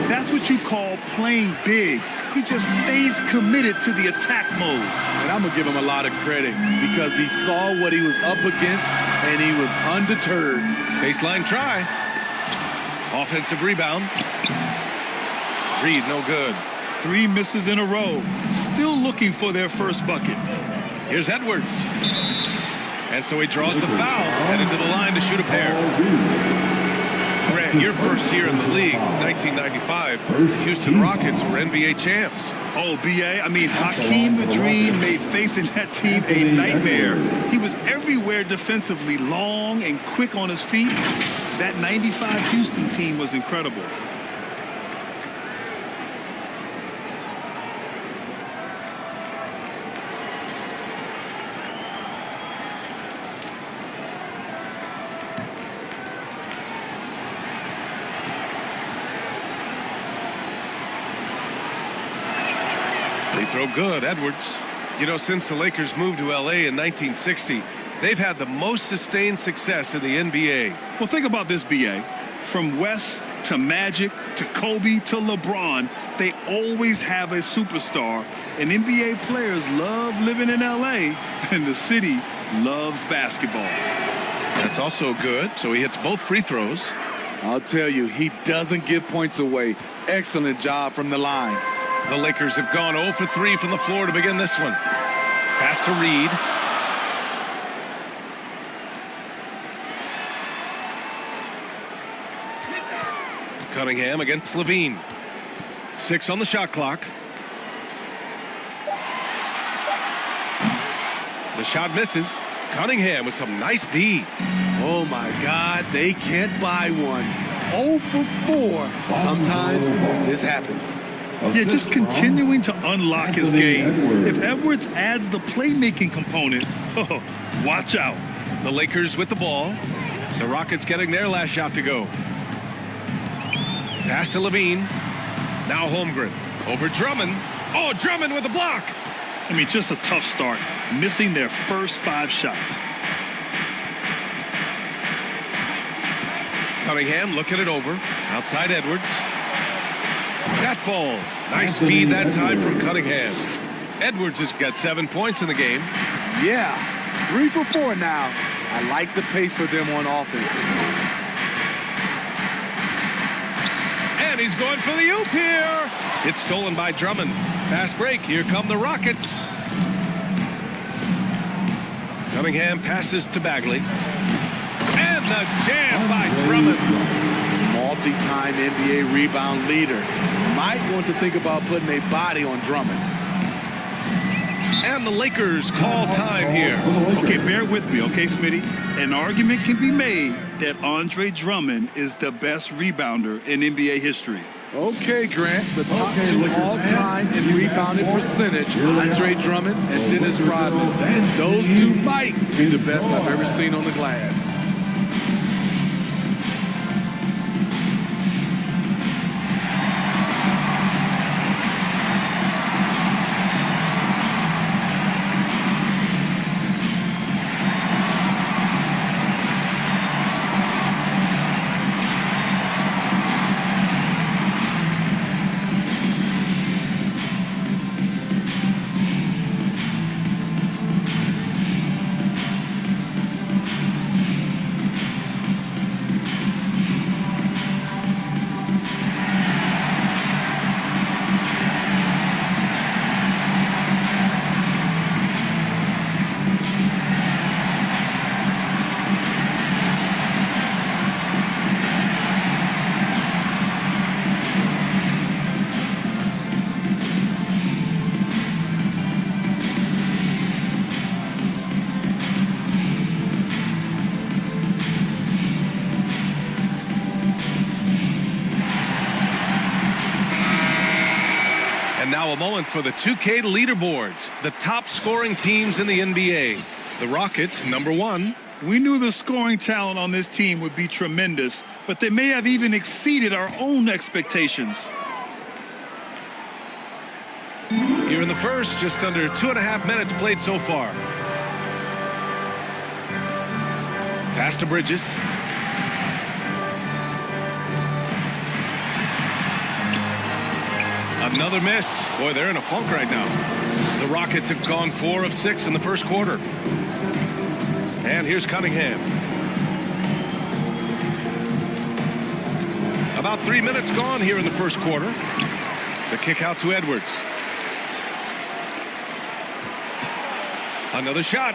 That's what you call playing big. He just stays committed to the attack mode. And I'm going to give him a lot of credit because he saw what he was up against and he was undeterred. Baseline try. Offensive rebound. Reed, no good. 3 misses in a row. Still looking for their first bucket. Here's Edwards. And so he draws the foul, headed to the line to shoot a pair. Grant, your first year in the league, 1995, Houston Rockets were NBA champs. Oh, B.A., I mean, Hakeem the Dream made facing that team a nightmare. He was everywhere defensively, long and quick on his feet. That 95 Houston team was incredible. Throw good, Edwards. You know, since the Lakers moved to L.A. in 1960, they've had the most sustained success in the NBA. Well, think about this, B.A. From West to Magic to Kobe to LeBron, they always have a superstar. And NBA players love living in L.A., and the city loves basketball. That's also good, so he hits both free throws. I'll tell you, he doesn't give points away. Excellent job from the line. The Lakers have gone 0 for 3 from the floor to begin this one. Pass to Reed. Cunningham against LaVine. 6 on the shot clock. The shot misses. Cunningham with some nice D. Oh, my God, they can't buy one. 0 for 4. Sometimes this happens. Yeah, just continuing to unlock his game. If Edwards adds the playmaking component, oh, watch out. The Lakers with the ball. The Rockets getting their last shot to go. Pass to LaVine. Now Holmgren. Over Drummond. Oh, Drummond with a block. I mean, just a tough start. Missing their first 5 shots. Cunningham looking it over. Outside Edwards. That falls. Nice feed that time from Cunningham. Edwards has got 7 points in the game. Yeah, 3 for 4 now. I like the pace for them on offense. And he's going for the oop here. It's stolen by Drummond. Fast break. Here come the Rockets. Cunningham passes to Bagley. And the jam by Drummond. Multi-time NBA rebound leader. Might want to think about putting a body on Drummond. And the Lakers call time here. Okay, bear with me, okay, Smitty? An argument can be made that Andre Drummond is the best rebounder in NBA history. Okay, Grant, the top 2 all-time in rebounding percentage, Andre Drummond and Dennis Rodman. Those 2 might be the best I've ever seen on the glass. Now a moment for the 2K leaderboards. The top scoring teams in the NBA. The Rockets, number 1. We knew the scoring talent on this team would be tremendous, but they may have even exceeded our own expectations. Here in the first, just under 2.5 minutes played so far. Pass to Bridges. Another miss. Boy, they're in a funk right now. The Rockets have gone 4 of 6 in the first quarter. And here's Cunningham. About 3 minutes gone here in the first quarter. The kick out to Edwards. Another shot.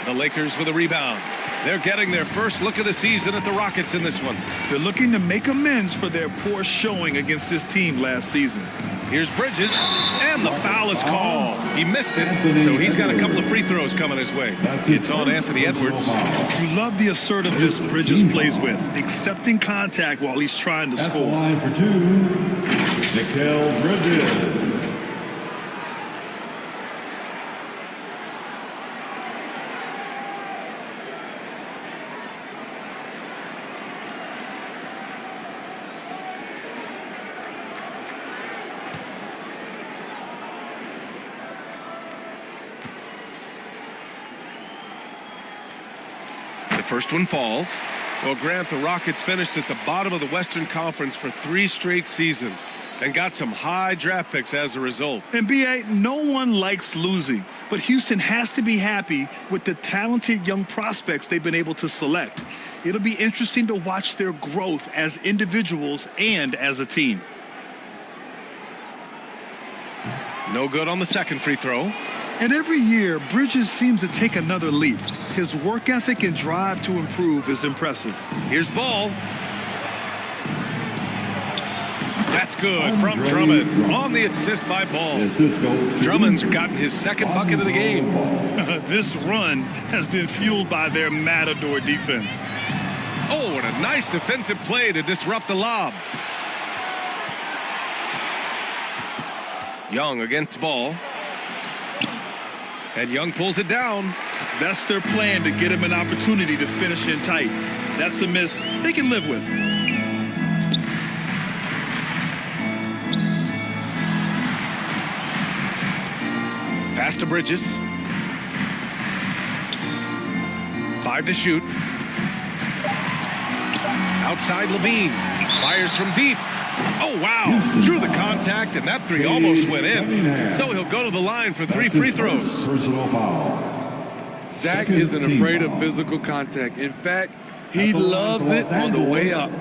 The Lakers with a rebound. They're getting their first look of the season at the Rockets in this one. They're looking to make amends for their poor showing against this team last season. Here's Bridges, and the foul is called. He missed it, so he's got a couple of free throws coming his way. It's on Anthony Edwards. You love the assertiveness Bridges plays with, accepting contact while he's trying to score. Line for 2, Mikal Bridges. First one falls. Well, Grant, the Rockets finished at the bottom of the Western Conference for 3 straight seasons and got some high draft picks as a result. And B.A., no one likes losing, but Houston has to be happy with the talented young prospects they've been able to select. It'll be interesting to watch their growth as individuals and as a team. No good on the second free throw. And every year, Bridges seems to take another leap. His work ethic and drive to improve is impressive. Here's Ball. That's good from Drummond on the assist by Ball. Drummond's gotten his second bucket of the game. This run has been fueled by their Matador defense. Oh, and a nice defensive play to disrupt the lob. Young against Ball. And Young pulls it down. That's their plan, to get him an opportunity to finish in tight. That's a miss they can live with. Pass to Bridges. 5 to shoot. Outside Levine. Fires from deep. Oh, wow. Drew the contact, and that 3 almost went in. So he'll go to the line for 3 free throws. Personal foul. Zach isn't afraid of physical contact. In fact, he loves it on the way up.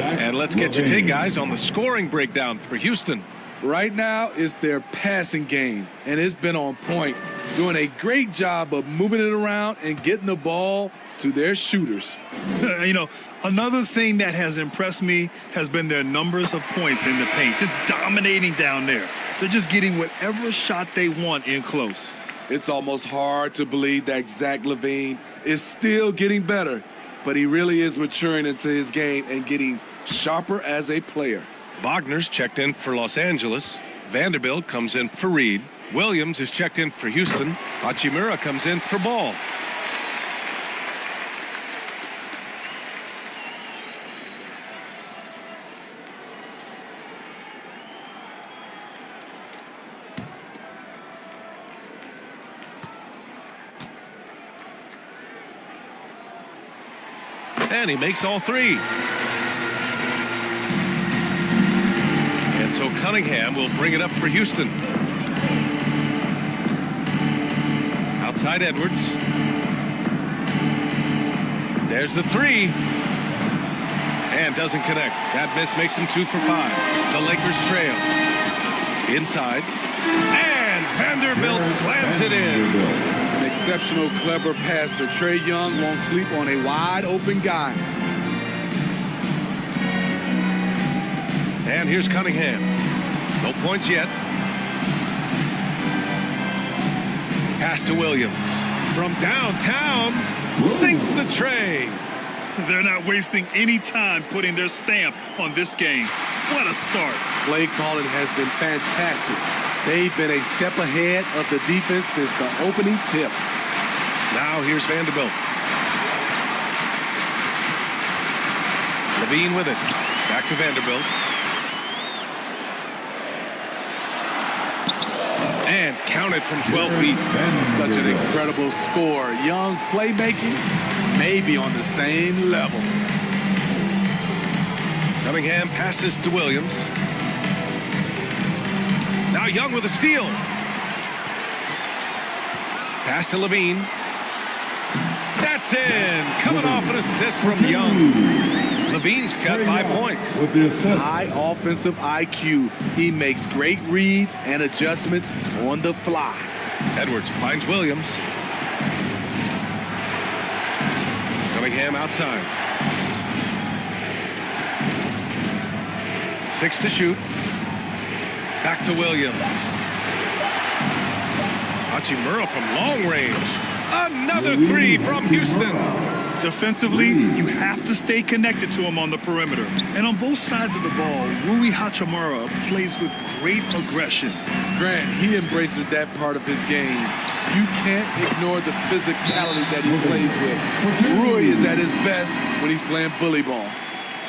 And let's get your take, guys, on the scoring breakdown for Houston. Right now, it's their passing game, and it's been on point. Doing a great job of moving it around and getting the ball to their shooters. You know, another thing that has impressed me has been their numbers of points in the paint, just dominating down there. They're just getting whatever shot they want in close. It's almost hard to believe that Zach LaVine is still getting better, but he really is maturing into his game and getting sharper as a player. Wagner's checked in for Los Angeles. Vanderbilt comes in for Reed. Williams is checked in for Houston. Hachimura comes in for Ball. And he makes all 3. And so Cunningham will bring it up for Houston. Outside Edwards. There's the 3. And doesn't connect. That miss makes him 2 for 5. The Lakers trail. Inside. And Vanderbilt slams it in. An exceptional, clever passer. Trae Young won't sleep on a wide-open guy. And here's Cunningham. No points yet. Pass to Williams. From downtown, sinks the tray. They're not wasting any time putting their stamp on this game. What a start. Play calling has been fantastic. They've been a step ahead of the defense since the opening tip. Now here's Vanderbilt. Levine with it. Back to Vanderbilt. And counted from 12 feet. Such an incredible score. Young's playmaking may be on the same level. Cunningham passes to Williams. Now Young with a steal. Pass to Levine. That's in. Coming off an assist from Young. Levine's got 5 points. High offensive IQ. He makes great reads and adjustments on the fly. Edwards finds Williams. Cunningham outside. 6 to shoot. Back to Williams. Hachimura from long range. Another 3 from Houston. Defensively, you have to stay connected to him on the perimeter. And on both sides of the ball, Rui Hachimura plays with great aggression. Grant, he embraces that part of his game. You can't ignore the physicality that he plays with. Rui is at his best when he's playing bully ball.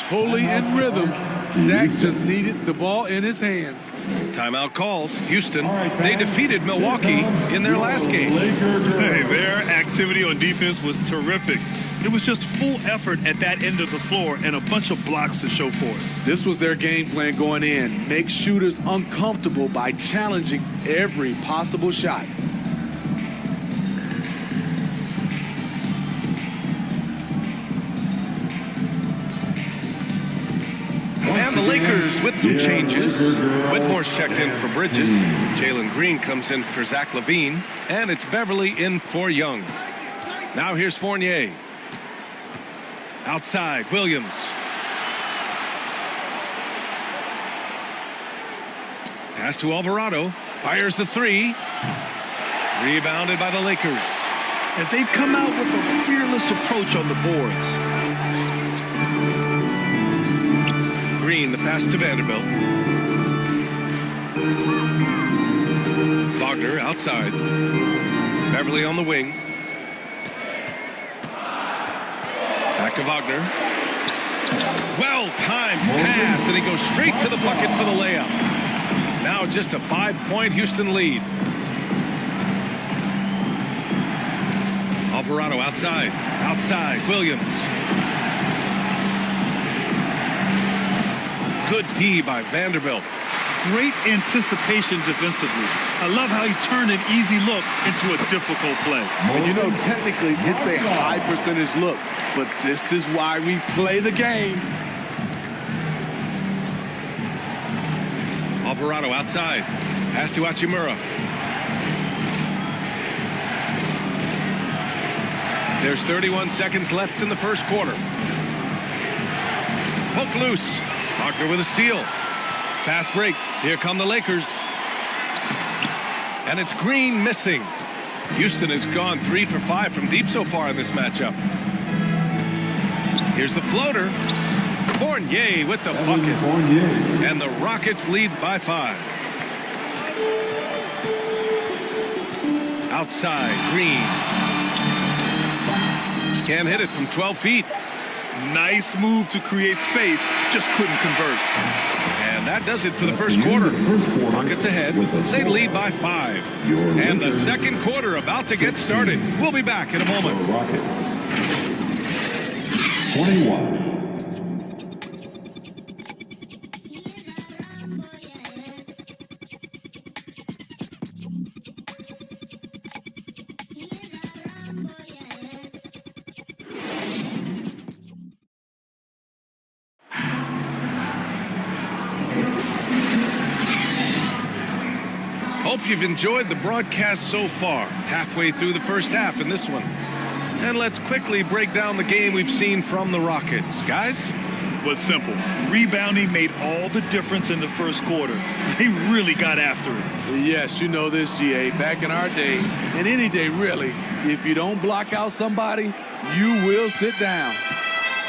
Totally in rhythm. Zach just needed the ball in his hands. Timeout called. Houston, they defeated Milwaukee in their last game. Hey, their activity on defense was terrific. It was just full effort at that end of the floor and a bunch of blocks to show for it. This was their game plan going in. Make shooters uncomfortable by challenging every possible shot. And the Lakers with some changes. Whitmore's checked in for Bridges. Jalen Green comes in for Zach LaVine. And it's Beverly in for Young. Now here's Fournier. Outside, Williams. Pass to Alvarado. Fires the 3. Rebounded by the Lakers. And they've come out with a fearless approach on the boards. Green, the pass to Vanderbilt. Wagner outside. Beverly on the wing. Back to Wagner. Well-timed pass, and he goes straight to the bucket for the layup. Now just a 5-point Houston lead. Alvarado outside. Outside, Williams. Good D by Vanderbilt. Great anticipation defensively. I love how he turned an easy look into a difficult play. And you know, technically, it's a high percentage look, but this is why we play the game. Alvarado outside. Pass to Hachimura. There's 31 seconds left in the first quarter. Poke loose. Wagner with a steal. Fast break. Here come the Lakers. And it's Green missing. Houston has gone 3 for 5 from deep so far in this matchup. Here's the floater. Fournier with the bucket. And the Rockets lead by 5. Outside, Green. Can't hit it from 12 feet. Nice move to create space, just couldn't convert. And that does it for the first quarter. Rockets ahead. They lead by 5. And the second quarter about to get started. We'll be back in a moment. 21. Hope you've enjoyed the broadcast so far. Halfway through the first half in this one. And let's quickly break down the game we've seen from the Rockets. Guys? Was simple. Rebounding made all the difference in the first quarter. They really got after it. Yes, you know this, GA. Back in our day, and any day really, if you don't block out somebody, you will sit down.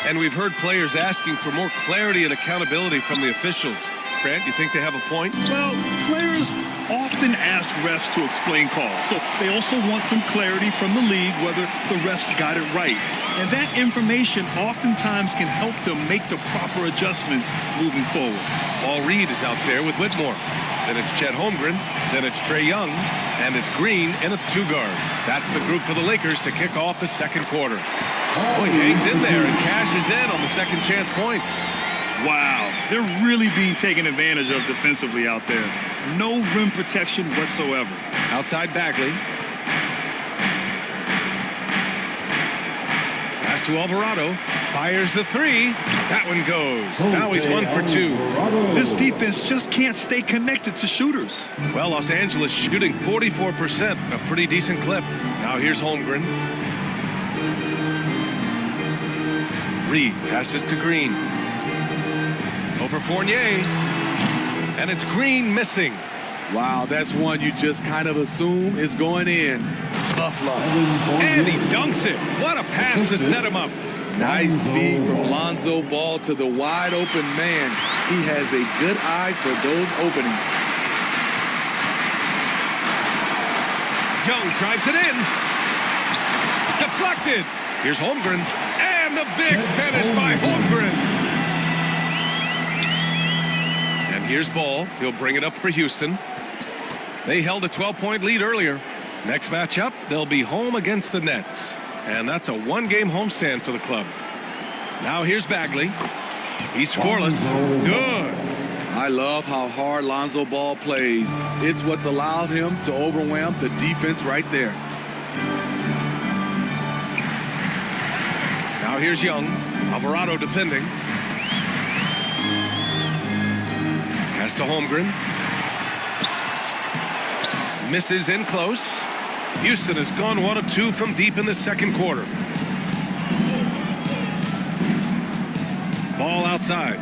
And we've heard players asking for more clarity and accountability from the officials. Grant, you think they have a point? Well, players often ask refs to explain calls, so they also want some clarity from the league whether the refs got it right. And that information oftentimes can help them make the proper adjustments moving forward. Paul Reed is out there with Whitmore. Then it's Chet Holmgren. Then it's Trae Young. And it's Green in a 2-guard. That's the group for the Lakers to kick off the second quarter. Oh, he hangs in there and cashes in on the second chance points. Wow, they're really being taken advantage of defensively out there. No rim protection whatsoever. Outside Bagley. Pass to Alvarado. Fires the 3. That one goes. Now he's 1 for 2. This defense just can't stay connected to shooters. Well, Los Angeles shooting 44%, a pretty decent clip. Now here's Holmgren. Reed passes to Green. Over Fournier. And it's Green missing. Wow, that's one you just kind of assume is going in. Tough luck. And he dunks it. What a pass to set him up. Nice speed from Lonzo Ball to the wide open man. He has a good eye for those openings. Young drives it in. Deflected. Here's Holmgren. And the big finish by Holmgren. And here's Ball. He'll bring it up for Houston. They held a 12-point lead earlier. Next matchup, they'll be home against the Nets. And that's a 1-game homestand for the club. Now here's Bagley. He's scoreless. Good. I love how hard Lonzo Ball plays. It's what's allowed him to overwhelm the defense right there. Now here's Young. Alvarado defending. Pass to Holmgren. Misses in close. Houston has gone 1 of 2 from deep in the second quarter. Ball outside.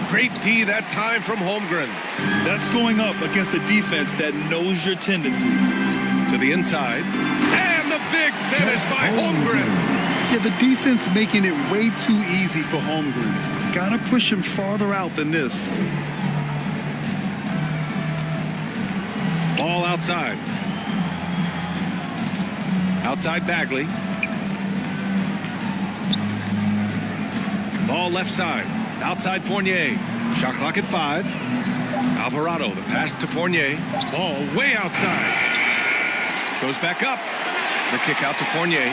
Great D that time from Holmgren. That's going up against a defense that knows your tendencies. To the inside. And the big finish by Holmgren. Yeah, the defense making it way too easy for Holmgren. Gotta push him farther out than this. Ball outside. Outside Bagley. Ball left side. Outside Fournier. Shot clock at 5. Alvarado, the pass to Fournier. Ball way outside. Goes back up. The kick out to Fournier.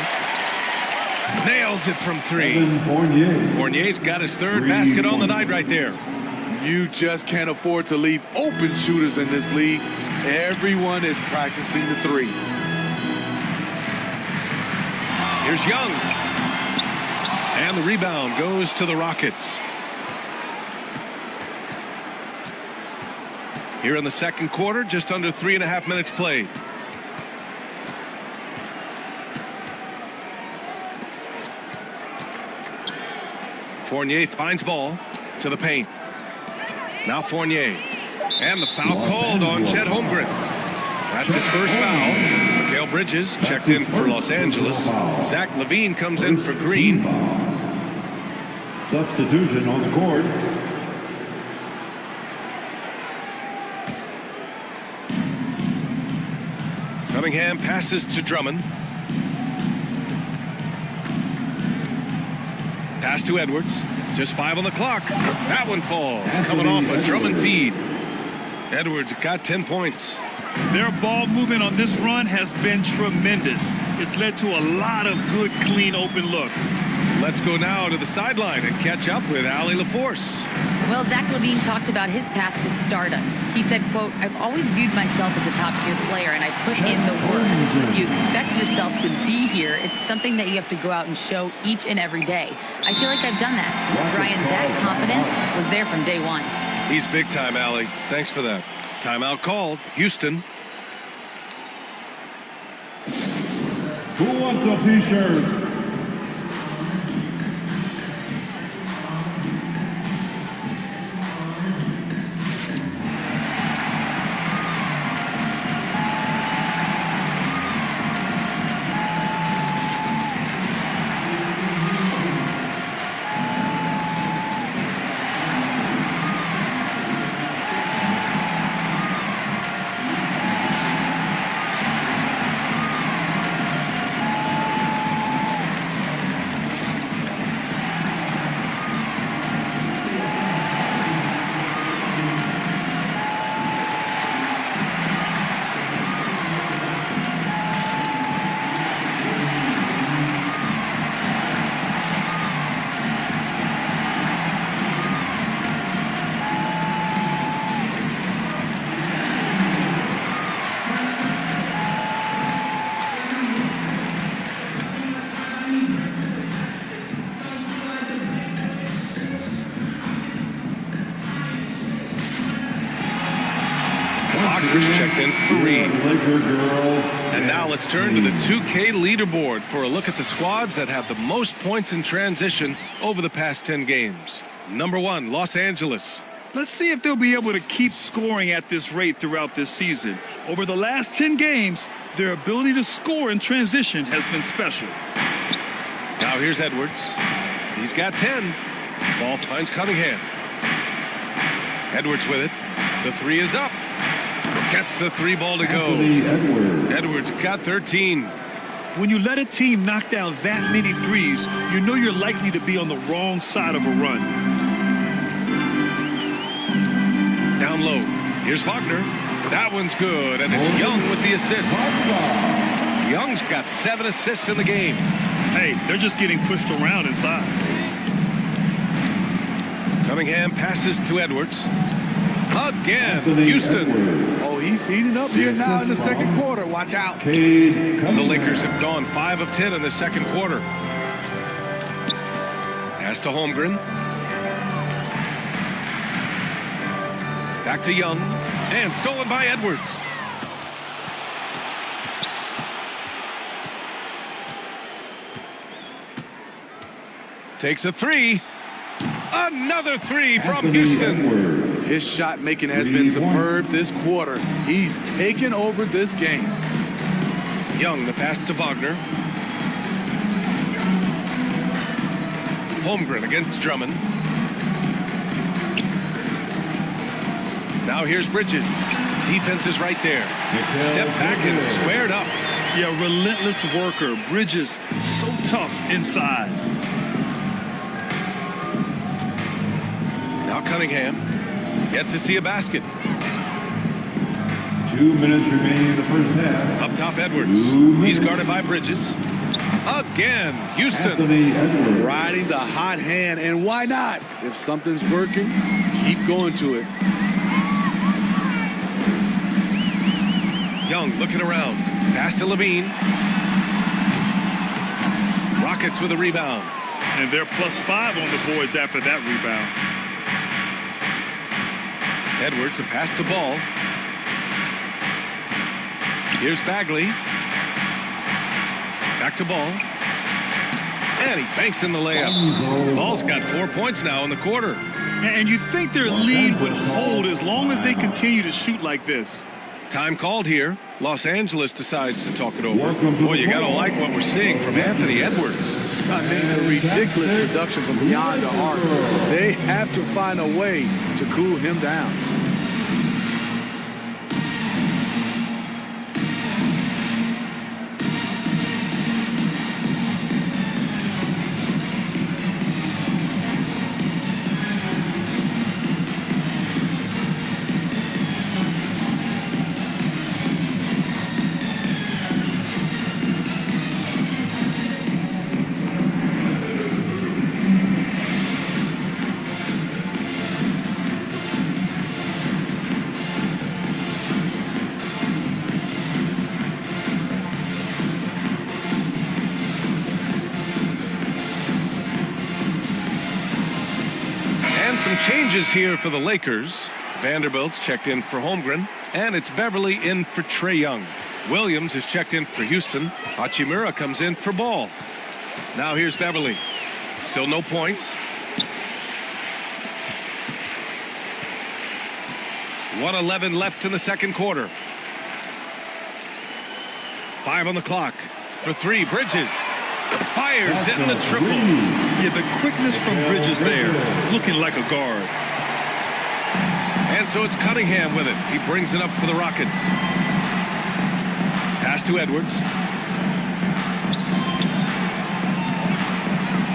Nails it from 3. Fournier's got his 3rd basket on the night right there. You just can't afford to leave open shooters in this league. Everyone is practicing the 3. Here's Young. And the rebound goes to the Rockets. Here in the second quarter, just under 3.5 minutes played. Fournier finds Ball to the paint. Now Fournier. And the foul called on Chet Holmgren. That's his first foul. Mikal Bridges checked in for Los Angeles. Zach LaVine comes in for Green. Substitution on the court. Cunningham passes to Drummond. Pass to Edwards. Just 5 on the clock. That one falls. Coming off a Drummond feed. Edwards got 10 points. Their ball movement on this run has been tremendous. It's led to a lot of good, clean, open looks. Let's go now to the sideline and catch up with Allie LaForce. Well, Zach LaVine talked about his path to stardom. He said, quote, "I've always viewed myself as a top-tier player, and I put in the work. If you expect yourself to be here, it's something that you have to go out and show each and every day. I feel like I've done that. Brian, that confidence was there from day one." He's big time, Allie. Thanks for that. Timeout called. Houston. Who wants a t-shirt? checked in for Reed. And now let's turn to the 2K leaderboard for a look at the squads that have the most points in transition over the past 10 games. Number 1, Los Angeles. Let's see if they'll be able to keep scoring at this rate throughout this season. Over the last 10 games, their ability to score in transition has been special. Now here's Edwards. He's got 10. Ball finds Cunningham. Edwards with it. The 3 is up. Gets the 3 ball to go. Edwards got 13. When you let a team knock down that many threes, you know you're likely to be on the wrong side of a run. Down low. Here's Wagner. That one's good, and it's Young with the assist. Young's got 7 assists in the game. Hey, they're just getting pushed around inside. Cunningham passes to Edwards. Again, Houston. Oh, he's heating up here now in the second quarter. Watch out. The Lakers have gone 5 of 10 in the second quarter. Pass to Holmgren. Back to Young. And stolen by Edwards. Takes a 3. Another 3 from Houston. His shot making has been superb this quarter. He's taken over this game. Young, the pass to Wagner. Holmgren against Drummond. Now here's Bridges. Defense is right there. Step back and squared up. Yeah, relentless worker. Bridges, so tough inside. Now Cunningham. Yet to see a basket. 2 minutes remaining in the first half. Up top, Edwards. He's guarded by Bridges. Again, Houston. Riding the hot hand, and why not? If something's working, keep going to it. Young looking around. Pass to Levine. Rockets with a rebound. And they're +5 on the boards after that rebound. Edwards, the pass to Ball. Here's Bagley. Back to Ball. And he banks in the layup. Ball's got 4 points now in the quarter. And you think their lead would hold as long as they continue to shoot like this. Time called here. Los Angeles decides to talk it over. Boy, you got to like what we're seeing from Anthony Edwards. I mean, a ridiculous production from beyond the arc. They have to find a way to cool him down. Some changes here for the Lakers. Vanderbilt's checked in for Holmgren, and it's Beverly in for Trae Young. Williams is checked in for Houston. Hachimura comes in for Ball. Now here's Beverly. Still no points. 1:11 left in the second quarter. 5 on the clock. For 3, Bridges. Fires in the triple. Yeah, the quickness from Bridges there, looking like a guard. And so it's Cunningham with it. He brings it up for the Rockets. Pass to Edwards.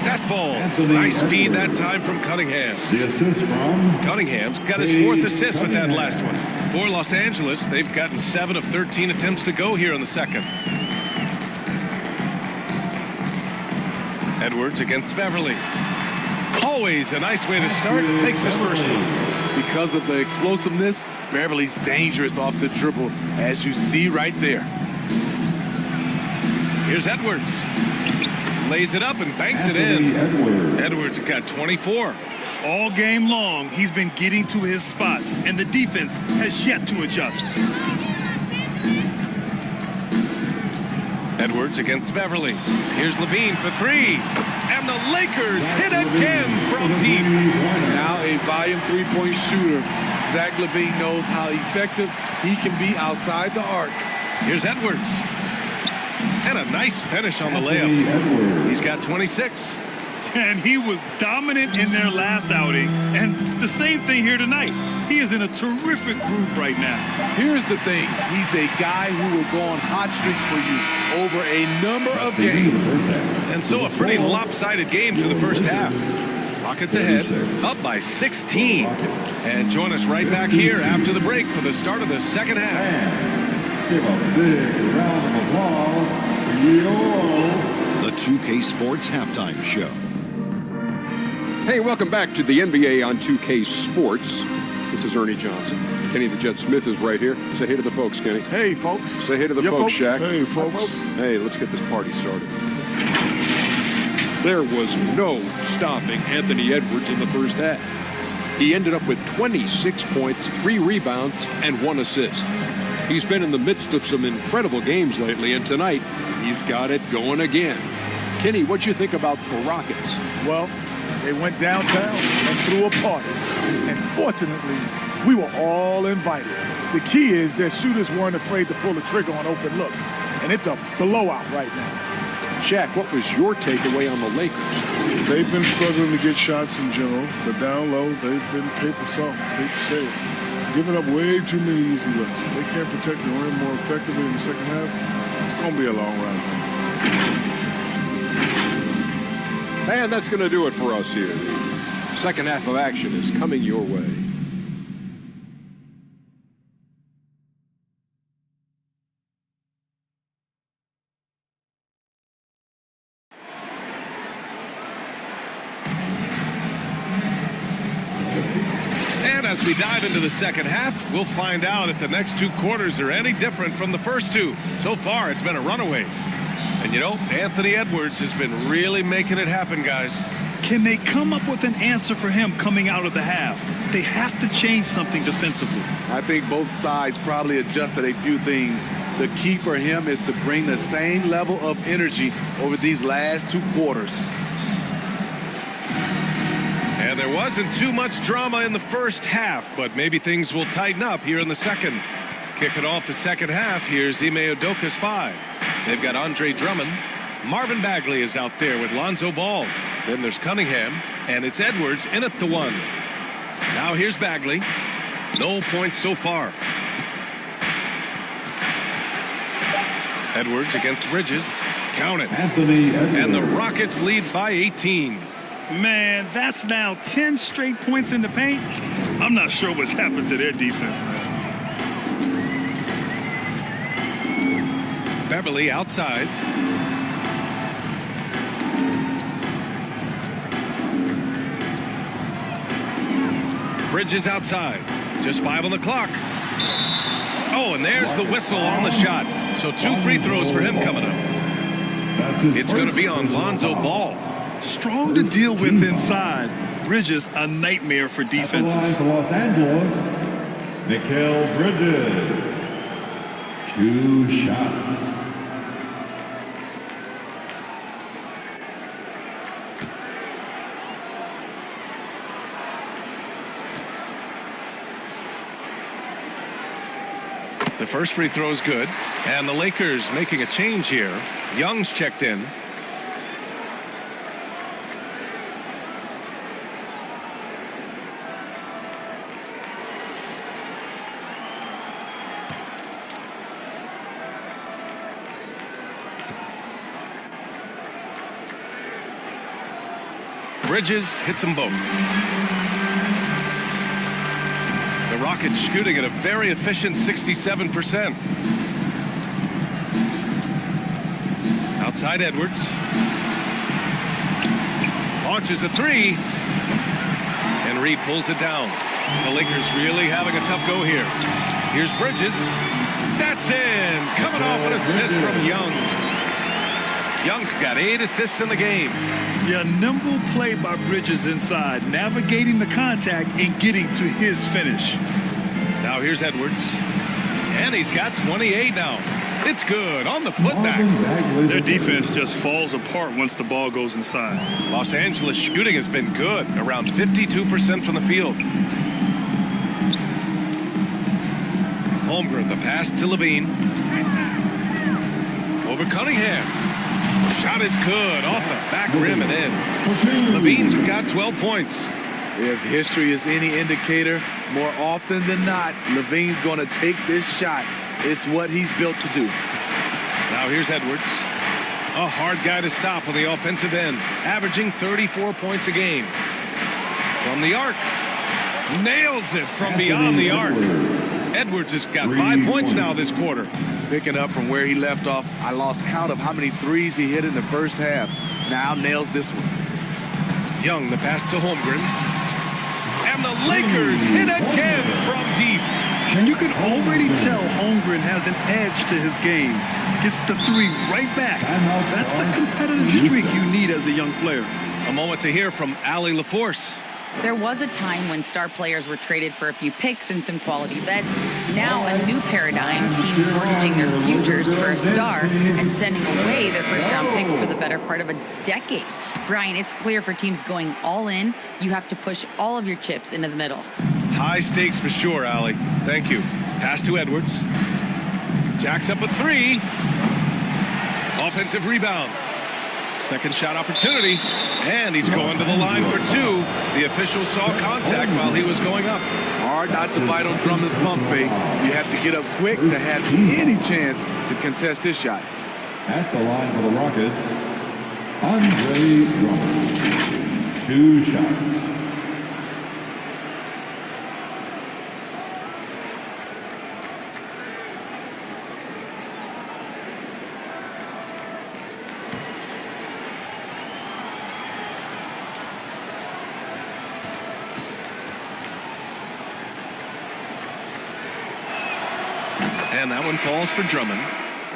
That falls. Nice feed that time from Cunningham. The assist from Cunningham's got his 4th assist with that last one. For Los Angeles, they've gotten 7 of 13 attempts to go here in the second. Edwards against Beverly. Always a nice way to start. Makes his first one. Because of the explosiveness, Beverly's dangerous off the dribble, as you see right there. Here's Edwards. Lays it up and banks it in. Edwards got 24. All game long, he's been getting to his spots, and the defense has yet to adjust. Edwards against Beverly. Here's Levine for three. And the Lakers hit again from deep. Now a volume three-point shooter. Zach LaVine knows how effective he can be outside the arc. Here's Edwards. And a nice finish on the layup. He's got 26. And he was dominant in their last outing. And the same thing here tonight. He is in a terrific groove right now. Here's the thing. He's a guy who will go on hot streaks for you over a number of games. And so a pretty lopsided game through the first half. Rockets ahead, up by 16. And join us right back here after the break for the start of the second half. Give a big round of applause for you. The 2K Sports Halftime Show. Hey, welcome back to the NBA on 2K Sports. This is Ernie Johnson. Kenny the Jet Smith is right here. Say hey to the folks, Kenny. Hey, folks. Say hey to the folks, Shaq. Hey, folks. Hey, let's get this party started. There was no stopping Anthony Edwards in the first half. He ended up with 26 points, 3 rebounds, and 1 assist. He's been in the midst of some incredible games lately, and tonight he's got it going again. Kenny, what you think about the Rockets? Well, they went downtown and threw a party. And fortunately, we were all invited. The key is their shooters weren't afraid to pull the trigger on open looks. And it's a blowout right now. Shaq, what was your takeaway on the Lakers? They've been struggling to get shots in general, but down low, they've been paper soft. Hate to say it. Giving up way too many easy looks. If they can't protect the rim more effectively in the second half, it's going to be a long ride. And that's going to do it for us here. The second half of action is coming your way. And as we dive into the second half, we'll find out if the next 2 quarters are any different from the first 2. So far, it's been a runaway. And you know, Anthony Edwards has been really making it happen, guys. Can they come up with an answer for him coming out of the half? They have to change something defensively. I think both sides probably adjusted a few things. The key for him is to bring the same level of energy over these last 2 quarters. And there wasn't too much drama in the first half, but maybe things will tighten up here in the second. Kicking off the second half, here's Ime Udoka's 5. They've got Andre Drummond. Marvin Bagley is out there with Lonzo Ball. Then there's Cunningham, and it's Edwards in at the 1. Now here's Bagley. No points so far. Edwards against Bridges. Count it. Anthony Edwards. And the Rockets lead by 18. Man, that's now 10 straight points in the paint. I'm not sure what's happened to their defense, man. Beverly outside. Bridges outside. Just 5 on the clock. Oh, and there's the whistle on the shot. So 2 free throws for him coming up. It's going to be on Lonzo Ball. Strong to deal with inside. Bridges, a nightmare for defenses. Los Angeles, Mikal Bridges. 2 shots. The first free throw is good. And the Lakers making a change here. Young's checked in. Bridges hits them both. The Rockets shooting at a very efficient 67%. Outside Edwards. Launches a 3. And Reed pulls it down. The Lakers really having a tough go here. Here's Bridges. That's in. Coming off an assist from Young. Young's got 8 assists in the game. Yeah, nimble play by Bridges inside, navigating the contact and getting to his finish. Now here's Edwards. And he's got 28 now. It's good on the putback. Their defense just falls apart once the ball goes inside. Los Angeles shooting has been good, around 52% from the field. Holmgren, the pass to Levine. Over Cunningham. Shot is good, off the back rim and in. Levine's got 12 points. If history is any indicator, more often than not, Levine's going to take this shot. It's what he's built to do. Now here's Edwards. A hard guy to stop on the offensive end, averaging 34 points a game. From the arc. Nails it from beyond the arc. Edwards has got 5 points now this quarter. Picking up from where he left off, I lost count of how many threes he hit in the first half. Now nails this one. Young, the pass to Holmgren. And the Lakers hit again from deep. And you can already tell Holmgren has an edge to his game. Gets the three right back. That's the competitive streak you need as a young player. A moment to hear from Allie LaForce. There was a time when star players were traded for a few picks and some quality vets. Now a new paradigm, teams mortgaging their futures for a star and sending away their first-round picks for the better part of a decade. Brian, it's clear for teams going all in, you have to push all of your chips into the middle. High stakes for sure, Allie. Thank you. Pass to Edwards. Jacks up a three. Offensive rebound. Second shot opportunity. And he's going to the line for two. The official saw contact while he was going up. Hard not to bite on Drummond's pump fake. You have to get up quick to have any chance to contest his shot. At the line for the Rockets, Andre Drummond. 2 shots. And that one falls for Drummond.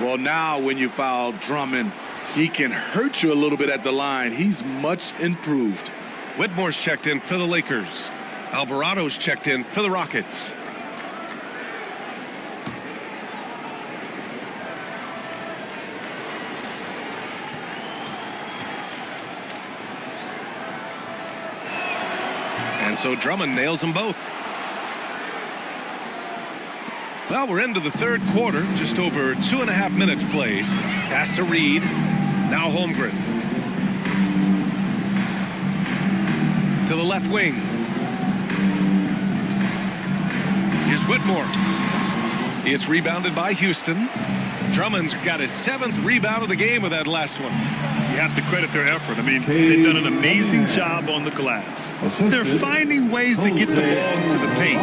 Well, now when you foul Drummond, he can hurt you a little bit at the line. He's much improved. Whitmore's checked in for the Lakers. Alvarado's checked in for the Rockets. And so Drummond nails them both. Well, we're into the third quarter, just over 2.5 minutes played. Pass to Reed, now Holmgren. To the left wing. Here's Whitmore. It's rebounded by Houston. Drummond's got his 7th rebound of the game with that last one. You have to credit their effort. I mean, they've done an amazing job on the glass. They're finding ways to get the ball into the paint.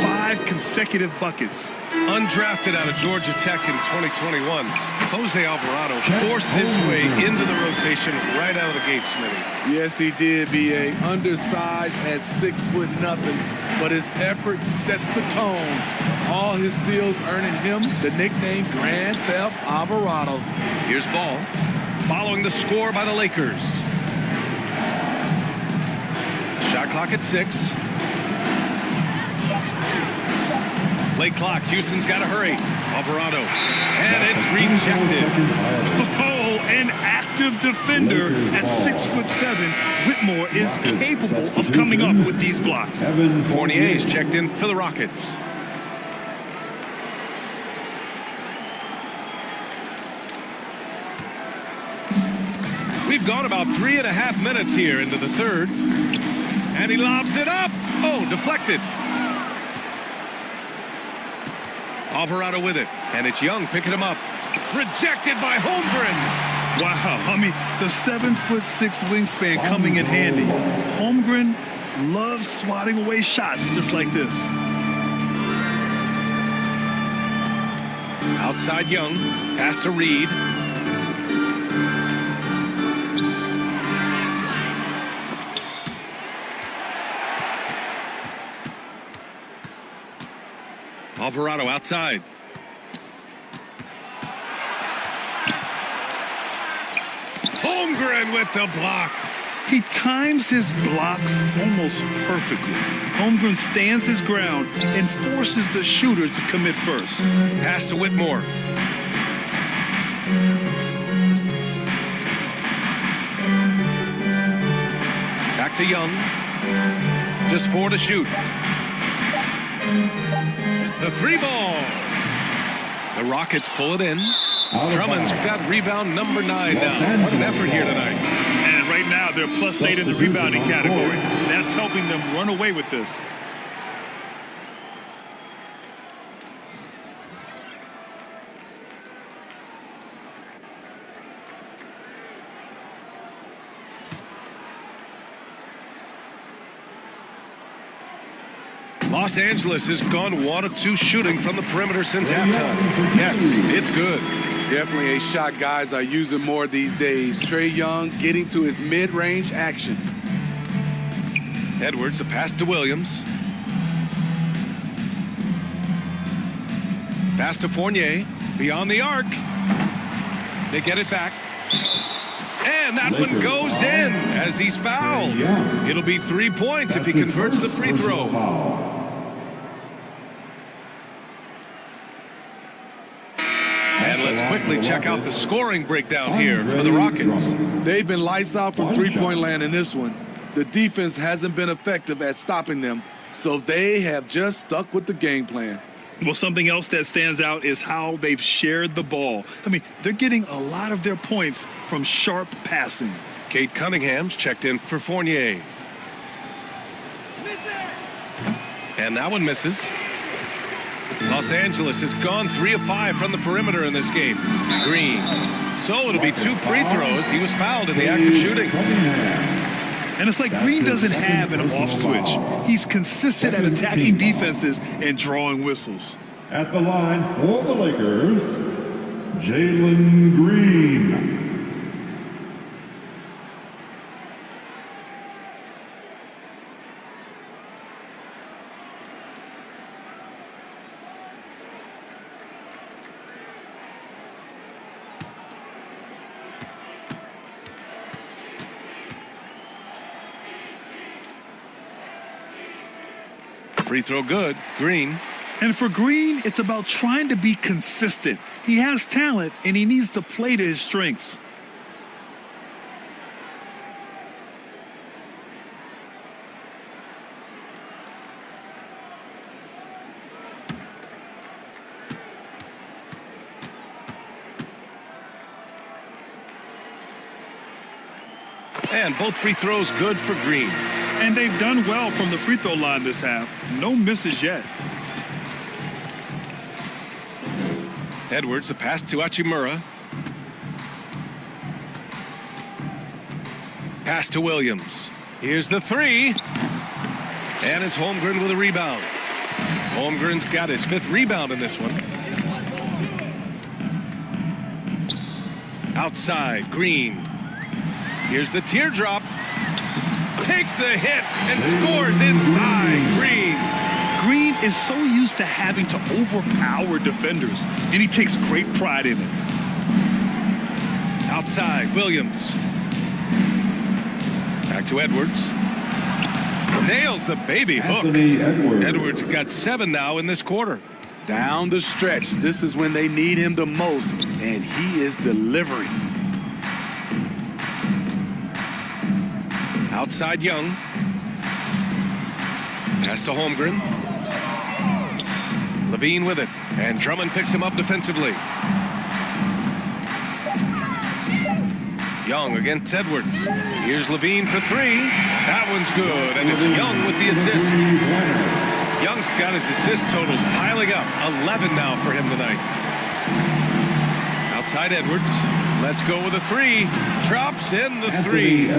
5 consecutive buckets. Undrafted out of Georgia Tech in 2021, Jose Alvarado forced his way into the rotation right out of the gate, Smitty. Yes, he did, B.A. Undersized at 6 foot nothing, but his effort sets the tone. All his steals earning him the nickname Grand Theft Alvarado. Here's Ball, following the score by the Lakers. Shot clock at 6. Late clock. Houston's got to hurry. Alvarado. And it's rejected. Oh, an active defender at 6'7". Whitmore is capable of coming up with these blocks. Fournier's checked in for the Rockets. We've gone about 3.5 minutes here into the third. And he lobs it up. Oh, deflected. Alvarado with it, and it's Young picking him up. Rejected by Holmgren. Wow, I mean, the 7'6" wingspan coming in handy. Holmgren loves swatting away shots just like this. Outside Young, pass to Reed. Alvarado outside. Holmgren with the block. He times his blocks almost perfectly. Holmgren stands his ground and forces the shooter to commit first. Pass to Whitmore. Back to Young. Just 4 to shoot. The 3 ball. The Rockets pull it in. Drummond's got rebound number 9 now. What an effort here tonight. And right now they're +8 in the rebounding category. That's helping them run away with this. Los Angeles has gone 1 of 2 shooting from the perimeter since halftime. Yes, it's good. Definitely a shot guys are using more these days. Trae Young getting to his mid-range action. Edwards, a pass to Williams. Pass to Fournier. Beyond the arc. They get it back. And that one goes in as he's fouled. It'll be 3 points if he converts the free throw. And let's quickly check out the scoring breakdown here for the Rockets. They've been lights out from three-point land in this one. The defense hasn't been effective at stopping them, so they have just stuck with the game plan. Well, something else that stands out is how they've shared the ball. I mean, they're getting a lot of their points from sharp passing. Kate Cunningham's checked in for Fournier. And that one misses. Los Angeles has gone 3 of 5 from the perimeter in this game. Green. So it'll be 2 free throws. He was fouled in the act of shooting. And it's like Green doesn't have an off switch. He's consistent at attacking defenses and drawing whistles. At the line for the Lakers, Jalen Green. Free throw good. Green. And for Green, it's about trying to be consistent. He has talent, and he needs to play to his strengths. And both free throws good for Green. And they've done well from the free throw line this half. No misses yet. Edwards, a pass to Hachimura. Pass to Williams. Here's the 3. And it's Holmgren with a rebound. Holmgren's got his 5th rebound in this one. Outside, Green. Here's the teardrop. Takes the hit and scores inside. Green. Green is so used to having to overpower defenders, and he takes great pride in it. Outside, Williams. Back to Edwards. Nails the baby hook. Edwards got 7 now in this quarter. Down the stretch, this is when they need him the most, and he is delivering. Outside Young. Pass to Holmgren. Levine with it. And Drummond picks him up defensively. Young against Edwards. Here's Levine for 3. That one's good. And it's Young with the assist. Young's got his assist totals piling up. 11 now for him tonight. Outside Edwards. Let's go with a 3. Drops in the 3.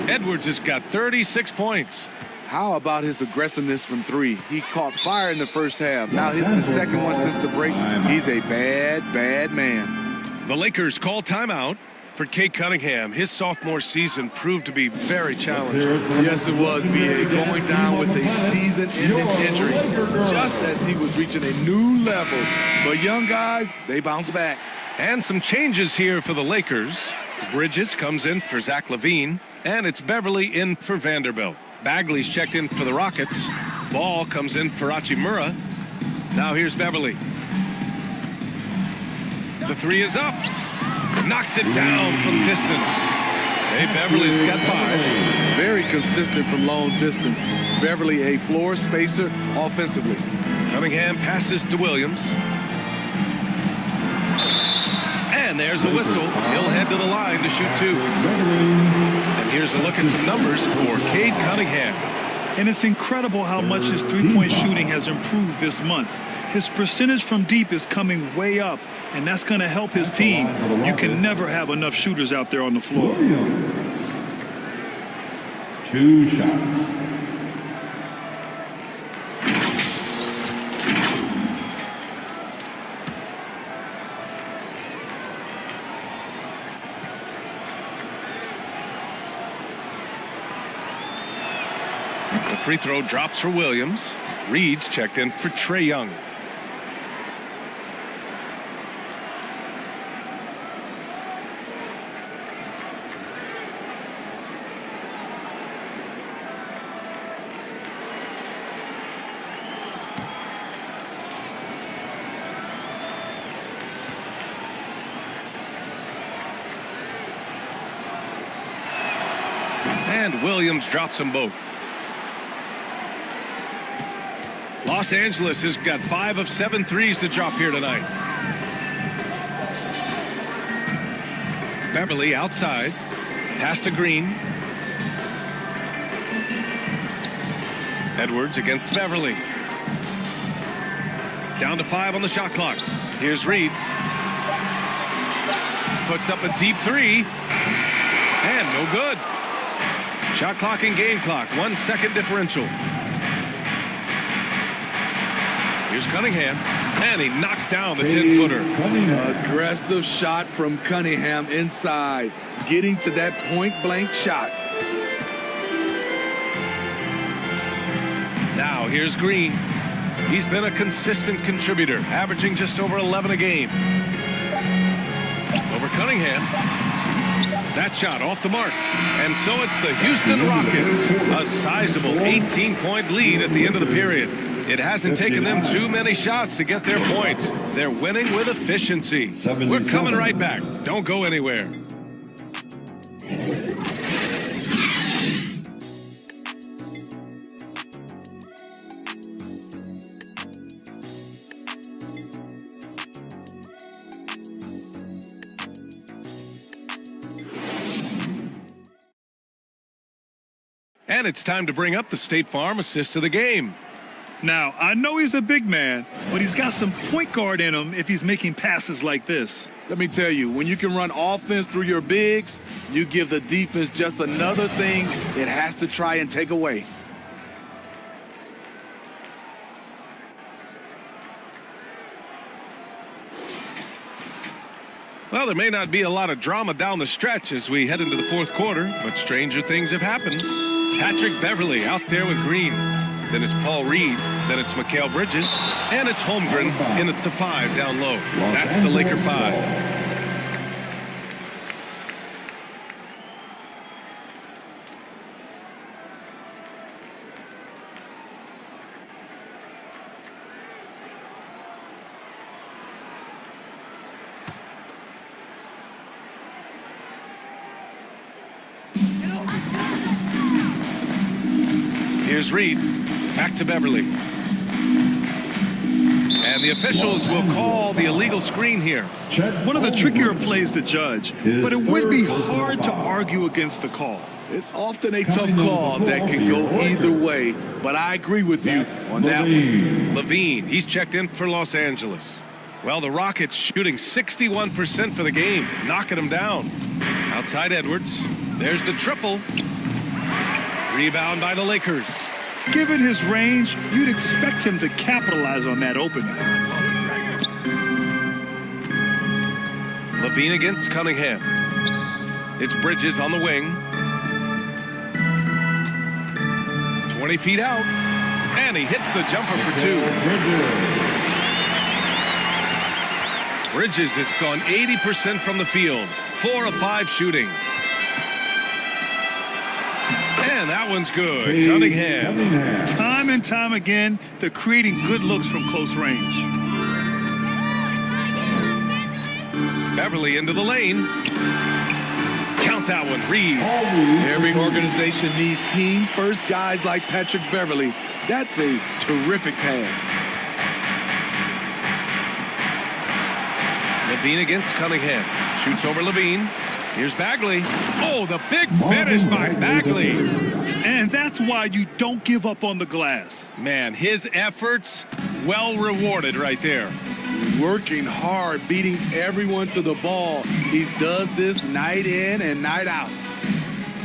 Edwards has got 36 points. How about his aggressiveness from 3? He caught fire in the first half. Now hits his second one since the break. He's a bad, bad man. The Lakers call timeout for Kate Cunningham. His sophomore season proved to be very challenging. Yes, it was, B.A. Going down with a season-ending injury just as he was reaching a new level. But young guys, they bounce back. And some changes here for the Lakers. Bridges comes in for Zach LaVine, and it's Beverly in for Vanderbilt. Bagley's checked in for the Rockets. Ball comes in for Hachimura. Now here's Beverly. The 3 is up. Knocks it down from distance. Okay, Beverly's got 5. Very consistent from long distance. Beverly, a floor spacer offensively. Cunningham passes to Williams. And there's a whistle. He'll head to the line to shoot 2. And here's a look at some numbers for Cade Cunningham. And it's incredible how much his three-point shooting has improved this month. His percentage from deep is coming way up, and that's going to help his team. You can never have enough shooters out there on the floor. 2 shots. The free throw drops for Williams. Reed's checked in for Trae Young. And Williams drops them both. Los Angeles has got 5 of 7 threes to drop here tonight. Beverly outside. Pass to Green. Edwards against Beverly. Down to 5 on the shot clock. Here's Reed. Puts up a deep 3. And no good. Shot clock and game clock. 1 second differential. Here's Cunningham, and he knocks down the 10-footer. Aggressive shot from Cunningham inside, getting to that point-blank shot. Now here's Green. He's been a consistent contributor, averaging just over 11 a game. Over Cunningham. That shot off the mark. And so it's the Houston Rockets, a sizable 18-point lead at the end of the period. It hasn't taken them too many shots to get their points. They're winning with efficiency. We're coming right back. Don't go anywhere. And it's time to bring up the State Farm assist of the game. Now, I know he's a big man, but he's got some point guard in him if he's making passes like this. Let me tell you, when you can run offense through your bigs, you give the defense just another thing it has to try and take away. Well, there may not be a lot of drama down the stretch as we head into the fourth quarter, but stranger things have happened. Patrick Beverly out there with Green. Then it's Paul Reed. Then it's Mikal Bridges. And it's Holmgren in at the 5 down low. That's the Laker 5. Here's Reed. Back to Beverly. And the officials will call the illegal screen here. One of the trickier plays to judge, but it would be hard to argue against the call. It's often a tough call that can go either way, but I agree with you on that one. Levine, he's checked in for Los Angeles. Well, the Rockets shooting 61% for the game, knocking them down. Outside Edwards. There's the triple. Rebound by the Lakers. Given his range, you'd expect him to capitalize on that opening. Levine against Cunningham. It's Bridges on the wing. 20 feet out. And he hits the jumper for 2. Bridges has gone 80% from the field. 4 of 5 shooting. And that one's good. Cunningham. Time and time again, they're creating good looks from close range. Beverly into the lane. Counts count that one. Reed. Every organization needs team-first guys like Patrick Beverly. That's a terrific pass. Levine against Cunningham. Shoots over Levine. Here's Bagley. Oh, the big finish by Bagley. And that's why you don't give up on the glass. Man, his efforts well rewarded right there. Working hard, beating everyone to the ball. He does this night in and night out.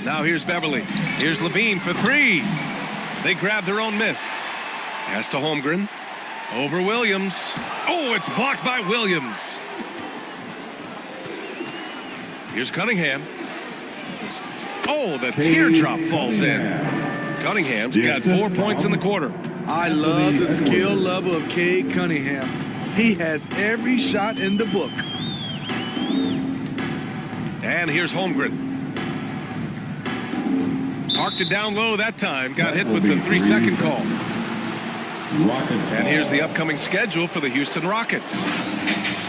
Now here's Beverly. Here's Levine for three. They grab their own miss. Pass to Holmgren. Over Williams. Oh, it's blocked by Williams. Here's Cunningham. Oh, the teardrop falls in. Cunningham's got 4 points in the quarter. I love the skill level of Cade Cunningham. He has every shot in the book. And here's Holmgren. Parked it down low that time. Got hit with the 3-second call. And here's the upcoming schedule for the Houston Rockets.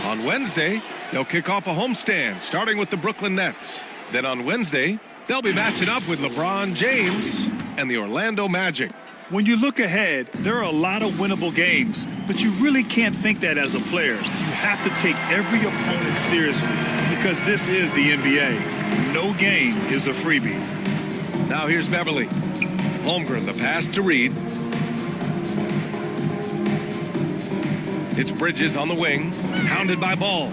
On Wednesday, they'll kick off a homestand, starting with the Brooklyn Nets. Then on Wednesday, they'll be matching up with LeBron James and the Orlando Magic. When you look ahead, there are a lot of winnable games, but you really can't think that as a player. You have to take every opponent seriously because this is the NBA. No game is a freebie. Now here's Beverly. Holmgren, the pass to Reed. It's Bridges on the wing, hounded by Ball.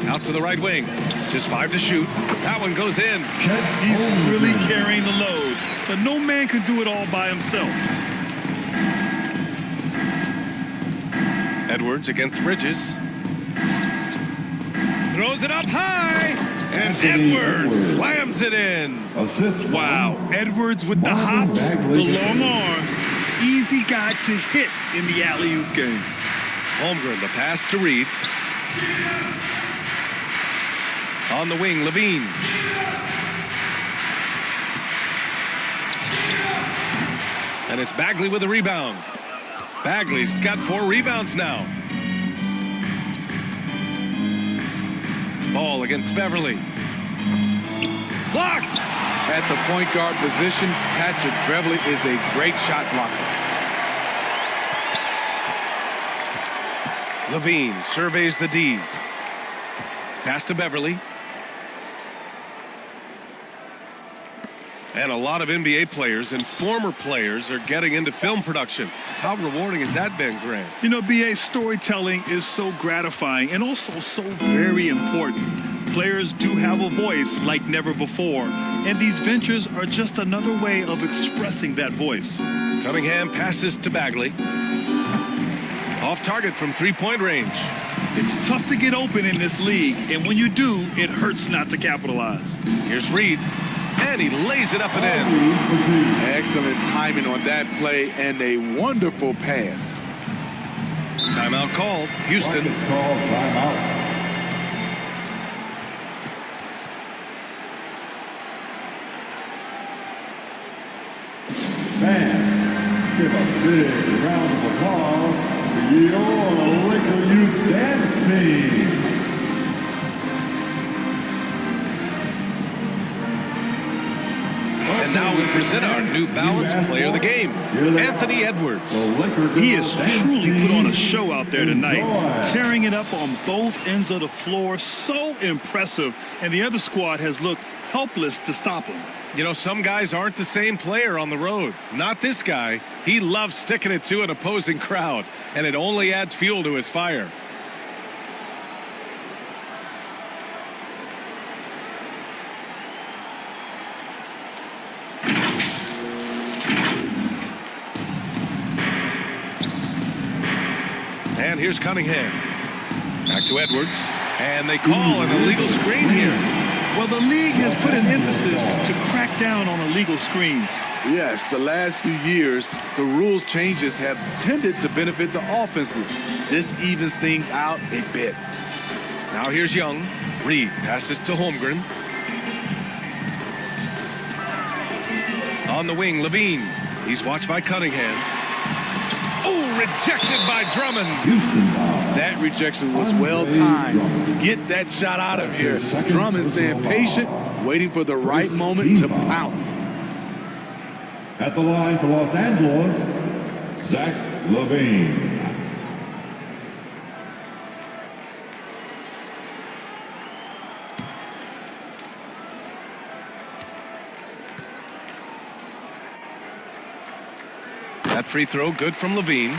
Out to the right wing. Just 5 to shoot. That one goes in. He's really carrying the load, but no man can do it all by himself. Edwards against Bridges. Throws it up high, and Edwards slams it in. Wow, Edwards with the hops, the long arms. Easy guy to hit in the alley-oop game. Holmgren, the pass to Reed. On the wing, Levine. And it's Bagley with a rebound. Bagley's got 4 rebounds now. Ball against Beverly. Blocked! At the point guard position, Patrick Beverly is a great shot blocker. Levine surveys the D. Pass to Beverly. And a lot of NBA players and former players are getting into film production. How rewarding has that been, Grant? You know, BA, storytelling is so gratifying and also so very important. Players do have a voice like never before, and these ventures are just another way of expressing that voice. Cunningham passes to Bagley. Off target from 3-point range. It's tough to get open in this league, and when you do, it hurts not to capitalize. Here's Reed, and he lays it up and in. Excellent timing on that play and a wonderful pass. Timeout called. Houston. Called timeout. Fans, give a big round of applause for your Laker Youth Dance Team. And now we present our New Balance Player of the Game, Anthony Edwards. He has truly put on a show out there tonight, tearing it up on both ends of the floor. So impressive, and the other squad has looked helpless to stop him. You know, some guys aren't the same player on the road. Not this guy. He loves sticking it to an opposing crowd, and it only adds fuel to his fire. And here's Cunningham. Back to Edwards. And they call an illegal screen here. Well, the league has put an emphasis to crack down on illegal screens. Yes, the last few years, the rules changes have tended to benefit the offenses. This evens things out a bit. Now here's Young. Reed passes to Holmgren. On the wing, Levine. He's watched by Cunningham. Oh, rejected by Drummond. That rejection was well timed. Get that shot out of here. Drummond staying patient waiting for the right moment to pounce. At the line for Los Angeles, Zach LaVine. That free throw good from LaVine.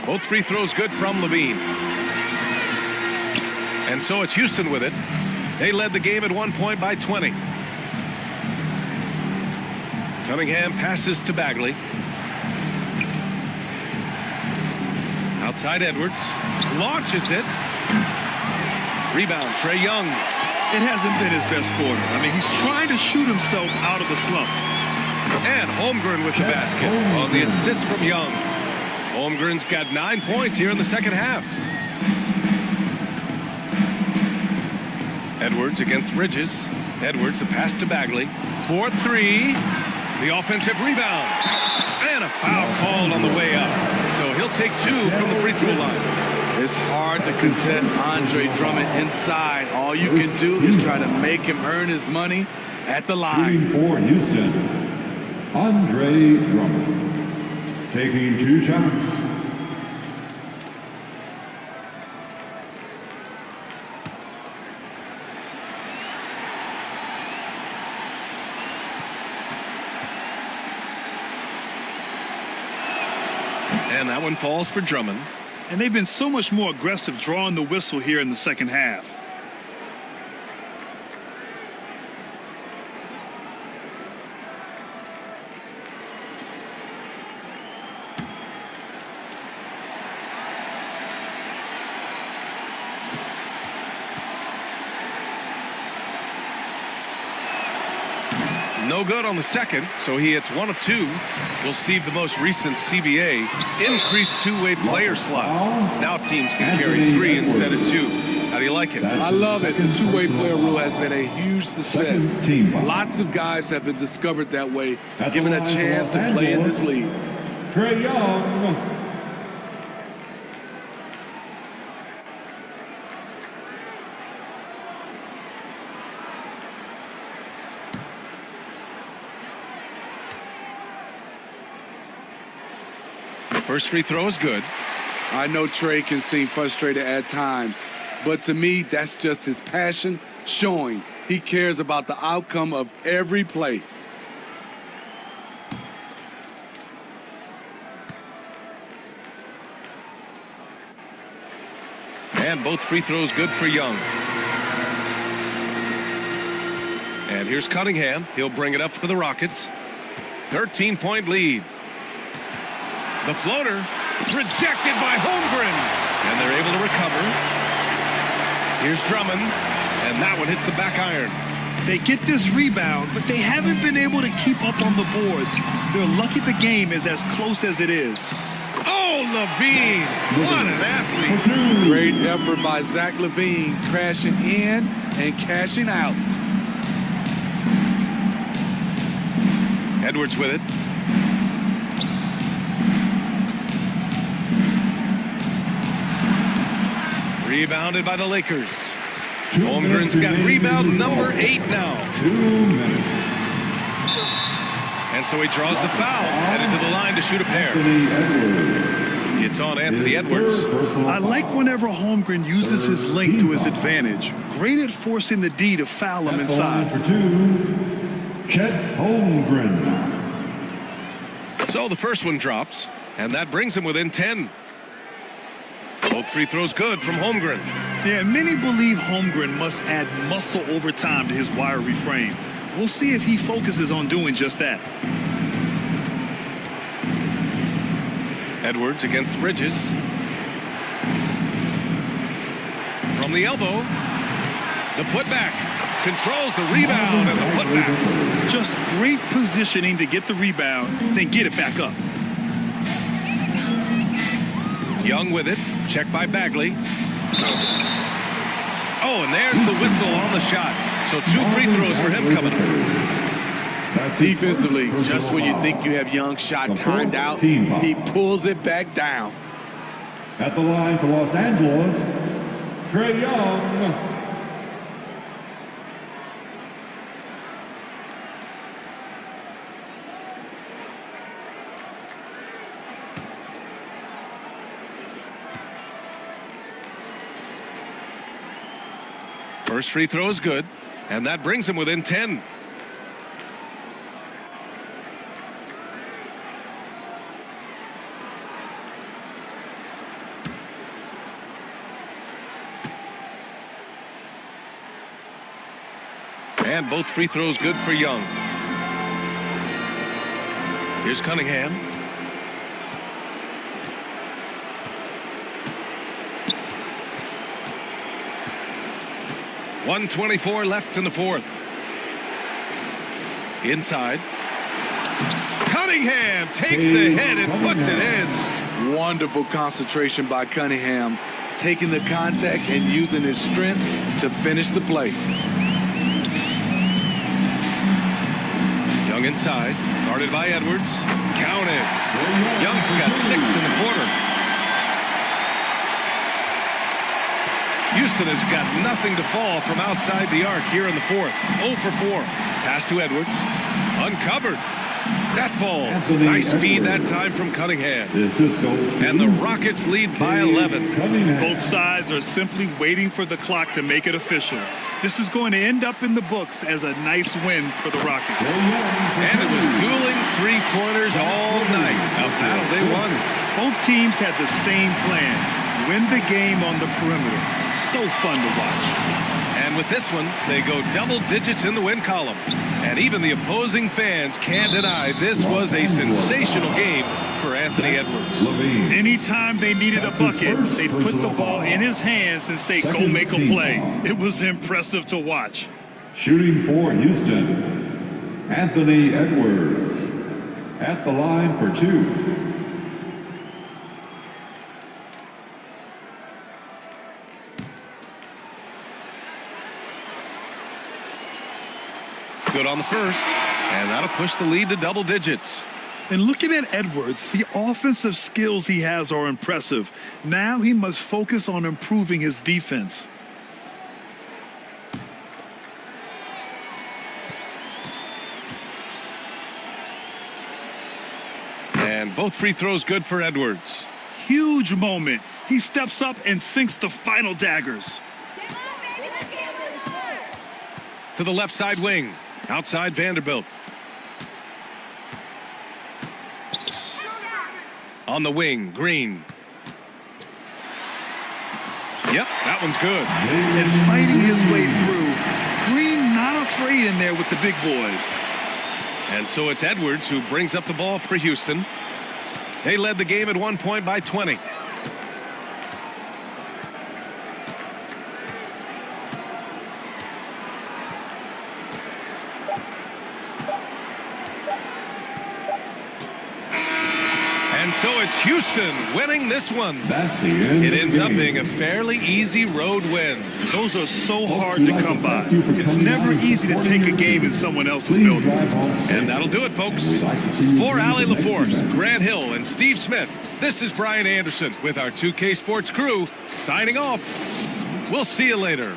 Both free throws good from LaVine. And so it's Houston with it. They led the game at 1 point by 20. Cunningham passes to Bagley. Outside Edwards. Launches it. Rebound, Trae Young. It hasn't been his best quarter. I mean, he's trying to shoot himself out of the slump. And Holmgren with the basket on the assist from Young. Holmgren's got 9 points here in the second half. Edwards against Bridges. Edwards, a pass to Bagley. 4-3. The offensive rebound. And a foul called on the way up. So he'll take 2 from the free throw line. It's hard to contest Andre Drummond inside. All you can do is try to make him earn his money at the line. Shooting for Houston, Andre Drummond. Taking 2 shots. And that one falls for Drummond. And they've been so much more aggressive drawing the whistle here in the second half. No good on the second, so he hits 1 of 2. Will Steve, the most recent CBA, increased two-way player slots. Now teams can carry 3 instead of 2. How do you like it? I love it. The two-way player rule has been a huge success. Lots of guys have been discovered that way, given a chance to play in this league. Trae Young. First free throw is good. I know Trae can seem frustrated at times, but to me, that's just his passion showing he cares about the outcome of every play. And both free throws good for Young. And here's Cunningham. He'll bring it up for the Rockets. 13-point lead. The floater rejected by Holmgren. And they're able to recover. Here's Drummond. And that one hits the back iron. They get this rebound, but they haven't been able to keep up on the boards. They're lucky the game is as close as it is. Oh, LaVine. What an athlete. Great effort by Zach LaVine, crashing in and cashing out. Edwards with it. Rebounded by the Lakers. Holmgren's got rebound number 8 now. 2 minutes. And so he draws the foul, headed to the line to shoot a pair. It's on Anthony Edwards. I like whenever Holmgren uses his length to his advantage. Great at forcing the D to foul him inside. For 2, Chet Holmgren. So the first one drops, and that brings him within 10. Both free throws good from Holmgren. Yeah, many believe Holmgren must add muscle over time to his wiry frame. We'll see if he focuses on doing just that. Edwards against Bridges. From the elbow. The putback. Controls the rebound and the putback. Just great positioning to get the rebound, then get it back up. Young with it. Checked by Bagley. Oh, and there's the whistle on the shot. So 2 free throws for him coming up. Defensively, just when you think you have Young's shot timed out, he pulls it back down. At the line for Los Angeles, Trae Young. First free throw is good, and that brings him within 10. And both free throws good for Young. Here's Cunningham. .124 left in the fourth. Inside. Cunningham takes the hit and puts it in. Wonderful concentration by Cunningham, taking the contact and using his strength to finish the play. Young inside, guarded by Edwards. Counted. Young's got 6 in the quarter. Houston has got nothing to fall from outside the arc here in the fourth. 0 for 4. Pass to Edwards. Uncovered. That falls. Nice feed that time from Cunningham. And the Rockets lead by 11. Both sides are simply waiting for the clock to make it official. This is going to end up in the books as a nice win for the Rockets. And it was dueling three-pointers all night. A battle they won. Both teams had the same plan. Win the game on the perimeter. So fun to watch. And with this one, they go double digits in the win column. And even the opposing fans can't deny this was a sensational game for Anthony Edwards. Anytime they needed a bucket, they'd put the ball in his hands and say, go make a play. It was impressive to watch. Shooting for Houston, Anthony Edwards. At the line for 2. Good on the first, and that'll push the lead to double digits. And looking at Edwards, the offensive skills he has are impressive. Now he must focus on improving his defense. And both free throws good for Edwards. Huge moment. He steps up and sinks the final daggers. To the left side wing. Outside Vanderbilt. On the wing, Green. Yep, that one's good. And fighting his way through. Green not afraid in there with the big boys. And so it's Edwards who brings up the ball for Houston. They led the game at 1 point by 20. And so it's Houston winning this one. That's the end. It ends up being a fairly easy road win. Those are so hard to come by. It's never easy to take a game in someone else's building. And that'll do it, folks. For Allie LaForce, Grant Hill, and Steve Smith, this is Brian Anderson with our 2K Sports crew signing off. We'll see you later.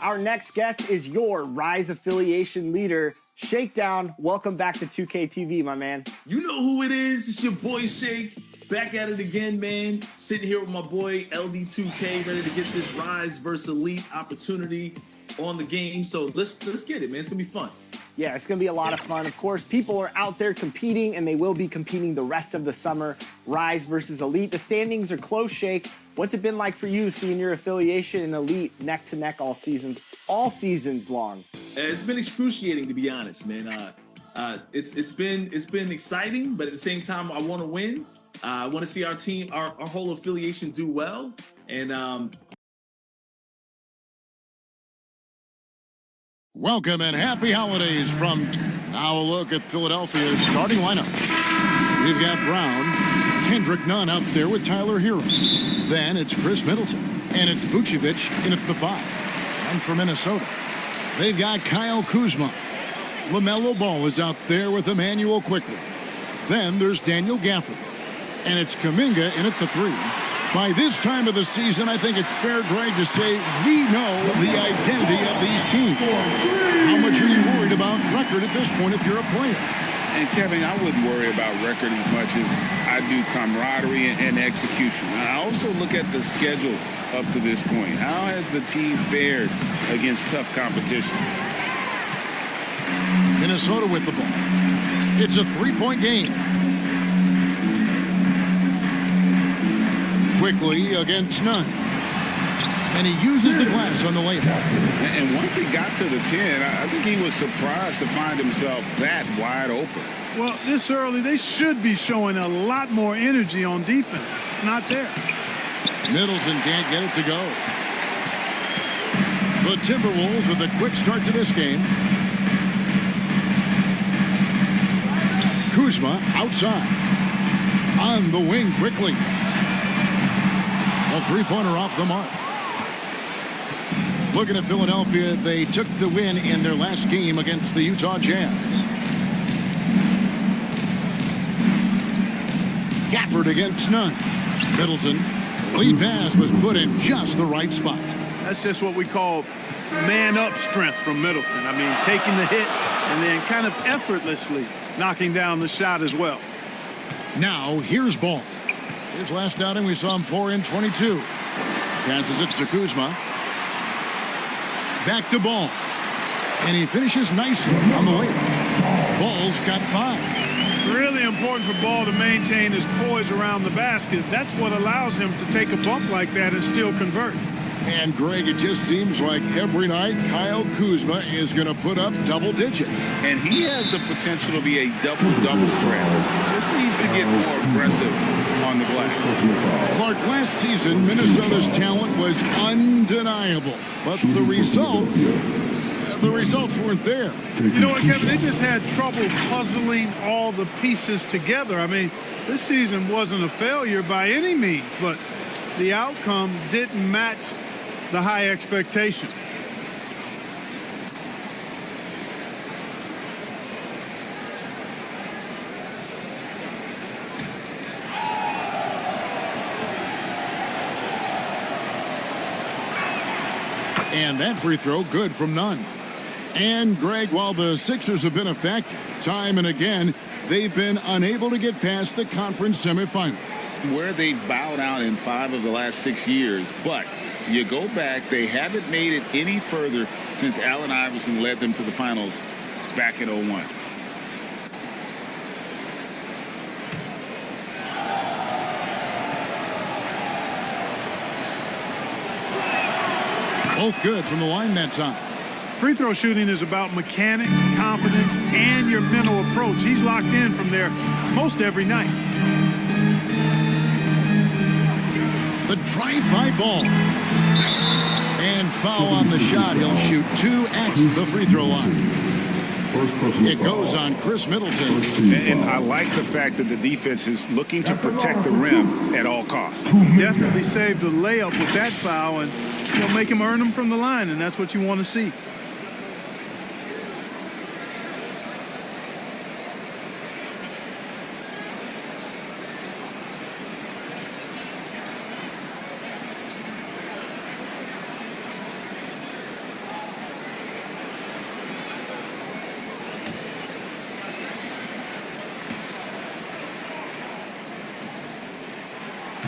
Our next guest is your Rise affiliation leader, Shakedown. Welcome back to 2K TV, my man. You know who it is. It's your boy Shake. Back at it again, man. Sitting here with my boy LD2K, ready to get this Rise versus Elite opportunity on the game. So let's get it, man. It's gonna be fun. Yeah, it's going to be a lot of fun. Of course, people are out there competing, and they will be competing the rest of the summer. Rise versus Elite. The standings are close, Shake. What's it been like for you seeing your affiliation and Elite neck to neck all seasons long? It's been excruciating, to be honest, man. It's been exciting, but at the same time, I want to win. I want to see our team, our whole affiliation do well, and Welcome and happy holidays from... Now a look at Philadelphia's starting lineup. We've got Brown, Kendrick Nunn out there with Tyler Hero. Then it's Chris Middleton, and it's Vucevic in at the 5. And for Minnesota, they've got Kyle Kuzma. LaMelo Ball is out there with Emmanuel Quickly. Then there's Daniel Gafford, and it's Kuminga in at the 3. By this time of the season, I think it's fair, Greg, to say we know the identity of these teams. How much are you worried about record at this point if you're a player? And Kevin, I wouldn't worry about record as much as I do camaraderie and execution. I also look at the schedule up to this point. How has the team fared against tough competition? Minnesota with the ball. It's a 3-point game. Quickly against Nunn. And he uses the glass on the layup. And once he got to the 10, I think he was surprised to find himself that wide open. Well, this early, they should be showing a lot more energy on defense. It's not there. Middleton can't get it to go. The Timberwolves with a quick start to this game. Kuzma outside. On the wing quickly. A 3-pointer off the mark. Looking at Philadelphia, they took the win in their last game against the Utah Jazz. Gafford against Nunn. Middleton. Lead pass was put in just the right spot. That's just what we call man-up strength from Middleton. I mean, taking the hit and then kind of effortlessly knocking down the shot as well. Now, here's Ball. His last outing, we saw him pour in 22. Passes it to Kuzma. Back to Ball. And he finishes nicely on the layup. Ball's got 5. Really important for Ball to maintain his poise around the basket. That's what allows him to take a bump like that and still convert. And, Greg, it just seems like every night Kyle Kuzma is going to put up double digits. And he has the potential to be a double-double threat. Just needs to get more aggressive on the glass. Clark, last season, Minnesota's talent was undeniable. But the results weren't there. You know what, Kevin? They just had trouble puzzling all the pieces together. I mean, this season wasn't a failure by any means, but the outcome didn't match the high expectation. And that free throw good from Nunn. And, Greg, while the Sixers have been effective time and again, they've been unable to get past the conference semifinals. Where they bowed out in 5 of the last 6 years, but you go back, they haven't made it any further since Allen Iverson led them to the finals back in 01. Both good from the line that time. Free throw shooting is about mechanics, confidence, and your mental approach. He's locked in from there most every night. The drive-by ball. And foul on the shot. He'll shoot 2 at the free throw line. It goes on Chris Middleton. And I like the fact that the defense is looking to protect the rim at all costs. Definitely saved a layup with that foul, and make him earn them from the line, and that's what you want to see.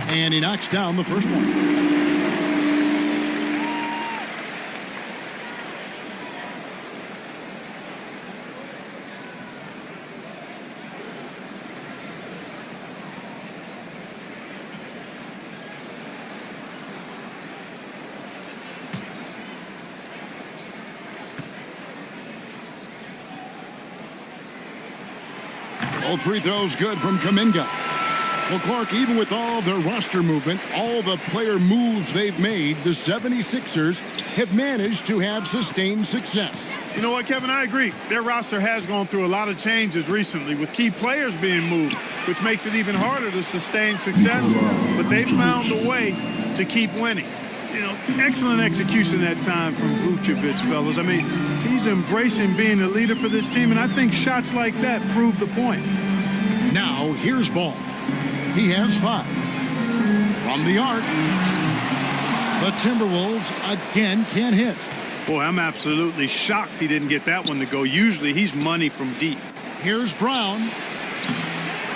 And he knocks down the first one. Both free throws good from Kuminga. Well, Clark, even with all their roster movement, all the player moves they've made, the 76ers have managed to have sustained success. You know what, Kevin? I agree. Their roster has gone through a lot of changes recently with key players being moved, which makes it even harder to sustain success. But they've found a way to keep winning. Excellent execution at time from Vucevic, fellas. I mean, he's embracing being a leader for this team, and I think shots like that prove the point. Now, here's Ball. He has 5. From the arc. The Timberwolves again can't hit. Boy, I'm absolutely shocked he didn't get that one to go. Usually he's money from deep. Here's Brown.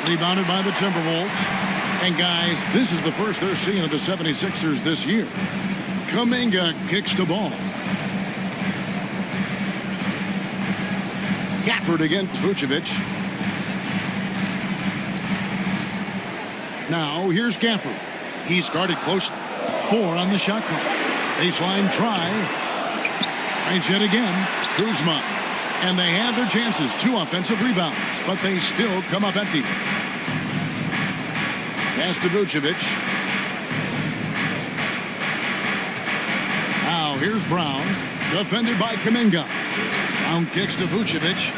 Rebounded by the Timberwolves. And guys, this is the first they're seeing of the 76ers this year. Kuminga kicks the ball. Gafford against Vucevic. Now, here's Gafford. He's guarded closely. 4 on the shot clock. Baseline try. Tries yet again. Kuzma. And they had their chances. 2 offensive rebounds, but they still come up empty. Pass to Vucevic. Now, here's Brown. Defended by Kuminga. Brown kicks to Vucevic.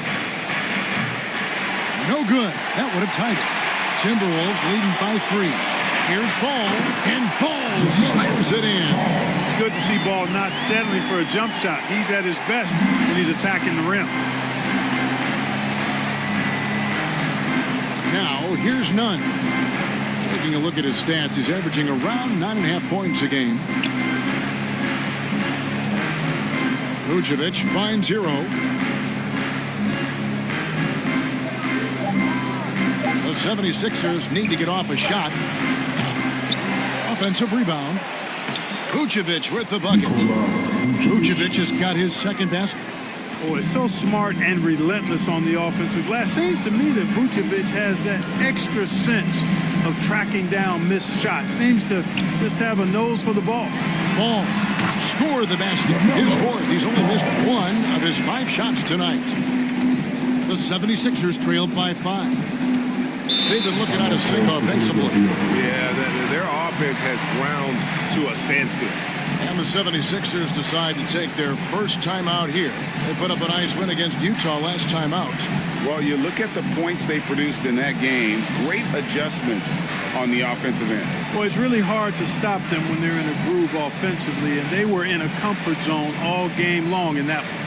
No good. That would have tied it. Timberwolves leading by 3. Here's Ball, and Ball slams it in. It's good to see Ball not settling for a jump shot. He's at his best when he's attacking the rim. Now, here's Nunn. Taking a look at his stats, he's averaging around 9.5 points a game. Vucevic finds Hero. The 76ers need to get off a shot. Offensive rebound. Vucevic with the bucket. Vucevic has got his second basket. Oh, it's so smart and relentless on the offensive glass. Seems to me that Vucevic has that extra sense of tracking down missed shots. Seems to just have a nose for the ball. Ball scored the basket. His 4th. He's only missed 1 of his 5 shots tonight. The 76ers trailed by 5. They've been looking out of sync offensively. Yeah, their offense has ground to a standstill. And the 76ers decide to take their first time out here. They put up a nice win against Utah last time out. Well, you look at the points they produced in that game. Great adjustments on the offensive end. Well, it's really hard to stop them when they're in a groove offensively, and they were in a comfort zone all game long in that one.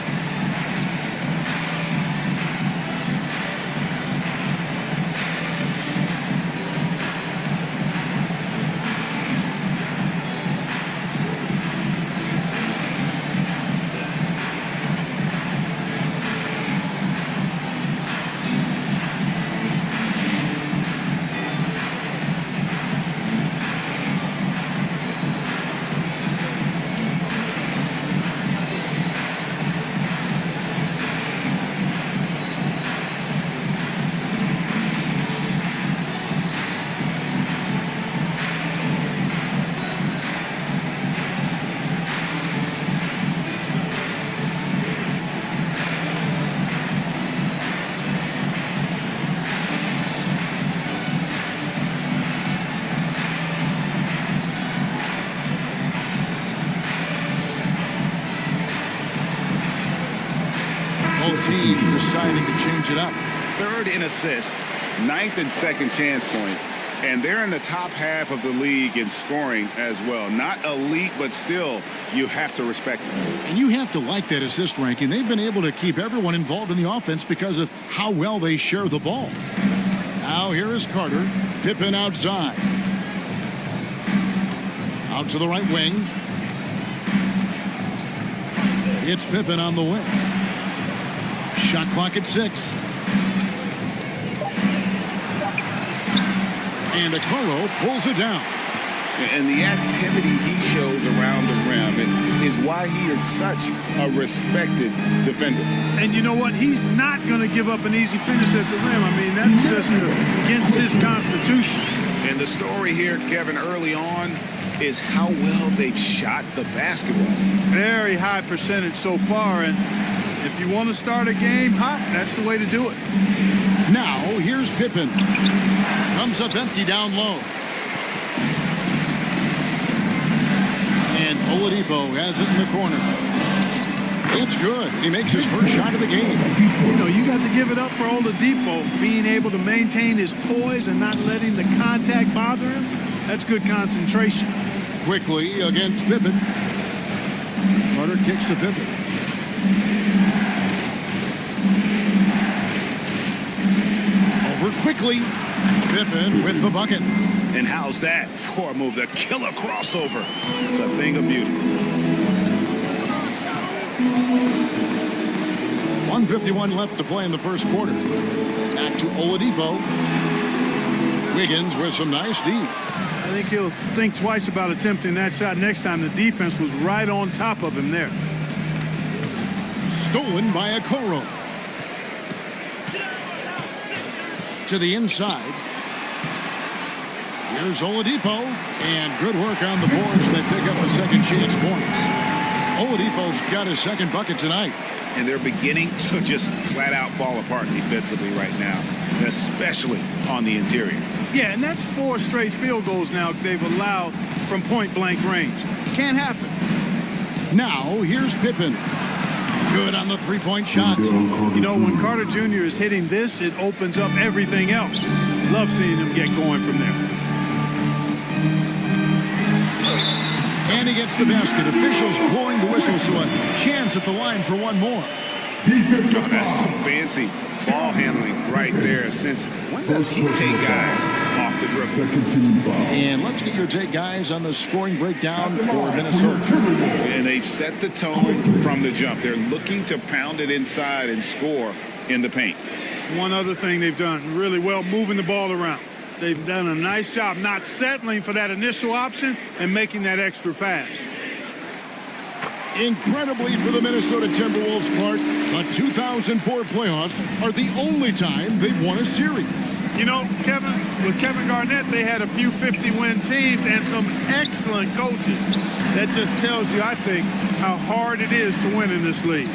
team deciding to change it up. Third in assists, 9th in second chance points, and they're in the top half of the league in scoring as well. Not elite, but still, you have to respect them. And you have to like that assist ranking. They've been able to keep everyone involved in the offense because of how well they share the ball. Now here is Carter. Pippen outside. Out to the right wing. It's Pippen on the wing. Shot clock at 6. And Okoro pulls it down. And the activity he shows around the rim is why he is such a respected defender. And you know what? He's not going to give up an easy finish at the rim. I mean, that's just against his constitution. And the story here, Kevin, early on is how well they've shot the basketball. Very high percentage so far. And if you want to start a game hot, that's the way to do it. Now, here's Pippen. Comes up empty down low. And Oladipo has it in the corner. It's good. He makes his first shot of the game. You know, you got to give it up for Oladipo being able to maintain his poise and not letting the contact bother him. That's good concentration. Quickly against Pippen. Carter kicks to Pippen. Over quickly. Pippen with the bucket. And how's that for a move? The killer crossover. It's a thing of beauty. 1:51 left to play in the first quarter. Back to Oladipo. Wiggins with some nice D. I think he'll think twice about attempting that shot next time. The defense was right on top of him there. Stolen by Okoro. To the inside. Here's Oladipo. And good work on the boards. They pick up a second chance points. Oladipo's got his second bucket tonight. And they're beginning to just flat out fall apart defensively right now, especially on the interior. Yeah, and that's 4 straight field goals now they've allowed from point-blank range. Can't happen. Now, here's Pippen. Good on the three-point shot. You know, when Carter Jr. is hitting this, it opens up everything else. Love seeing him get going from there. And he gets the basket. Officials blowing the whistle, so a chance at the line for one more. Oh, that's some fancy ball handling right there. Since when does he take guys off the dribble? And let's get your take, guys, on the scoring breakdown for Minnesota. And they've set the tone from the jump. They're looking to pound it inside and score in the paint. One other thing they've done really well, moving the ball around. They've done a nice job not settling for that initial option and making that extra pass. Incredibly for the Minnesota Timberwolves, Clark, the 2004 playoffs are the only time they've won a series. You know, Kevin, with Kevin Garnett, they had a few 50-win teams and some excellent coaches. That just tells you, I think, how hard it is to win in this league.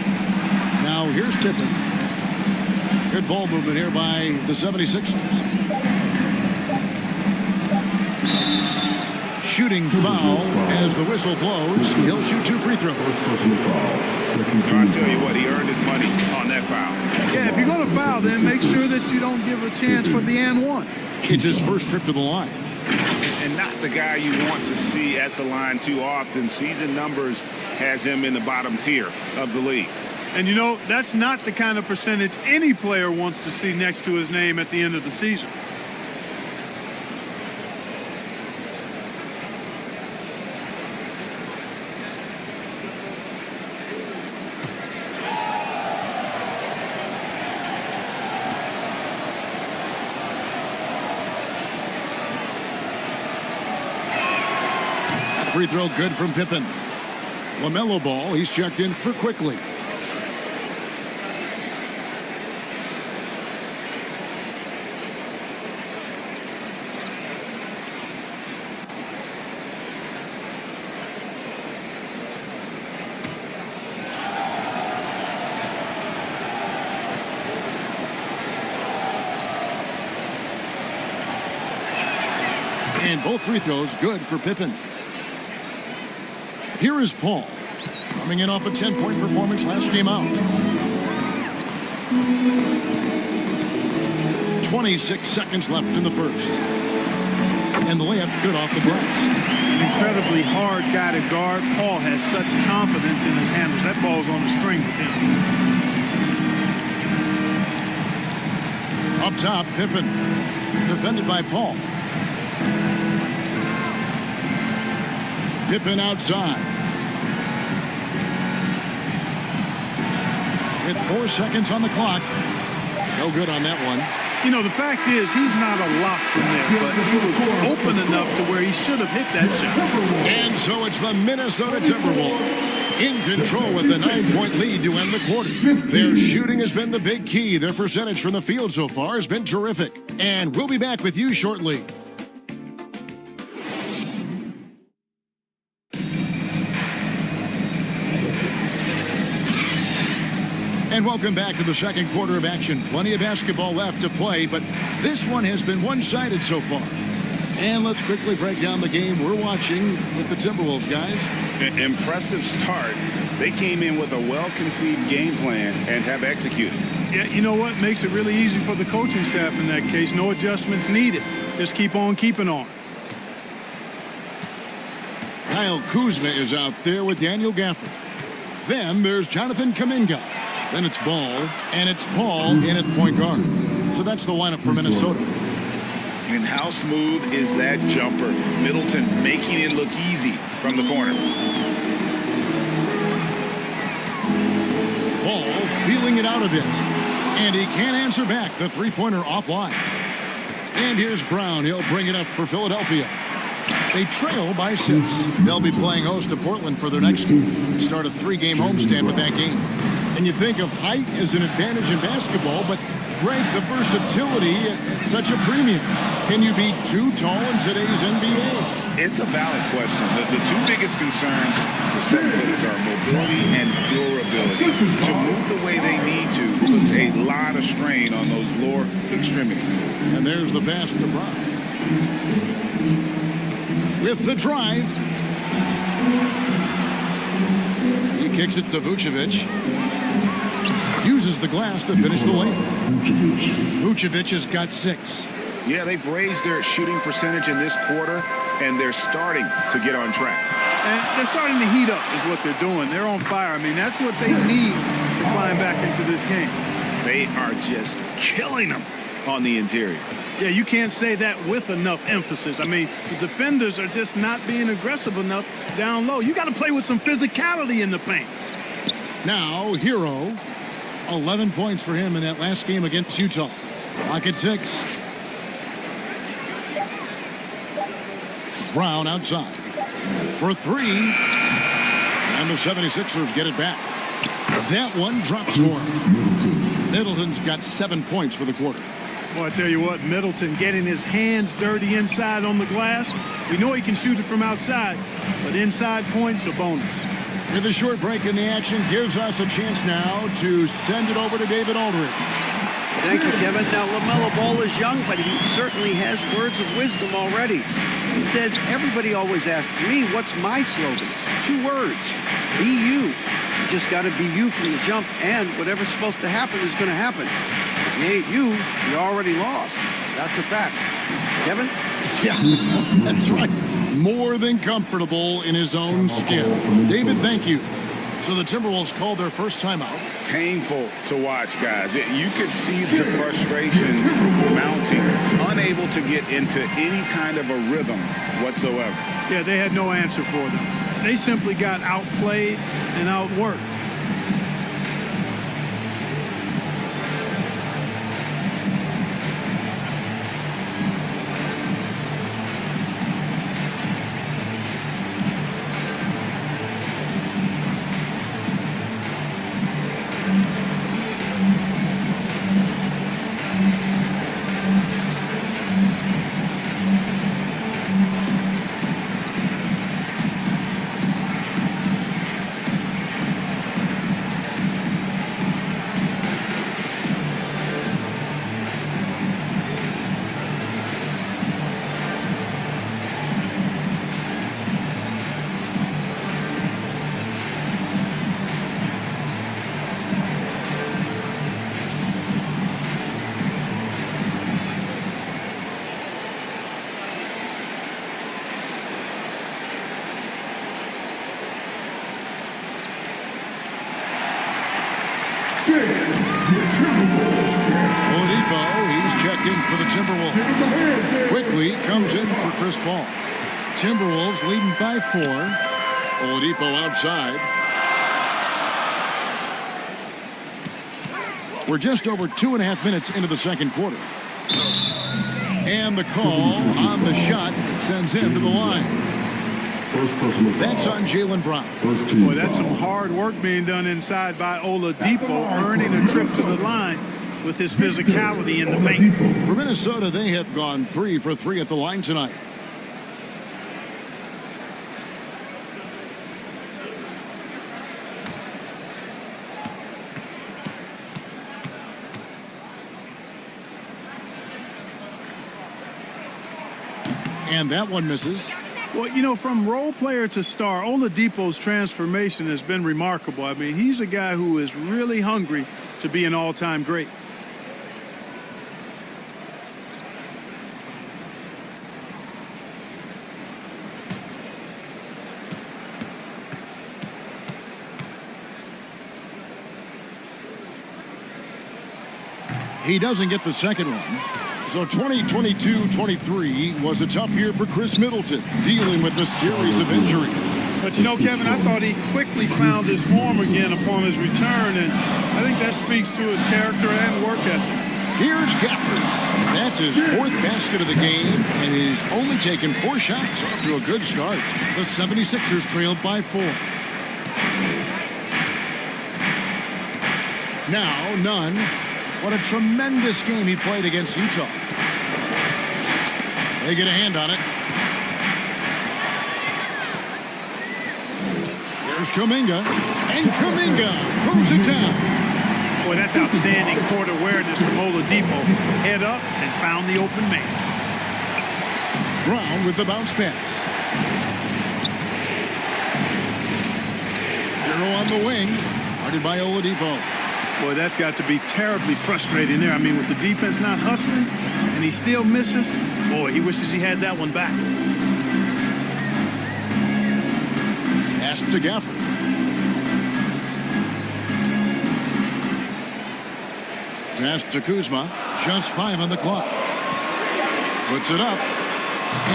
Now, here's Pippen. Good ball movement here by the 76ers. Shooting foul as the whistle blows. He'll shoot 2 free throws. I'll tell you what, he earned his money on that foul. Yeah, if you're going to foul, then make sure that you don't give a chance for the and one. It's his first trip to the line. And not the guy you want to see at the line too often. Season numbers has him in the bottom tier of the league. And you know, that's not the kind of percentage any player wants to see next to his name at the end of the season. Free throw good from Pippen. LaMelo Ball, he's checked in for quickly. And both free throws good for Pippen. Here is Paul, coming in off a 10-point performance last game out. .26 seconds left in the first. And the layup's good off the glass. An incredibly hard guy to guard. Paul has such confidence in his handles. That ball's on the string with him. Up top, Pippen. Defended by Paul. Pippen outside. With 4 seconds on the clock. No good on that one. You know, the fact is, he's not a lock from there, but he was open enough to where he should have hit that shot. And so it's the Minnesota Timberwolves in control with the 9-point lead to end the quarter. Their shooting has been the big key. Their percentage from the field so far has been terrific. And we'll be back with you shortly. And welcome back to the second quarter of action. Plenty of basketball left to play, but this one has been one-sided so far. And let's quickly break down the game we're watching with the Timberwolves, guys. Impressive start. They came in with a well-conceived game plan and have executed. Yeah, you know what? Makes it really easy for the coaching staff in that case. No adjustments needed. Just keep on keeping on. Kyle Kuzma is out there with Daniel Gafford. Then there's Jonathan Kuminga. Then it's Ball, and it's Paul in at point guard. So that's the lineup for Minnesota. And how smooth is that jumper? Middleton making it look easy from the corner. Ball feeling it out a bit. And he can't answer back. The three-pointer offline. And here's Brown. He'll bring it up for Philadelphia. They trail by 6. They'll be playing host to Portland for their next game. Start a 3-game homestand with that game. And you think of height as an advantage in basketball, but Greg, the versatility at such a premium. Can you be too tall in today's NBA? It's a valid question. The two biggest concerns for seven-footers are mobility and durability. To move the way they need to puts a lot of strain on those lower extremities. And there's the pass to Brown. With the drive. He kicks it to Vucevic. Uses the glass to finish the lane. Vucevic has got 6. Yeah, they've raised their shooting percentage in this quarter, and they're starting to get on track. And they're starting to heat up is what they're doing. They're on fire. I mean, that's what they need to climb back into this game. They are just killing them on the interior. Yeah, you can't say that with enough emphasis. I mean, the defenders are just not being aggressive enough down low. You got to play with some physicality in the paint. Now, Hero. 11 points for him in that last game against Utah. Rocket 6. Brown outside for 3. And the 76ers get it back. That one drops for him. Middleton's got 7 points for the quarter. Well, I tell you what, Middleton getting his hands dirty inside on the glass. We know he can shoot it from outside, but inside points are bonus. With a short break in the action, gives us a chance now to send it over to David Aldridge. Thank you, Kevin. Now, LaMelo Ball is young, but he certainly has words of wisdom already. He says, everybody always asks me, what's my slogan? 2 words, be you. You just got to be you from the jump, and whatever's supposed to happen is going to happen. If you ain't you, you already lost. That's a fact. Kevin? Yeah, that's right. More than comfortable in his own skin. David, thank you. So the Timberwolves called their first timeout. Painful to watch, guys. You could see the frustrations mounting, unable to get into any kind of a rhythm whatsoever. Yeah, they had no answer for them. They simply got outplayed and outworked. Oladipo, he's checked in for the Timberwolves. Quickly comes in for Chris Paul. Timberwolves leading by 4. Oladipo outside. We're just over 2.5 minutes into the second quarter. And the call on the shot that sends him to the line. That's on Jaylen Brown. Boy, that's some hard work being done inside by Oladipo, earning a trip to the line with his physicality in the paint. For Minnesota, they have gone 3 for 3 at the line tonight. And that one misses. Well, you know, from role player to star, Oladipo's transformation has been remarkable. I mean, he's a guy who is really hungry to be an all-time great. He doesn't get the second one. So 2022-23 was a tough year for Chris Middleton, dealing with a series of injuries. But you know, Kevin, I thought he quickly found his form again upon his return, and I think that speaks to his character and work ethic. Here's Gafford. That's his 4th basket of the game, and he's only taken 4 shots. Off to a good start. The 76ers trailed by 4. Now, Nunn. What a tremendous game he played against Utah. They get a hand on it. Here's Kuminga. And Kuminga throws it down. Boy, that's outstanding court awareness from Oladipo. Head up and found the open man. Brown with the bounce pass. Hero on the wing. Guarded by Oladipo. Boy, that's got to be terribly frustrating there. I mean, with the defense not hustling and he still misses, boy, he wishes he had that one back. Pass to Gafford. Pass to Kuzma. Just 5 on the clock. Puts it up.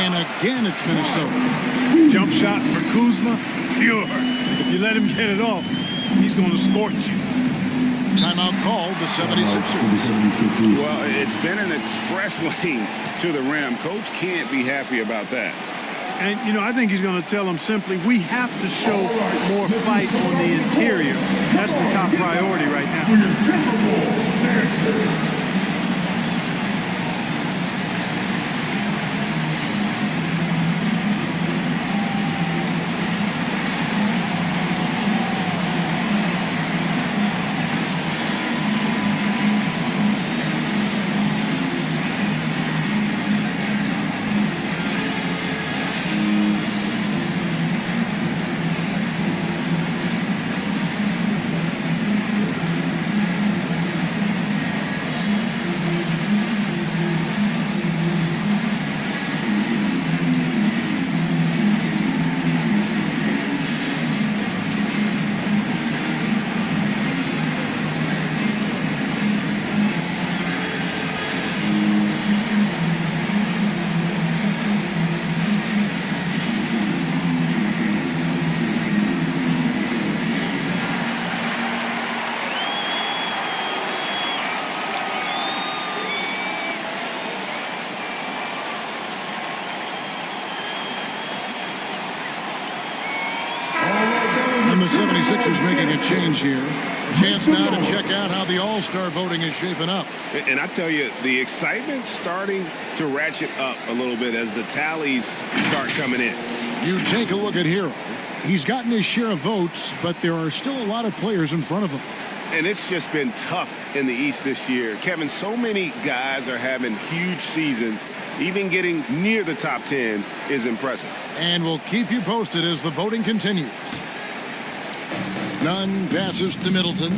And again, it's Minnesota. Jump shot for Kuzma. Pure. If you let him get it off, he's going to scorch you. Timeout called the 76ers. Well, it's been an express lane to the rim. Coach can't be happy about that. And, you know, I think he's going to tell them simply, we have to show more fight on the interior. That's the top priority right now. And the 76ers making a change here. Chance now to check out how the All-Star voting is shaping up. And I tell you, the excitement's starting to ratchet up a little bit as the tallies start coming in. You take a look at Hero. He's gotten his share of votes, but there are still a lot of players in front of him. And it's just been tough in the East this year. Kevin, so many guys are having huge seasons. Even getting near the top 10 is impressive. And we'll keep you posted as the voting continues. Nunn passes to Middleton.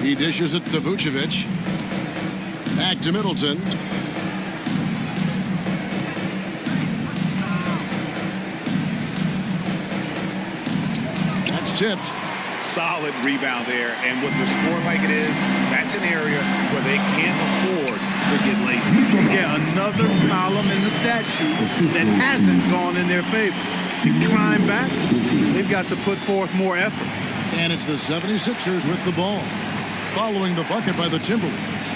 He dishes it to Vucevic. Back to Middleton. That's tipped. Solid rebound there. And with the score like it is, that's an area where they can't afford to get lazy. Yeah, another column in the stat sheet that hasn't gone in their favor. To climb back, they've got to put forth more effort. And it's the 76ers with the ball, following the bucket by the Timberwolves.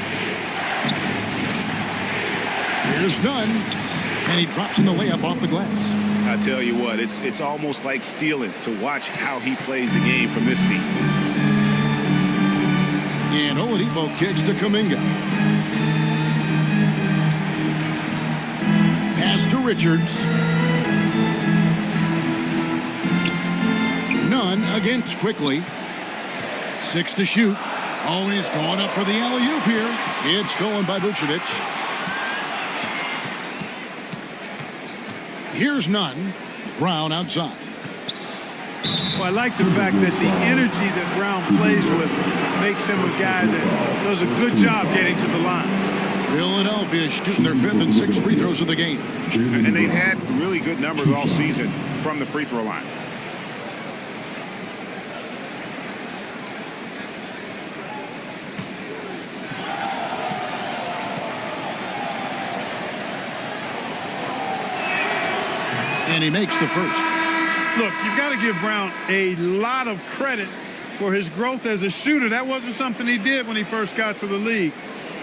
Here's Nunn, and he drops in the layup off the glass. I tell you what, it's almost like stealing to watch how he plays the game from this seat. And Oladipo kicks to Kuminga. Pass to Richards. Nunn against quickly. 6 to shoot. Oh, he's going up for the alley-oop here. It's stolen by Vucevic. Here's Nunn. Brown outside. Well, I like the fact that the energy that Brown plays with makes him a guy that does a good job getting to the line. Philadelphia shooting their 5th and 6th free throws of the game. And they've had really good numbers all season from the free throw line. And he makes the first. Look, you've got to give Brown a lot of credit for his growth as a shooter. That wasn't something he did when he first got to the league.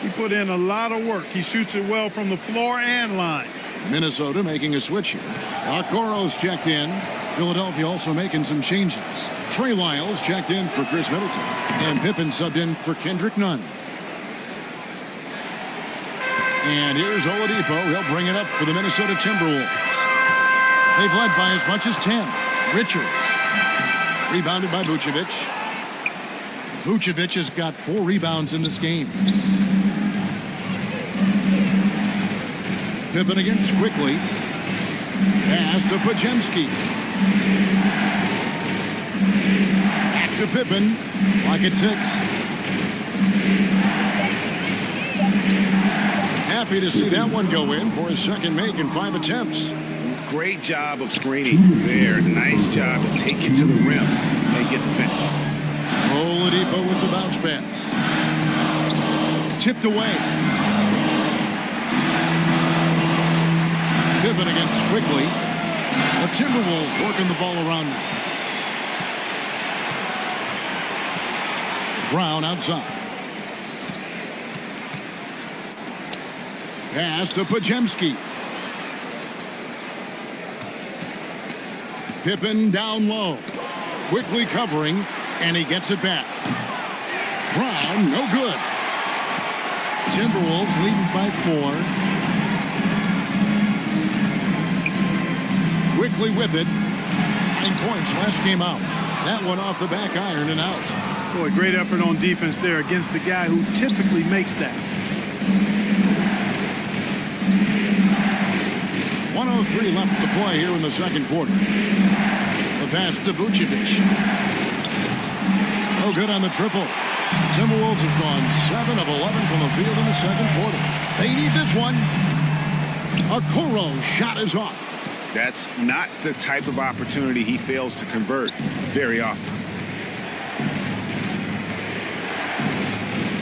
He put in a lot of work. He shoots it well from the floor and line. Minnesota making a switch here. Okoro's checked in. Philadelphia also making some changes. Trey Lyles checked in for Chris Middleton. And Pippen subbed in for Kendrick Nunn. And here's Oladipo. He'll bring it up for the Minnesota Timberwolves. They've led by as much as 10. Richards. Rebounded by Vucevic. Vucevic has got 4 rebounds in this game. Pippen against quickly. Pass to Podziemski. Back to Pippen. Lock at 6. Happy to see that one go in for his second make in 5 attempts. Great job of screening there. Nice job to take it to the rim and get the finish. Oladipo with the bounce pass. Tipped away. Pippen against quickly. The Timberwolves working the ball around now. Brown outside. Pass to Podziemski. Pippen down low. Quickly covering, and he gets it back. Brown, no good. Timberwolves leading by 4. Quickly with it. 9 points last game out. That one off the back iron and out. Boy, great effort on defense there against a guy who typically makes that. 1:03 left to play here in the second quarter. The pass to Vucevic. No good on the triple. The Timberwolves have gone 7 of 11 from the field in the second quarter. They need this one. Okoro's shot is off. That's not the type of opportunity he fails to convert very often.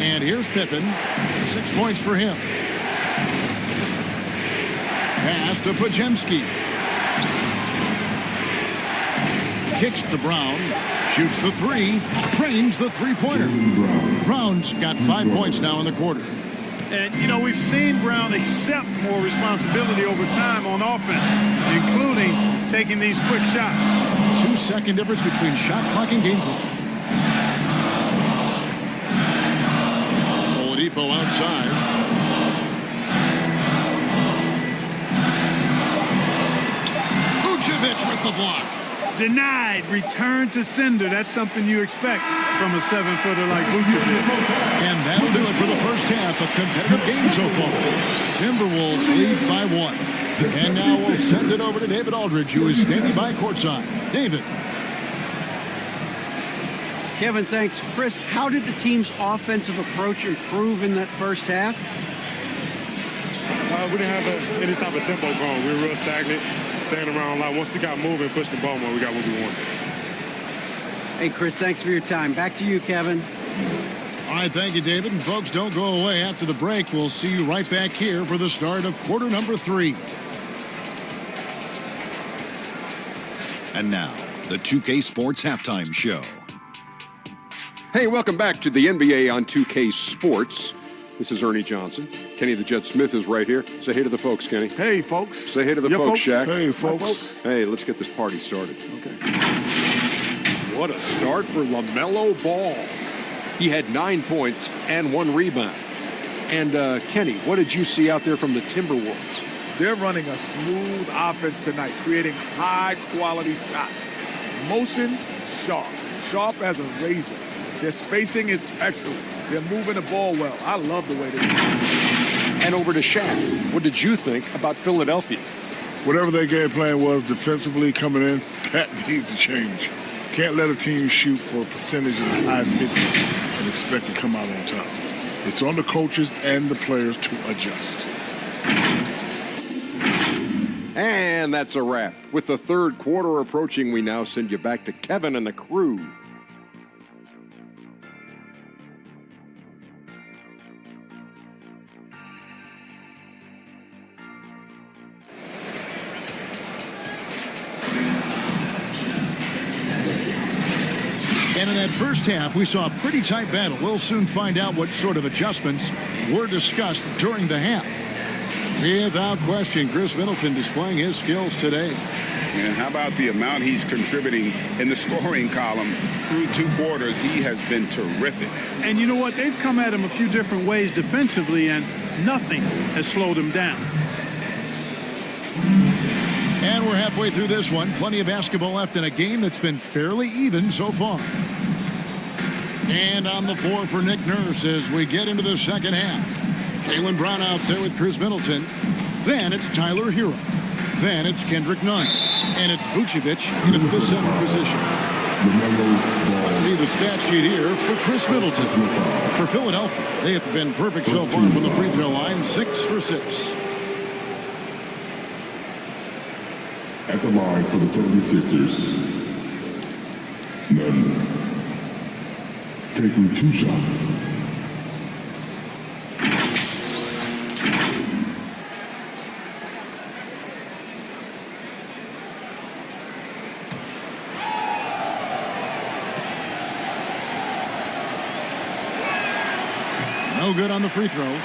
And here's Pippen. 6 points for him. Pass to Podziemski. Kicks to Brown. Shoots the 3. Trains the three-pointer. Brown's got 5 points now in the quarter. And, you know, we've seen Brown accept more responsibility over time on offense, including taking these quick shots. 2-second difference between shot clock and game clock. Oladipo outside. Vucevic with the block. Denied. Return to sender. That's something you expect from a 7-footer like Vucevic. And that'll do it for the first half. A competitive game so far. Timberwolves lead by 1. And now we'll send it over to David Aldridge, who is standing by courtside. David. Kevin, thanks. Chris, how did the team's offensive approach improve in that first half? We didn't have any type of tempo going. We were real stagnant, staying around a lot. Once we got moving, pushed the ball more, we got what we wanted. Hey, Chris, thanks for your time. Back to you, Kevin. All right, thank you, David. And folks, don't go away. After the break, we'll see you right back here for the start of quarter number 3. And now, the 2K Sports Halftime Show. Hey, welcome back to the NBA on 2K Sports. This is Ernie Johnson. Kenny the Jet Smith is right here. Say hey to the folks, Kenny. Hey, folks. Say hey to the folks, Shaq. Hey, folks. Hey, let's get this party started. Okay. What a start for LaMelo Ball. He had 9 points and 1 rebound. And, Kenny, what did you see out there from the Timberwolves? They're running a smooth offense tonight, creating high-quality shots. Motions, sharp as a razor. Their spacing is excellent. They're moving the ball well. I love the way they do it. And over to Shaq. What did you think about Philadelphia? Whatever their game plan was defensively coming in, that needs to change. Can't let a team shoot for a percentage in the high 50s and expect to come out on top. It's on the coaches and the players to adjust. And that's a wrap. With the third quarter approaching, we now send you back to Kevin and the crew. And in that first half, we saw a pretty tight battle. We'll soon find out what sort of adjustments were discussed during the half. Without question, Chris Middleton displaying his skills today. And how about the amount he's contributing in the scoring column through 2 quarters? He has been terrific. And you know what? They've come at him a few different ways defensively, and nothing has slowed him down. And we're halfway through this one. Plenty of basketball left in a game that's been fairly even so far. And on the floor for Nick Nurse as we get into the second half. Jaylen Brown out there with Chris Middleton. Then it's Tyler Hero. Then it's Kendrick Nunn. And it's Vucevic in the center position. Let's see the stat sheet here for Chris Middleton. For Philadelphia, they have been perfect so far from the free throw line, 6 for 6. At the line for the 76ers, Nunn. Taking 2 shots. No good on the free throw.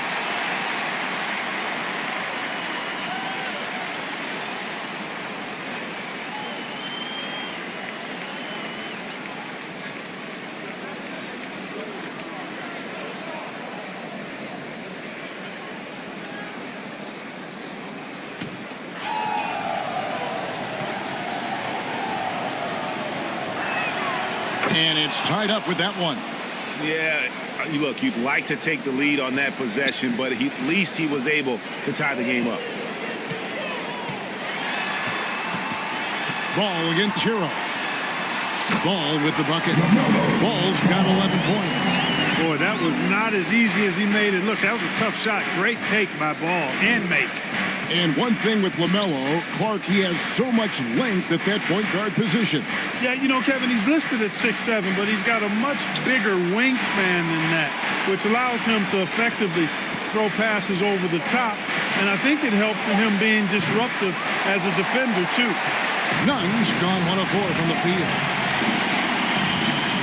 And it's tied up with that one. Yeah, look, you'd like to take the lead on that possession, but at least he was able to tie the game up. Ball against Hero. Ball with the bucket. Ball's got 11 points. Boy, that was not as easy as he made it look. That was a tough shot. Great take by Ball and make. And one thing with LaMelo, Clark, he has so much length at that point guard position. Yeah, you know, Kevin, he's listed at 6'7", but he's got a much bigger wingspan than that, which allows him to effectively throw passes over the top. And I think it helps in him being disruptive as a defender, too. Nunn's gone 1 of 4 from the field.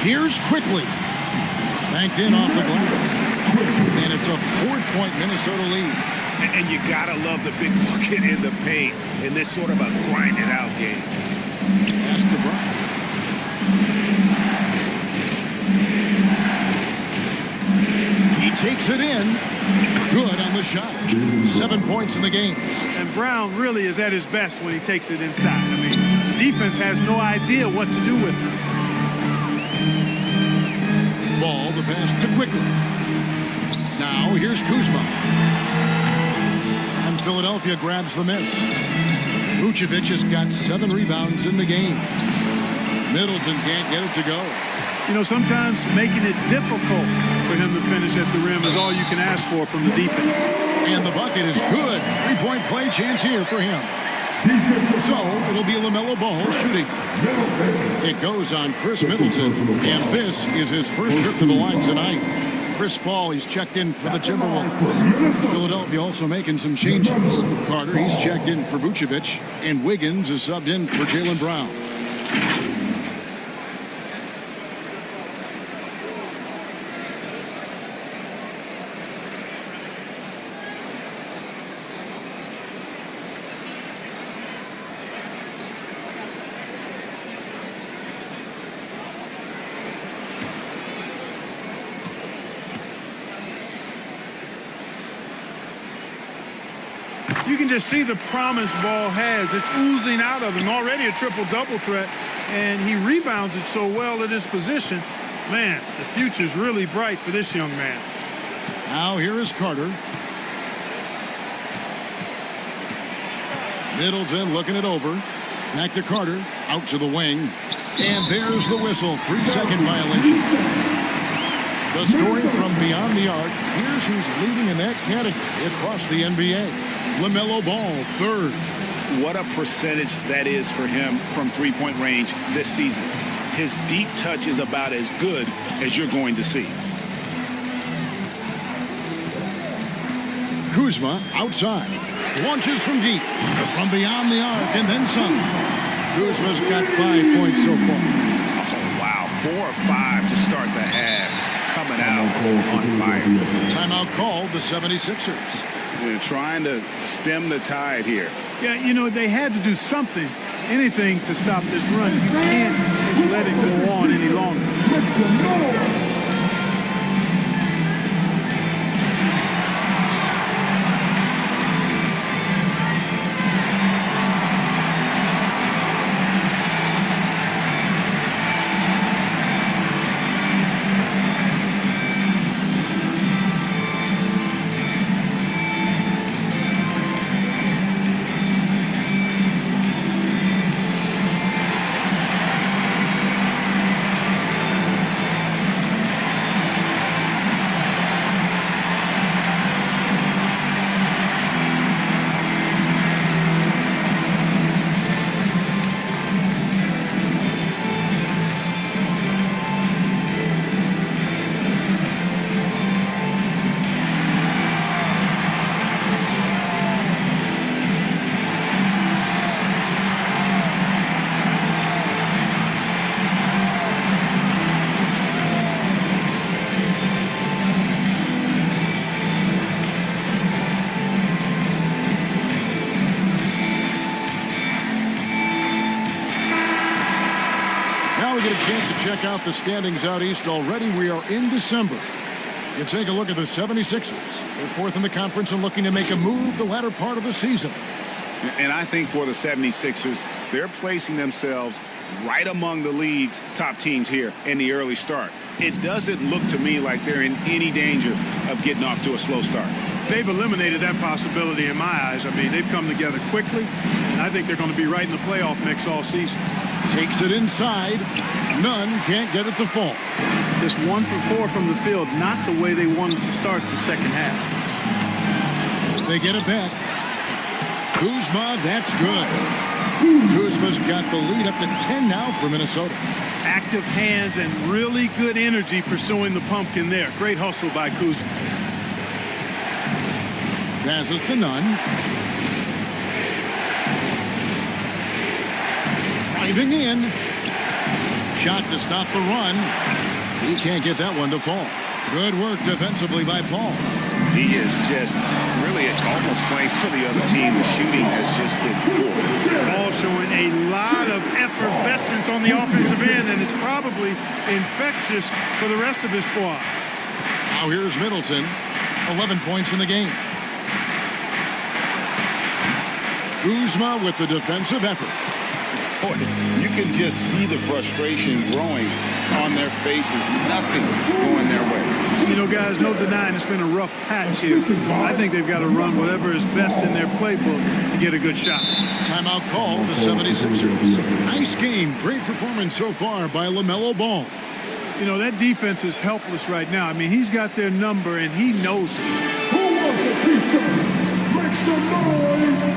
Here's Quickly. Banked in off the glass. And it's a 4-point Minnesota lead. And you gotta love the big bucket in the paint in this sort of a grinded out game. Pass to Brown. He takes it in. Good on the shot. 7 points in the game. And Brown really is at his best when he takes it inside. I mean, the defense has no idea what to do with it. Ball, the pass to Quickly. Now here's Kuzma. And Philadelphia grabs the miss. Vucevic has got 7 rebounds in the game. Middleton can't get it to go. You know, sometimes making it difficult for him to finish at the rim is all you can ask for from the defense. And the bucket is good. 3-point play chance here for him. So it'll be LaMelo Ball shooting. It goes on Chris Middleton, and this is his first trip to the line tonight. Chris Paul, he's checked in for the Timberwolves. Philadelphia also making some changes. Carter, he's checked in for Vucevic, and Wiggins is subbed in for Jaylen Brown. You can just see the promise Ball has. It's oozing out of him. Already a triple-double threat, and he rebounds it so well at his position. Man, the future's really bright for this young man. Now here is Carter. Middleton looking it over. Back to Carter. Out to the wing. And there's the whistle. 3-second violation. The story from beyond the arc. Here's who's leading in that category across the NBA. LaMelo Ball, third. What a percentage that is for him from three-point range this season. His deep touch is about as good as you're going to see. Kuzma outside. Launches from deep. From beyond the arc and then some. Kuzma's got 5 points so far. Oh, wow. 4 or 5 to start the half. Coming out on fire. Timeout called the 76ers. They're trying to stem the tide here. Yeah, you know, they had to do something, anything to stop this run. You can't just let it go on any longer. Check out the standings out east already. We are in December. You take a look at the 76ers. They're fourth in the conference and looking to make a move the latter part of the season. And I think for the 76ers, they're placing themselves right among the league's top teams here in the early start. It doesn't look to me like they're in any danger of getting off to a slow start. They've eliminated that possibility in my eyes. I mean, they've come together quickly, and I think they're going to be right in the playoff mix all season. Takes it inside. None can't get it to fall. Just 1 for 4 from the field, not the way they wanted to start the second half. They get it back. Kuzma, that's good. Kuzma's got the lead up to 10 now for Minnesota. Active hands and really good energy pursuing the pumpkin there. Great hustle by Kuzma. Passes to Nunn. Driving in. Shot to stop the run. He can't get that one to fall. Good work defensively by Paul. He is just really almost playing for the other team. The shooting has just been poor. Paul showing a lot of effervescence on the offensive end, and it's probably infectious for the rest of his squad. Now here's Middleton. 11 points in the game. Kuzma with the defensive effort. Boy, you can just see the frustration growing on their faces. Nothing going their way. You know, guys, no denying it's been a rough patch here. I think they've got to run whatever is best in their playbook to get a good shot. Timeout call, the 76ers. Nice game. Great performance so far by LaMelo Ball. You know, that defense is helpless right now. I mean, he's got their number, and he knows it. Who wants a pizza? Make some noise!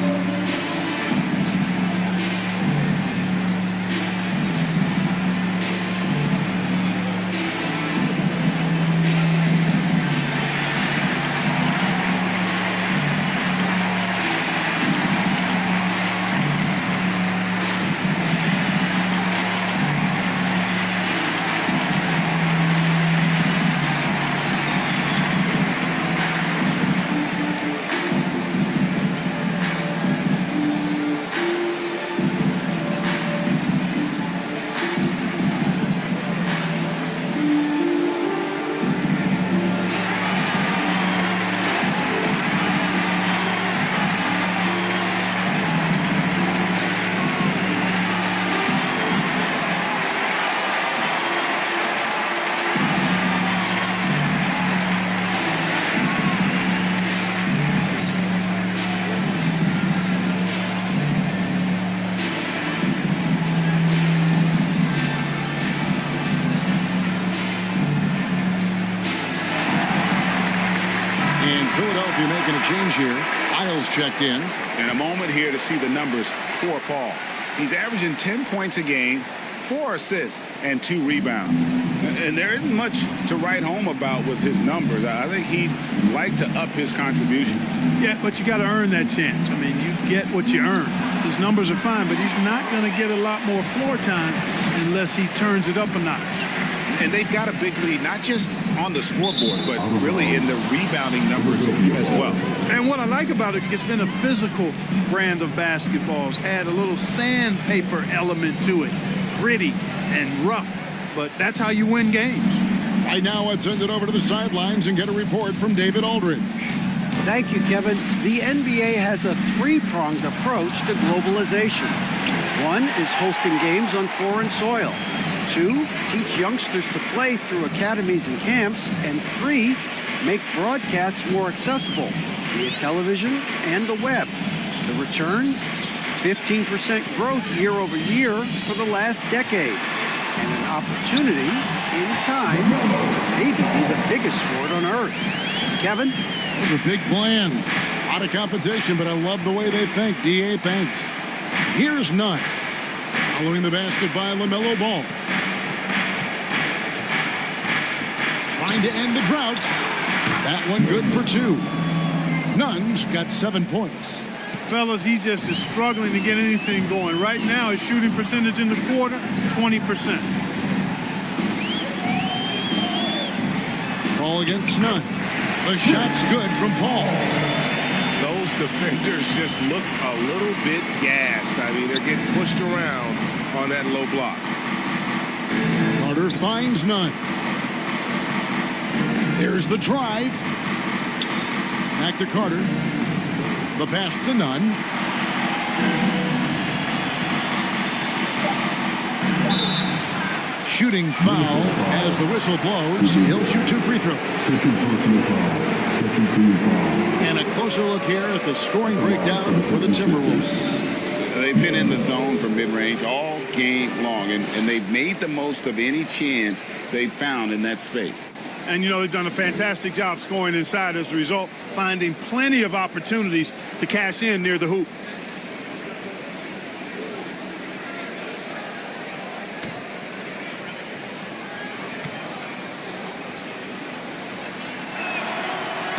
change here. Isles checked in. And a moment here to see the numbers for Paul. He's averaging 10 points a game, 4 assists, and 2 rebounds. And there isn't much to write home about with his numbers. I think he'd like to up his contributions. Yeah, but you got to earn that chance. I mean, you get what you earn. His numbers are fine, but he's not going to get a lot more floor time unless he turns it up a notch. And they've got a big lead, not just on the scoreboard, but really in the rebounding numbers as well. And what I like about it, it's been a physical brand of basketball. It's had a little sandpaper element to it, gritty and rough, but that's how you win games. Right now, let's send it over to the sidelines and get a report from David Aldridge. Thank you, Kevin. The NBA has a three-pronged approach to globalization. 1 is hosting games on foreign soil. 2, teach youngsters to play through academies and camps. And 3, make broadcasts more accessible via television and the web. The returns? 15% growth year over year for the last decade. And an opportunity, in time, maybe be the biggest sport on earth. Kevin? It's a big plan. A lot of competition, but I love the way they think. D.A. thanks. Here's Nunn. Following the basket by LaMelo Ball. Trying to end the drought. That one good for 2. Nunn's got 7 points. Fellas, he just is struggling to get anything going. Right now, his shooting percentage in the quarter, 20%. Ball against Nunn. The shot's good from Paul. Those defenders just look a little bit gassed. I mean, they're getting pushed around on that low block. Carter finds Nunn. There's the drive. Back to Carter. The pass to Nunn. Shooting foul as the whistle blows. He'll shoot 2 free throws. Second personal foul. Second team foul. And a closer look here at the scoring breakdown for the Timberwolves. They've been in the zone for mid-range all game long, and they've made the most of any chance they've found in that space. And, you know, they've done a fantastic job scoring inside as a result, finding plenty of opportunities to cash in near the hoop.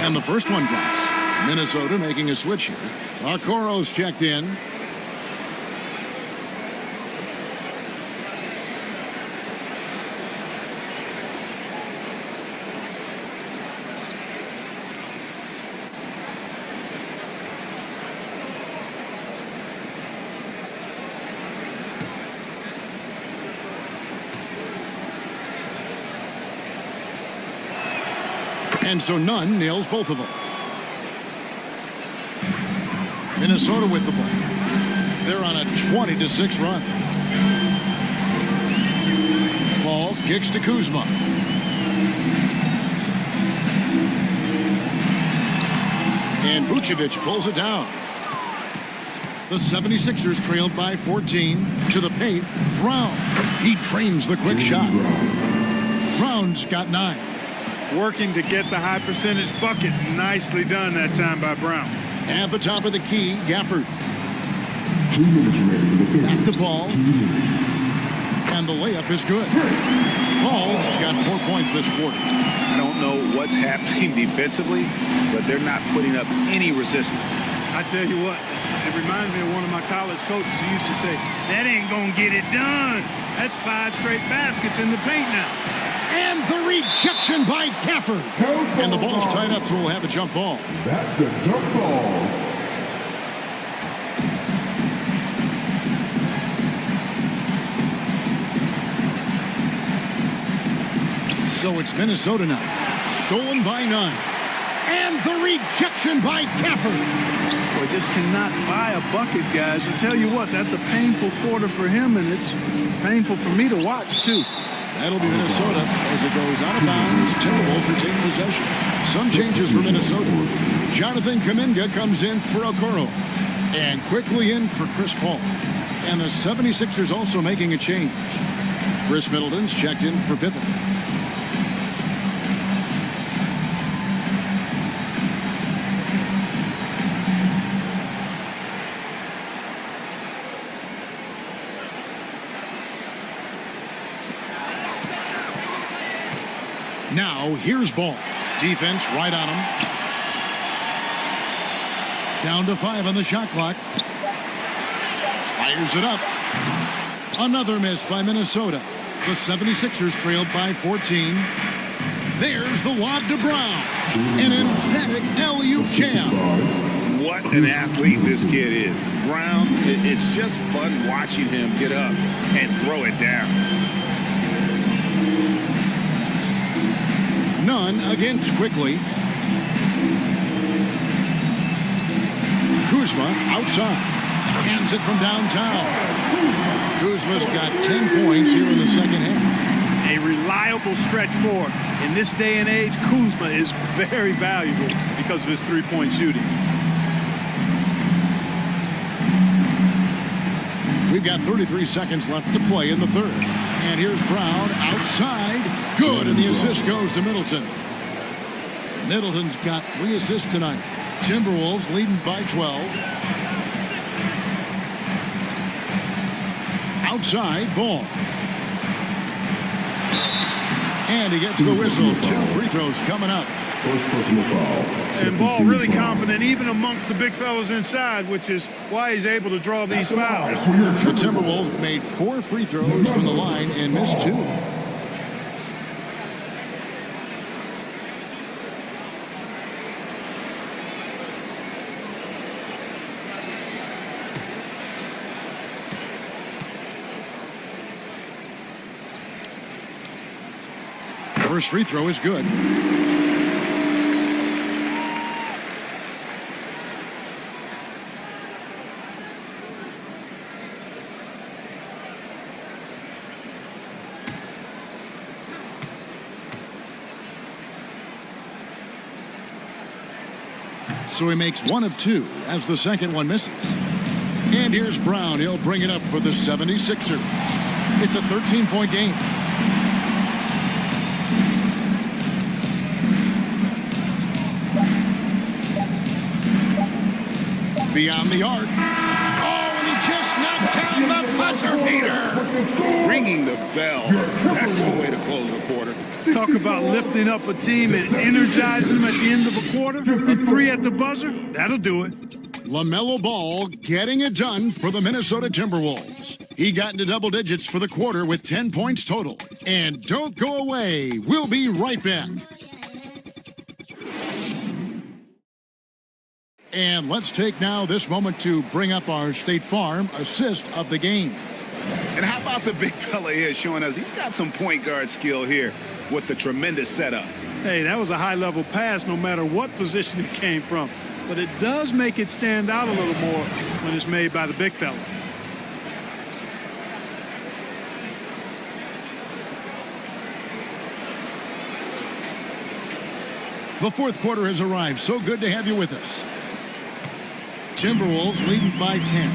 And the first one drops. Minnesota making a switch here. Okoro's checked in. And so Nunn nails both of them. Minnesota with the ball. They're on a 20-6 run. Paul kicks to Kuzma. And Vucevic pulls it down. The 76ers trailed by 14. To the paint, Brown. He drains the quick shot. Brown's got 9. Working to get the high percentage bucket. Nicely done that time by Brown. At the top of the key, Gafford. 2 minutes remaining. Back to Paul. And the layup is good. Paul's got 4 points this quarter. I don't know what's happening defensively, but they're not putting up any resistance. I tell you what, it reminds me of one of my college coaches who used to say, that ain't gonna get it done. That's 5 straight baskets in the paint now. And the rejection by Gafford. And the ball's tied up, so we'll have a jump ball. That's a jump ball. So it's Minnesota now. Stolen by Nunn. And the rejection by Gafford. Boy, just cannot buy a bucket, guys. I tell you what, that's a painful quarter for him, and it's painful for me to watch, too. That'll be Minnesota as it goes out of bounds. Timberwolves retain possession. Some changes for Minnesota. Jonathan Kuminga comes in for Okoro. And quickly in for Chris Paul. And the 76ers also making a change. Chris Middleton's checked in for Pippen. Now, here's Ball. Defense right on him. Down to 5 on the shot clock. Fires it up. Another miss by Minnesota. The 76ers trailed by 14. There's the lob to Brown. An emphatic alley-oop jam. What an athlete this kid is. Brown, it's just fun watching him get up and throw it down. None against Quickly. Kuzma outside. Hands it from downtown. Kuzma's got 10 points here in the second half. A reliable stretch forward. In this day and age, Kuzma is very valuable because of his three-point shooting. We've got 33 seconds left to play in the third. And here's Brown outside. Good, and the assist goes to Middleton. Middleton's got 3 assists tonight. Timberwolves leading by 12. Outside, Ball. And he gets the whistle. 2 free throws coming up. First personal foul. And Ball really confident even amongst the big fellas inside, which is why he's able to draw these fouls. The Timberwolves made 4 free throws from the line and missed 2. First free throw is good. So he makes 1 of 2 as the second one misses. And here's Brown. He'll bring it up for the 76ers. It's a 13-point game. Beyond the arc. Oh, and he just knocked down the buzzer beater. Ringing the bell. That's the way to close a quarter. Talk about lifting up a team and energizing them at the end of a quarter. A 3 at the buzzer, that'll do it. LaMelo Ball getting it done for the Minnesota Timberwolves. He got into double digits for the quarter with 10 points total. And don't go away. We'll be right back. And let's take now this moment to bring up our State Farm assist of the game. And how about the big fella here showing us he's got some point guard skill here with the tremendous setup. Hey, that was a high-level pass no matter what position it came from. But it does make it stand out a little more when it's made by the big fella. The fourth quarter has arrived. So good to have you with us. Timberwolves leading by 10.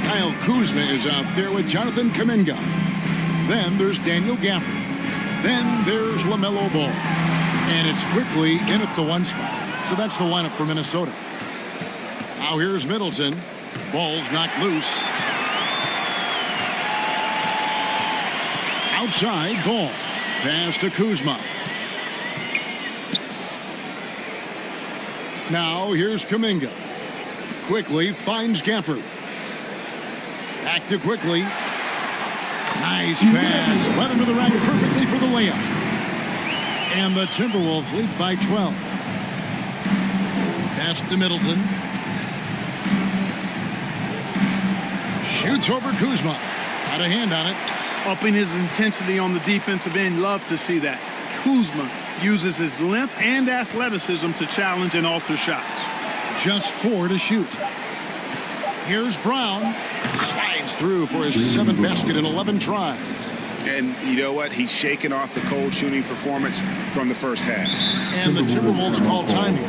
Kyle Kuzma is out there with Jonathan Kuminga. Then there's Daniel Gafford. Then there's LaMelo Ball. And it's quickly in at the 1 spot. So that's the lineup for Minnesota. Now here's Middleton. Ball's knocked loose. Outside, Ball. Pass to Kuzma. Now here's Kuminga. Quickly finds Gafford. Back to Quickly. Nice pass. Led him to the rack perfectly for the layup. And the Timberwolves lead by 12. Pass to Middleton. Shoots over Kuzma. Got a hand on it. Upping his intensity on the defensive end. Love to see that. Kuzma uses his length and athleticism to challenge and alter shots. Just 4 to shoot. Here's Brown. Slides through for his 7th basket in 11 tries. And you know what? He's shaking off the cold shooting performance from the first half. And the Timberwolves call timing.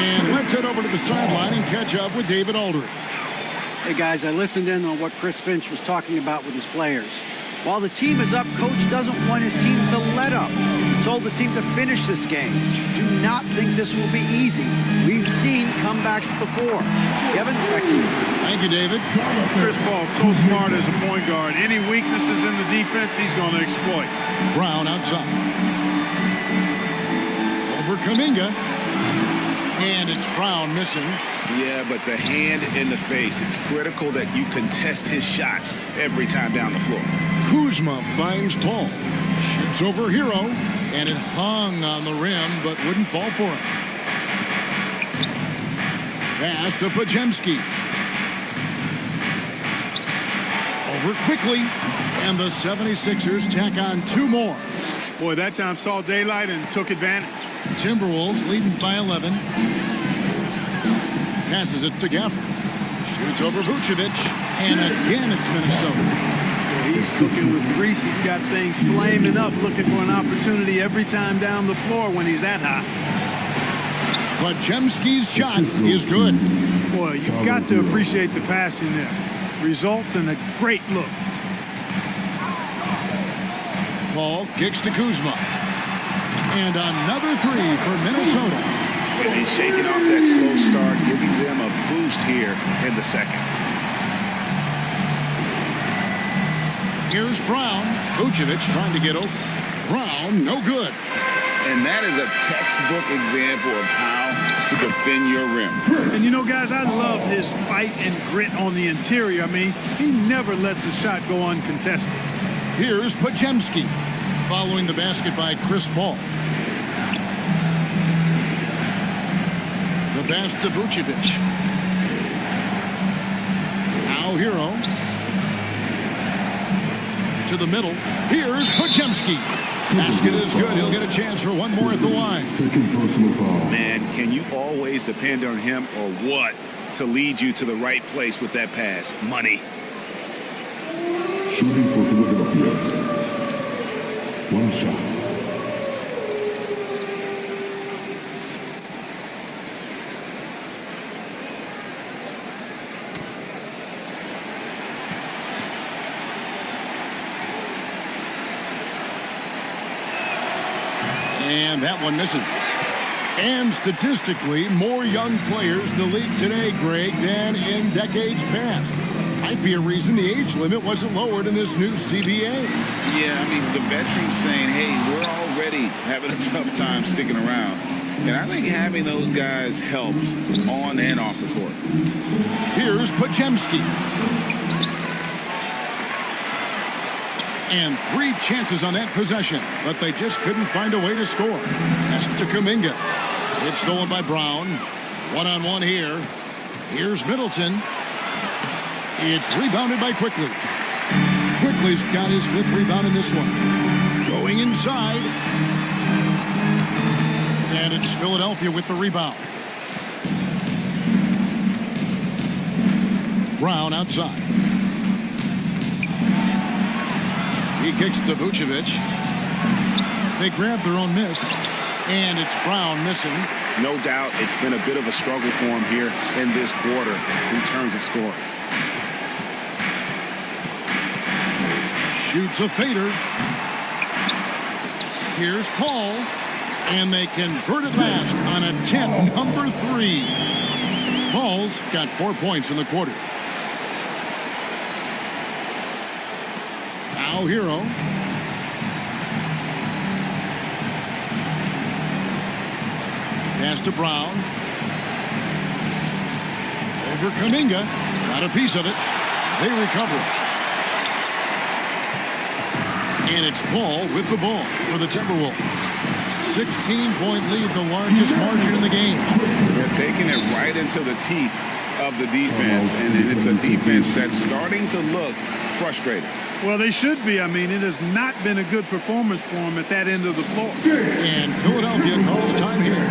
And let's head over to the sideline and catch up with David Aldridge. Hey guys, I listened in on what Chris Finch was talking about with his players. While the team is up, coach doesn't want his team to let up. He told the team to finish this game. Do not think this will be easy. We've seen comebacks before. Kevin, back to you. Thank you, David. Chris Paul's so smart as a point guard. Any weaknesses in the defense, he's going to exploit. Brown outside. Over Kuminga. And it's Brown missing. Yeah, but the hand in the face, it's critical that you contest his shots every time down the floor. Kuzma finds Paul. Shoots over Hero. And it hung on the rim, but wouldn't fall for him. Pass to Pajemski. Over quickly. And the 76ers tack on 2 more. Boy, that time saw daylight and took advantage. Timberwolves leading by 11. Passes it to Gafford. Shoots over Vucevic. And again, it's Minnesota. He's cooking with grease. He's got things flaming up, looking for an opportunity every time down the floor when he's that high. Pajemski's shot is good. Boy, you've got to appreciate the passing there. Results in a great look. Paul kicks to Kuzma. And another 3 for Minnesota. And he's shaking off that slow start, giving them a boost here in the second. Here's Brown. Vucevic trying to get open. Brown, no good. And that is a textbook example of how to defend your rim. And you know, guys, I love his fight and grit on the interior. I mean, he never lets a shot go uncontested. Here's Pajemski. Following the basket by Chris Paul. The pass to Vucevic. Now Hero. To the middle. Here's Pajemski. Basket is good. He'll get a chance for one more at the line. Man, can you always depend on him or what to lead you to the right place with that pass? Money. Shooting for Philadelphia. 1 shot. And that one misses. And statistically, more young players in the league today, Greg, than in decades past. Might be a reason the age limit wasn't lowered in this new CBA. Yeah, I mean, the veterans saying, hey, we're already having a tough time sticking around. And I think having those guys helps on and off the court. Here's Pajemski. And 3 chances on that possession, but they just couldn't find a way to score. Pass to Kuminga. It's stolen by Brown. One-on-one here. Here's Middleton. It's rebounded by Quickly. Quickly's got his 5th rebound in this one. Going inside. And it's Philadelphia with the rebound. Brown outside. He kicks to Vucevic. They grab their own miss. And it's Brown missing. No doubt it's been a bit of a struggle for him here in this quarter in terms of scoring. Shoots a fader. Here's Paul. And they convert it last on attempt number 3. Paul's got 4 points in the quarter. Now Hero. Pass to Brown. Over Kuminga. Got a piece of it. They recover it. And it's Paul with the ball for the Timberwolves. 16-point lead, the largest margin in the game. They're taking it right into the teeth of the defense, and it's a defense that's starting to look frustrated. Well, they should be. I mean, it has not been a good performance for them at that end of the floor. And Philadelphia calls time here.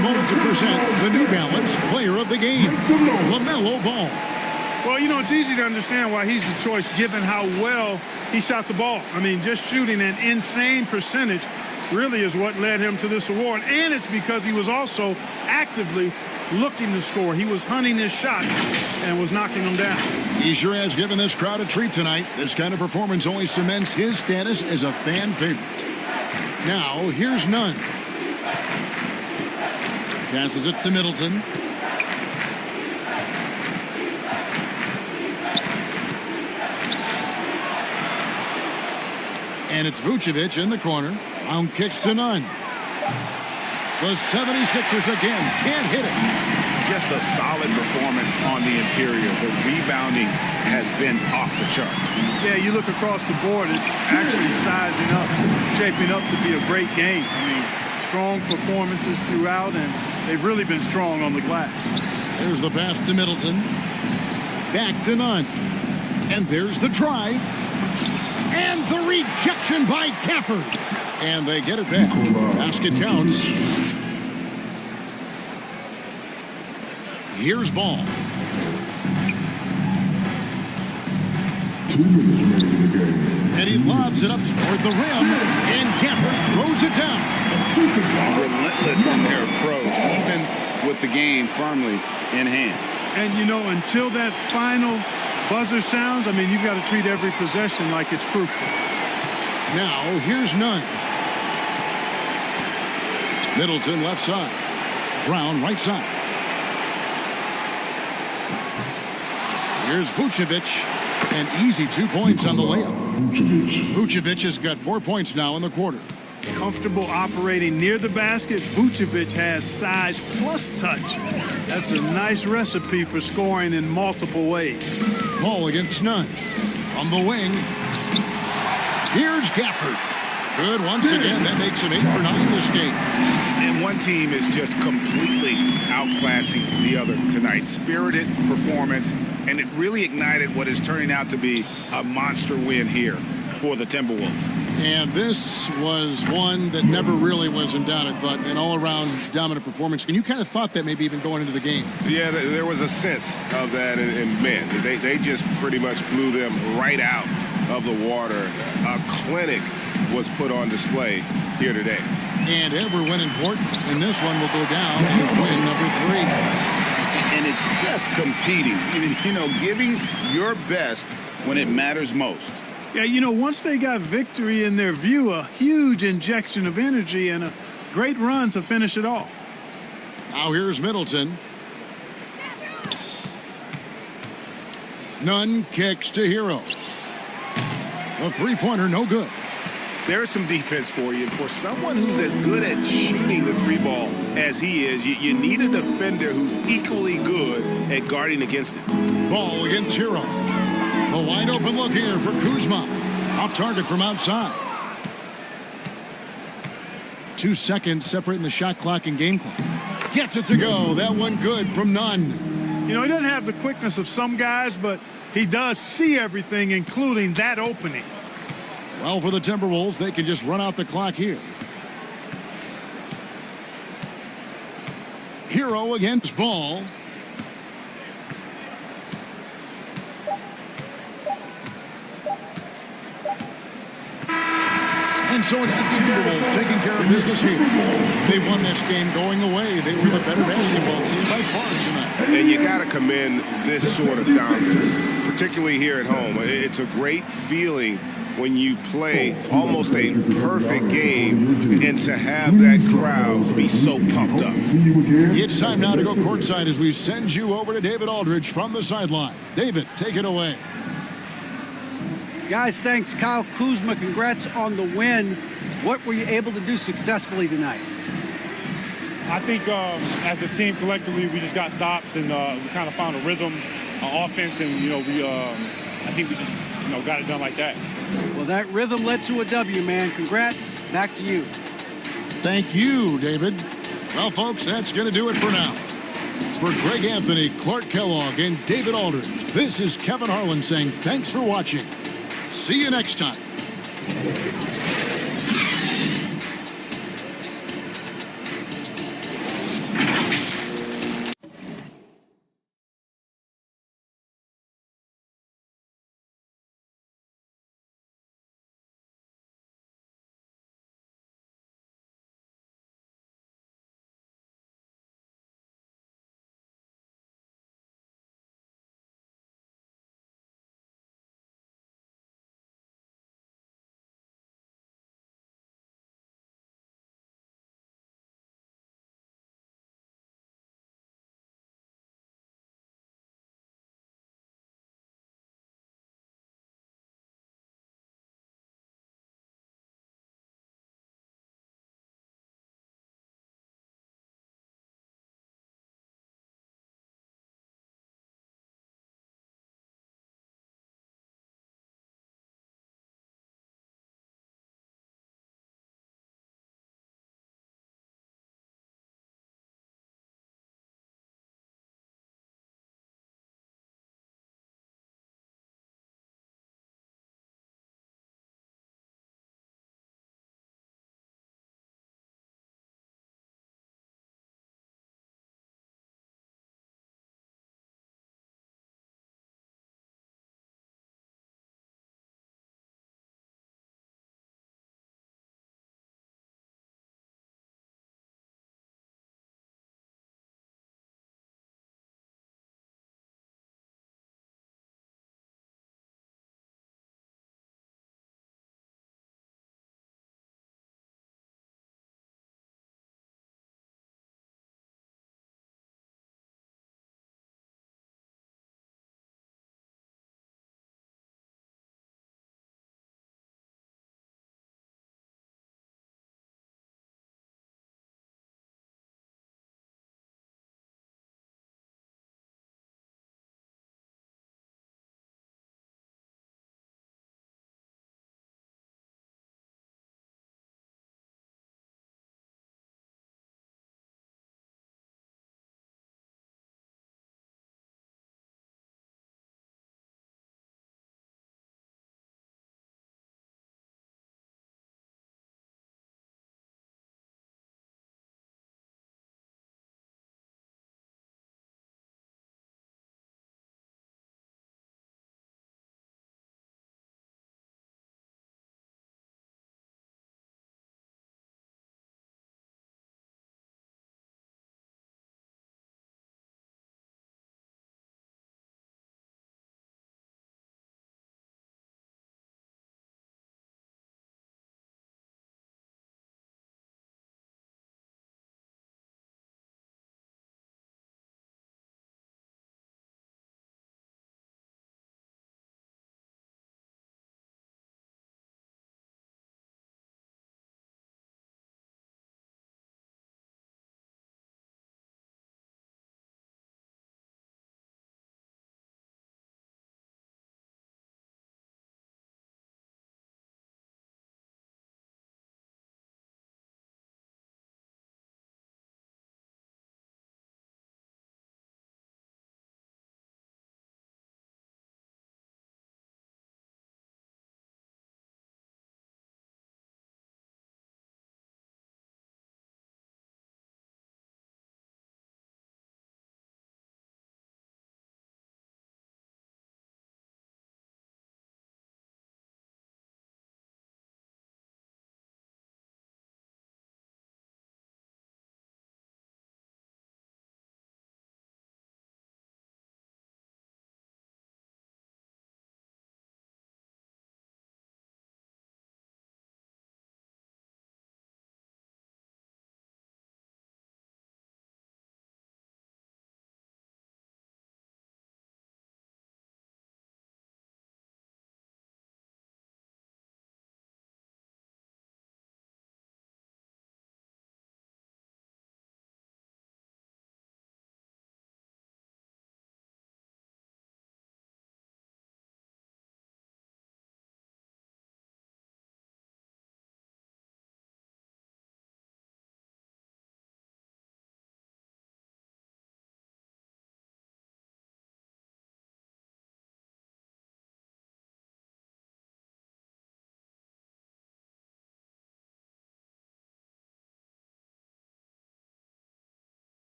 moment to present the New Balance Player of the Game, LaMelo Ball. Well, you know, it's easy to understand why he's the choice given how well he shot the ball. I mean, just shooting an insane percentage really is what led him to this award. And it's because he was also actively looking to score. He was hunting his shot and was knocking them down. He sure has given this crowd a treat tonight. This kind of performance only cements his status as a fan favorite. Now, here's Nunn. Passes it to Middleton. And it's Vucevic in the corner. Round kicks to Nunn. The 76ers again can't hit it. Just a solid performance on the interior. The rebounding has been off the charts. Yeah, you look across the board, it's actually sizing up, shaping up to be a great game. I mean, strong performances throughout, and they've really been strong on the glass. There's the pass to Middleton. Back to Nunn. And there's the drive. And the rejection by Gafford. And they get it back. Basket counts. Here's Ball. 2 minutes remaining in the game. And he lobs it up toward the rim. And Gafford throws it down. Relentless in their approach, even with the game firmly in hand. And, you know, until that final buzzer sounds, I mean, you've got to treat every possession like it's crucial. Now, here's Nunn. Middleton left side. Brown right side. Here's Vucevic. An easy 2 points on the layup. Vucevic has got 4 points now in the quarter. Comfortable operating near the basket. Vucevic has size plus touch. That's a nice recipe for scoring in multiple ways. Ball against Nunn. From the wing. Here's Gafford. Good once again. That makes him 8 for 9 this game. And one team is just completely outclassing the other tonight. Spirited performance, and it really ignited what is turning out to be a monster win here for the Timberwolves. And this was one that never really was in doubt, I thought. An all-around dominant performance. And you kind of thought that maybe even going into the game. Yeah, there was a sense of that. And man, they just pretty much blew them right out of the water. A clinic was put on display here today. And every win important. And this one will go down as win number 3. And it's just competing. You know, giving your best when it matters most. Yeah, you know, once they got victory in their view, a huge injection of energy and a great run to finish it off. Now here's Middleton. Nunn kicks to Hero. A three-pointer, no good. There's some defense for you. And for someone who's as good at shooting the three ball as he is, you need a defender who's equally good at guarding against it. Ball against Hero. A wide open look here for Kuzma. Off target from outside. 2 seconds separating the shot clock and game clock. Gets it to go. That one good from Nunn. You know, he doesn't have the quickness of some guys, but he does see everything, including that opening. Well, for the Timberwolves, they can just run out the clock here. Hero against Ball. And so it's the Timberwolves taking care of business here. They won this game going away. They were the better basketball team by far tonight. And you got to commend this sort of dominance, particularly here at home. It's a great feeling when you play almost a perfect game and to have that crowd be so pumped up. It's time now to go courtside as we send you over to David Aldridge from the sideline. David, take it away. Guys, thanks. Kyle Kuzma, congrats on the win. What were you able to do successfully tonight? I think as a team collectively, we just got stops and we kind of found a rhythm on offense, and I think we just got it done like that. Well, that rhythm led to a W, man. Congrats. Back to you. Thank you, David. Well, folks, that's going to do it for now. For Greg Anthony, Clark Kellogg, and David Aldridge, this is Kevin Harlan saying thanks for watching. See you next time.